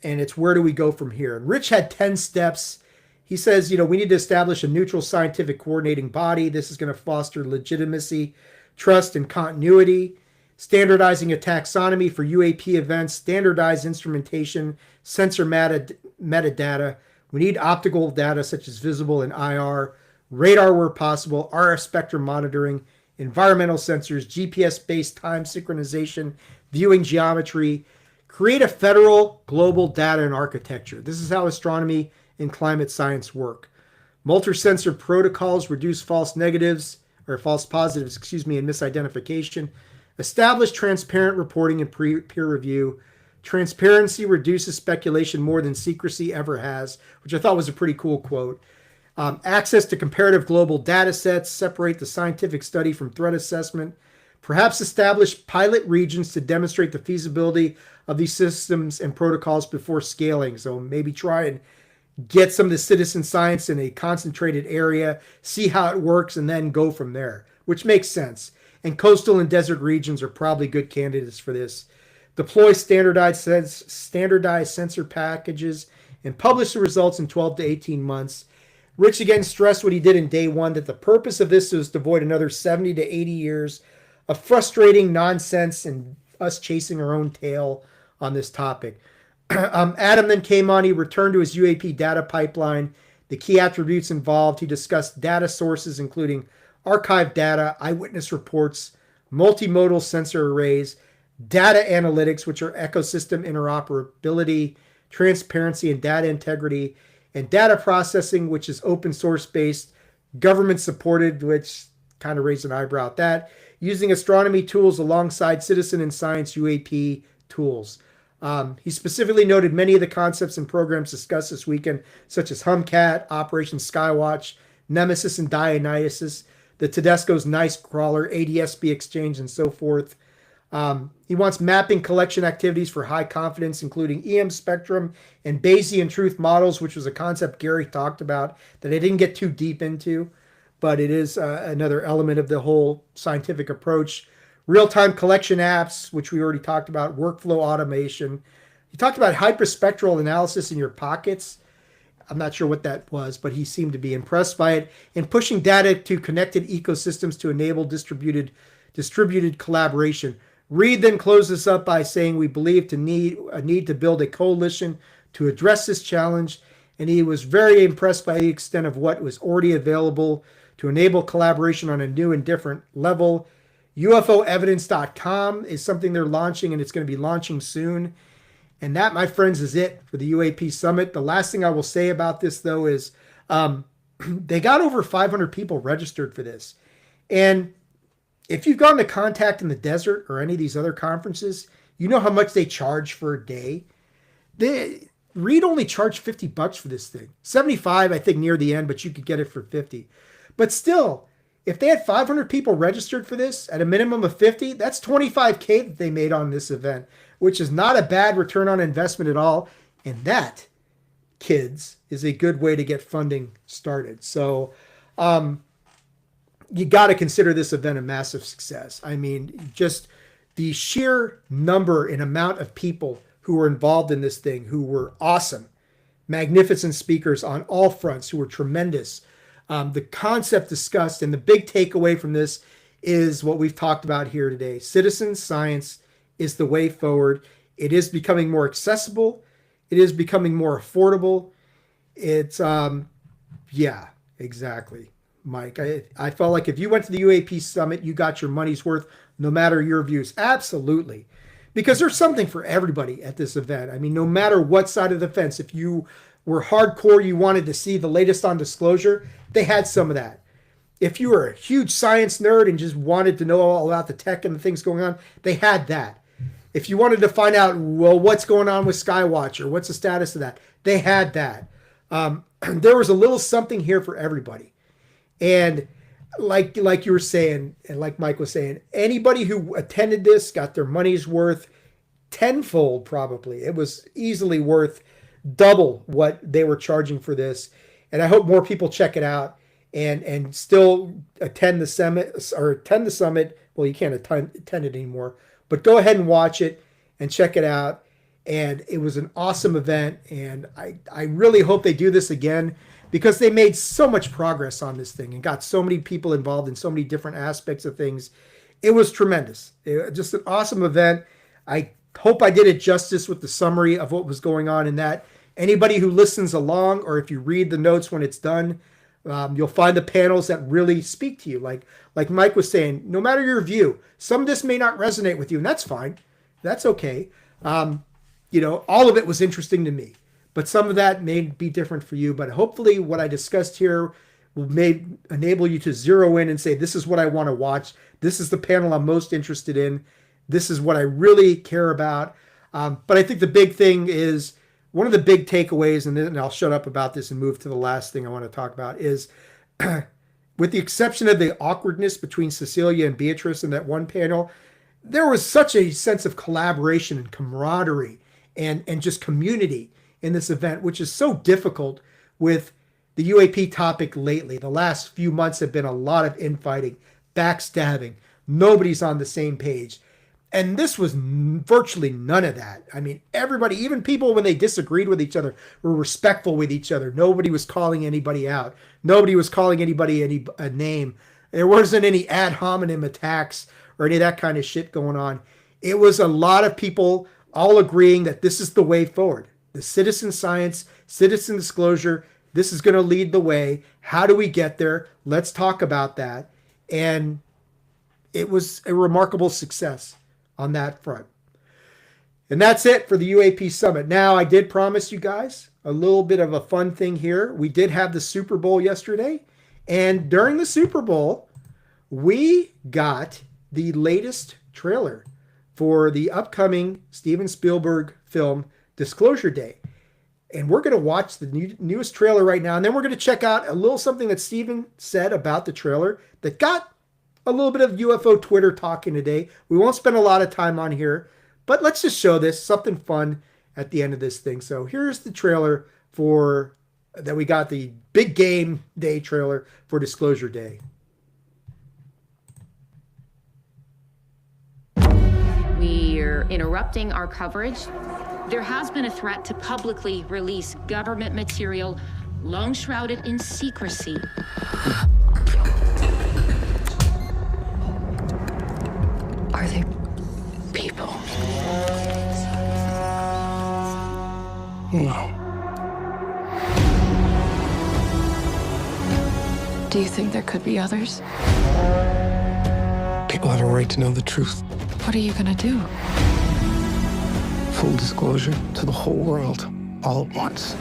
and it's where do we go from here? And Rich had 10 steps. He says, we need to establish a neutral scientific coordinating body. This is going to foster legitimacy, trust, and continuity. Standardizing a taxonomy for UAP events, standardized instrumentation, sensor metadata. We need optical data such as visible and IR, radar where possible, RF spectrum monitoring, environmental sensors, GPS-based time synchronization, viewing geometry. Create a federal global data and architecture. This is how astronomy and climate science work. Multi-sensor protocols reduce false positives, and misidentification. Establish transparent reporting and peer review. Transparency reduces speculation more than secrecy ever has, which I thought was a pretty cool quote. Access to comparative global data sets. Separate the scientific study from threat assessment. Perhaps establish pilot regions to demonstrate the feasibility of these systems and protocols before scaling. So maybe try and get some of the citizen science in a concentrated area, see how it works, and then go from there, which makes sense. And coastal and desert regions are probably good candidates for this. Deploy standardized sensor packages and publish the results in 12 to 18 months. Rich again stressed what he did in day one, that the purpose of this was to avoid another 70 to 80 years a frustrating nonsense and us chasing our own tail on this topic. Adam then came on. He returned to his UAP data pipeline, the key attributes involved. He discussed data sources, including archived data, eyewitness reports, multimodal sensor arrays, data analytics, which are ecosystem interoperability, transparency and data integrity, and data processing, which is open source based, government supported, which kind of raised an eyebrow at that, using astronomy tools alongside citizen and science UAP tools. He specifically noted many of the concepts and programs discussed this weekend, such as HumCat, Operation Skywatch, Nemesis and Dionysus, the Tedesco's Nice Crawler, ADSB Exchange, and so forth. He wants mapping collection activities for high confidence, including EM spectrum and Bayesian truth models, which was a concept Gary talked about that I didn't get too deep into, but it is another element of the whole scientific approach. Real-time collection apps, which we already talked about, workflow automation. He talked about hyperspectral analysis in your pockets. I'm not sure what that was, but he seemed to be impressed by it. And pushing data to connected ecosystems to enable distributed collaboration. Reed then closes up by saying we believe a need to build a coalition to address this challenge, and he was very impressed by the extent of what was already available to enable collaboration on a new and different level. UFOevidence.com is something they're launching, and it's going to be launching soon. And that, my friends, is it for the UAP Summit. The last thing I will say about this, though, is they got over 500 people registered for this. And if you've gone to Contact in the Desert or any of these other conferences, you know how much they charge for a day. Reed only charged $50 for this thing. 75, I think, near the end, but you could get it for 50. But still, if they had 500 people registered for this at a minimum of 50, that's $25K that they made on this event, which is not a bad return on investment at all. And that, kids, is a good way to get funding started. So you got to consider this event a massive success. I mean, just the sheer number and amount of people who were involved in this thing, who were awesome, magnificent speakers on all fronts, who were tremendous. The concept discussed and the big takeaway from this is what we've talked about here today. Citizen science is the way forward. It is becoming more accessible. It is becoming more affordable. It's, yeah, exactly, Mike. I felt like if you went to the UAP Summit, you got your money's worth, no matter your views. Absolutely. Because there's something for everybody at this event. I mean, no matter what side of the fence, if you were hardcore, you wanted to see the latest on disclosure, they had some of that. If you were a huge science nerd and just wanted to know all about the tech and the things going on, they had that. If you wanted to find out, well, what's going on with Skywatch or what's the status of that, they had that. There was a little something here for everybody. And like you were saying, and like Mike was saying, anybody who attended this got their money's worth tenfold probably. It was easily worth double what they were charging for this. And I hope more people check it out and still attend the summit. Well, you can't attend it anymore, but go ahead and watch it and check it out. And it was an awesome event. And I really hope they do this again because they made so much progress on this thing and got so many people involved in so many different aspects of things. It was tremendous. Just an awesome event. I hope I did it justice with the summary of what was going on in that. Anybody who listens along, or if you read the notes when it's done, you'll find the panels that really speak to you. Like Mike was saying, no matter your view, some of this may not resonate with you, and that's fine. That's okay. All of it was interesting to me, but some of that may be different for you. But hopefully what I discussed here may enable you to zero in and say, this is what I want to watch. This is the panel I'm most interested in. This is what I really care about. But I think the big thing is, one of the big takeaways, and then I'll shut up about this and move to the last thing I want to talk about, is with the exception of the awkwardness between Cecilia and Beatrice in that one panel, there was such a sense of collaboration and camaraderie and just community in this event, which is so difficult with the UAP topic lately. The last few months have been a lot of infighting, backstabbing. Nobody's on the same page. And this was virtually none of that. I mean, everybody, even people when they disagreed with each other, were respectful with each other. Nobody was calling anybody out. Nobody was calling anybody a name. There wasn't any ad hominem attacks or any of that kind of shit going on. It was a lot of people all agreeing that this is the way forward. The citizen science, citizen disclosure, this is going to lead the way. How do we get there? Let's talk about that. And it was a remarkable success on that front. And that's it for the UAP Summit. Now, I did promise you guys a little bit of a fun thing here. We did have the Super Bowl yesterday. And during the Super Bowl, we got the latest trailer for the upcoming Steven Spielberg film Disclosure Day. And we're going to watch the newest trailer right now. And then we're going to check out a little something that Steven said about the trailer that got a little bit of UFO Twitter talking today. We won't spend a lot of time on here, but let's just show this, something fun at the end of this thing. So here's the trailer that we got, the big game day trailer for Disclosure Day. We're interrupting our coverage. There has been a threat to publicly release government material long shrouded in secrecy. Are they people? No. Do you think there could be others? People have a right to know the truth. What are you gonna do? Full disclosure to the whole world, all at once.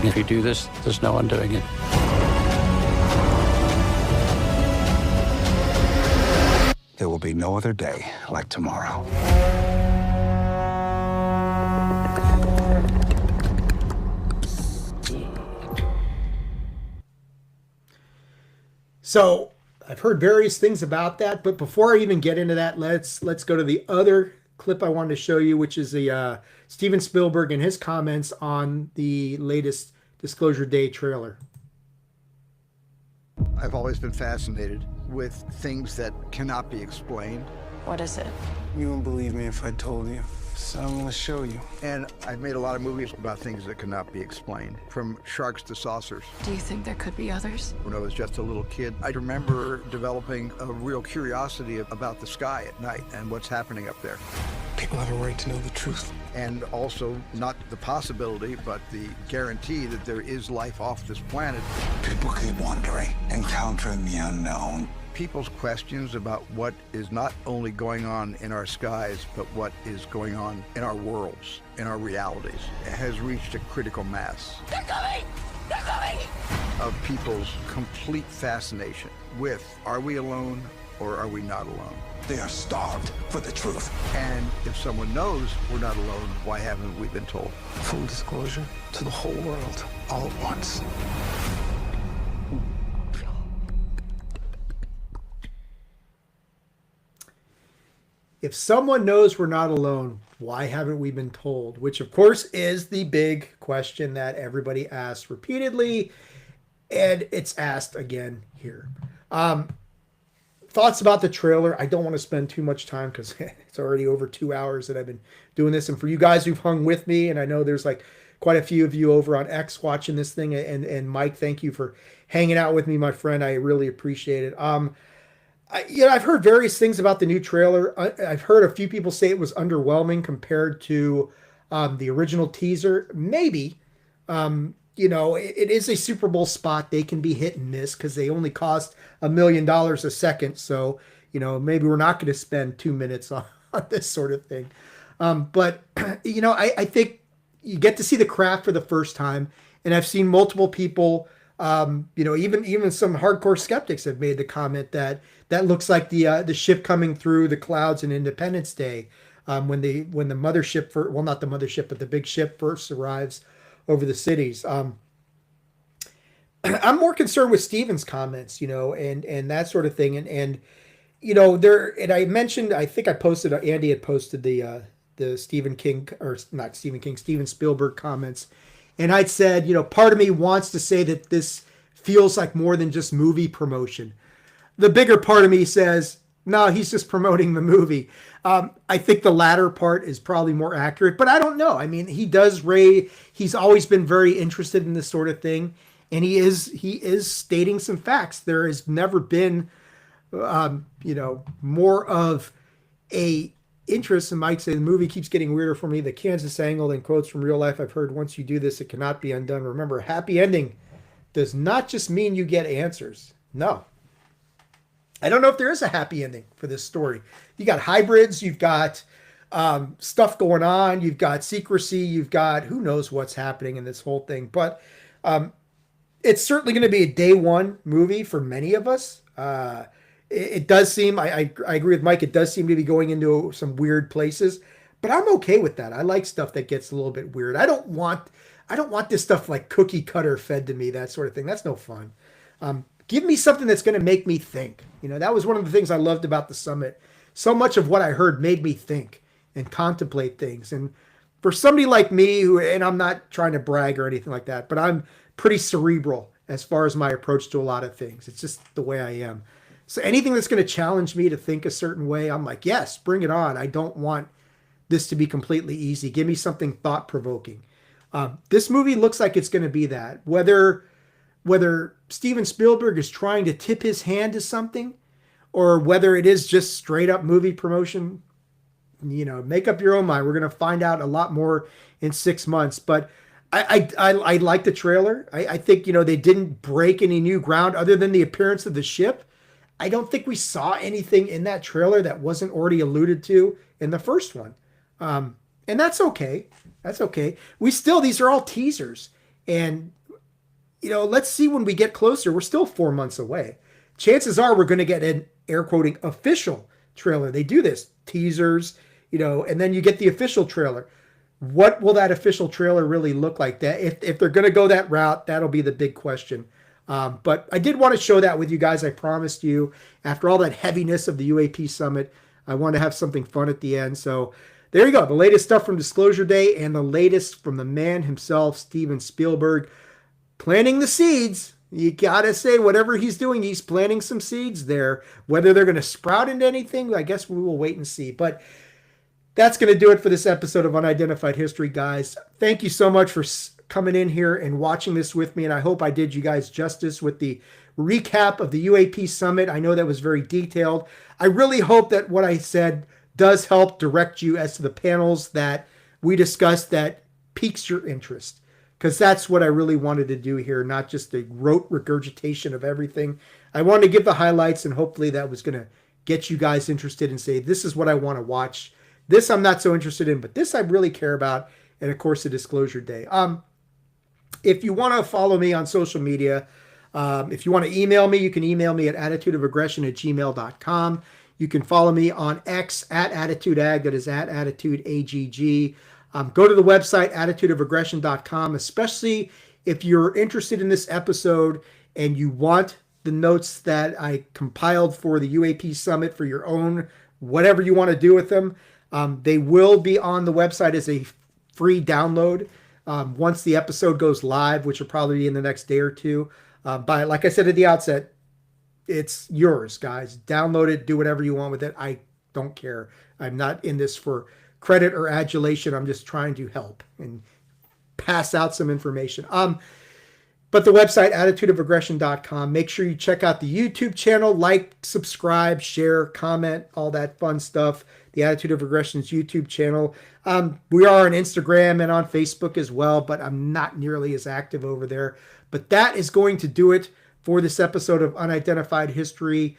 If you do this, there's no undoing it. There will be no other day like tomorrow. So I've heard various things about that, but before I even get into that, let's go to the other clip I wanted to show you, which is the Steven Spielberg and his comments on the latest Disclosure Day trailer. I've always been fascinated with things that cannot be explained. What is it? You wouldn't believe me if I told you. So I'm gonna show you. And I've made a lot of movies about things that cannot be explained, from sharks to saucers. Do you think there could be others? When I was just a little kid, I remember developing a real curiosity about the sky at night and what's happening up there. People have a right to know the truth. And also, not the possibility, but the guarantee that there is life off this planet. People keep wondering, encountering the unknown. People's questions about what is not only going on in our skies, but what is going on in our worlds, in our realities, has reached a critical mass. They're coming! They're coming! Of people's complete fascination with, are we alone or are we not alone? They are starved for the truth. And if someone knows we're not alone, why haven't we been told? Full disclosure to the whole world, all at once. If someone knows we're not alone, why haven't we been told? Which, of course, is the big question that everybody asks repeatedly, and it's asked again here. Thoughts about the trailer. I don't want to spend too much time because it's already over 2 hours that I've been doing this. And for you guys who've hung with me, and I know there's like quite a few of you over on X watching this thing, and Mike, thank you for hanging out with me, my friend. I really appreciate it. I've heard various things about the new trailer. I've heard a few people say it was underwhelming compared to the original teaser. Maybe, it is a Super Bowl spot. They can be hit and miss because they only cost $1 million a second. So, maybe we're not going to spend 2 minutes on this sort of thing. But I think you get to see the craft for the first time. And I've seen multiple people, even some hardcore skeptics have made the comment that looks like the ship coming through the clouds in Independence Day, when the mothership, not the mothership, but the big ship first arrives over the cities. I'm more concerned with Steven's comments, and that sort of thing. And I mentioned, I think I posted, Andy had posted the Steven Spielberg comments. And I'd said, part of me wants to say that this feels like more than just movie promotion. The bigger part of me says, no, he's just promoting the movie. I think the latter part is probably more accurate, but I don't know. I mean, he's always been very interested in this sort of thing. and he is stating some facts. There has never been, more of a interest. And Mike said the movie keeps getting weirder for me. The Kansas angle and quotes from real life. I've heard once you do this, it cannot be undone. Remember, happy ending does not just mean you get answers. No. I don't know if there is a happy ending for this story. You got hybrids, you've got stuff going on, you've got secrecy, you've got who knows what's happening in this whole thing. But it's certainly going to be a day one movie for many of us. It does seem, I agree with Mike, it does seem to be going into some weird places, but I'm okay with that. I like stuff that gets a little bit weird. I don't want this stuff like cookie cutter fed to me, that sort of thing. That's no fun. Give me something that's going to make me think. That was one of the things I loved about the summit. So much of what I heard made me think and contemplate things. And for somebody like me, and I'm not trying to brag or anything like that, but I'm pretty cerebral as far as my approach to a lot of things. It's just the way I am. So anything that's going to challenge me to think a certain way, I'm like, yes, bring it on. I don't want this to be completely easy. Give me something thought-provoking. This movie looks like it's going to be that. Whether Steven Spielberg is trying to tip his hand to something, or whether it is just straight up movie promotion, make up your own mind. We're going to find out a lot more in 6 months. But I like the trailer. I think, they didn't break any new ground other than the appearance of the ship. I don't think we saw anything in that trailer that wasn't already alluded to in the first one. And that's okay. That's okay. These are all teasers. And, let's see when we get closer. We're still 4 months away. Chances are we're going to get an air quoting official trailer. They do this, teasers, and then you get the official trailer. What will that official trailer really look like? That if they're going to go that route, that'll be the big question. But I did want to show that with you guys. I promised you, after all that heaviness of the UAP Summit, I want to have something fun at the end. So there you go. The latest stuff from Disclosure Day and the latest from the man himself, Steven Spielberg, planting the seeds. You got to say, whatever he's doing, he's planting some seeds there. Whether they're going to sprout into anything, I guess we will wait and see. But that's going to do it for this episode of Unidentified History, guys. Thank you so much for coming in here and watching this with me, and I hope I did you guys justice with the recap of the UAP Summit. I know that was very detailed. I really hope that what I said does help direct you as to the panels that we discussed that piques your interest, because that's what I really wanted to do here, not just a rote regurgitation of everything. I wanted to give the highlights, and hopefully that was going to get you guys interested and say, this is what I want to watch. This I'm not so interested in, but this I really care about. And of course, the Disclosure Day. If you want to follow me on social media, if you want to email me, you can email me at attitudeofaggression@gmail.com. You can follow me on X at AttitudeAg, that is at AttitudeAGG. Go to the website, attitudeofaggression.com, especially if you're interested in this episode and you want the notes that I compiled for the UAP Summit for your own, whatever you want to do with them. They will be on the website as a free download once the episode goes live, which will probably be in the next day or two. But like I said at the outset, it's yours, guys. Download it, do whatever you want with it. I don't care. I'm not in this for credit or adulation. I'm just trying to help and pass out some information. But the website, attitudeofaggression.com. Make sure you check out the YouTube channel, like, subscribe, share, comment, all that fun stuff. The Attitude of Aggression's YouTube channel. We are on Instagram and on Facebook as well, but I'm not nearly as active over there. But that is going to do it for this episode of Unidentified History.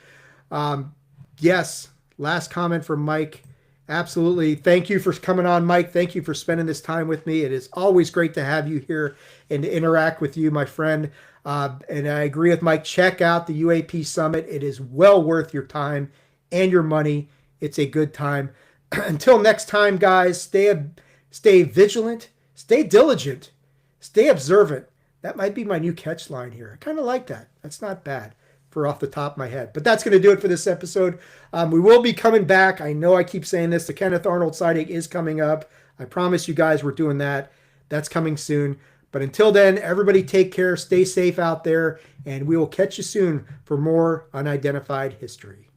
Yes, last comment from Mike. Absolutely. Thank you for coming on, Mike. Thank you for spending this time with me. It is always great to have you here and to interact with you, my friend. And I agree with Mike. Check out the UAP Summit. It is well worth your time and your money. It's a good time. Until next time, guys, stay vigilant, stay diligent, stay observant. That might be my new catch line here. I kind of like that. That's not bad for off the top of my head. But that's going to do it for this episode. We will be coming back. I know I keep saying this. The Kenneth Arnold sighting is coming up. I promise you guys we're doing that. That's coming soon. But until then, everybody take care. Stay safe out there. And we will catch you soon for more Unidentified History.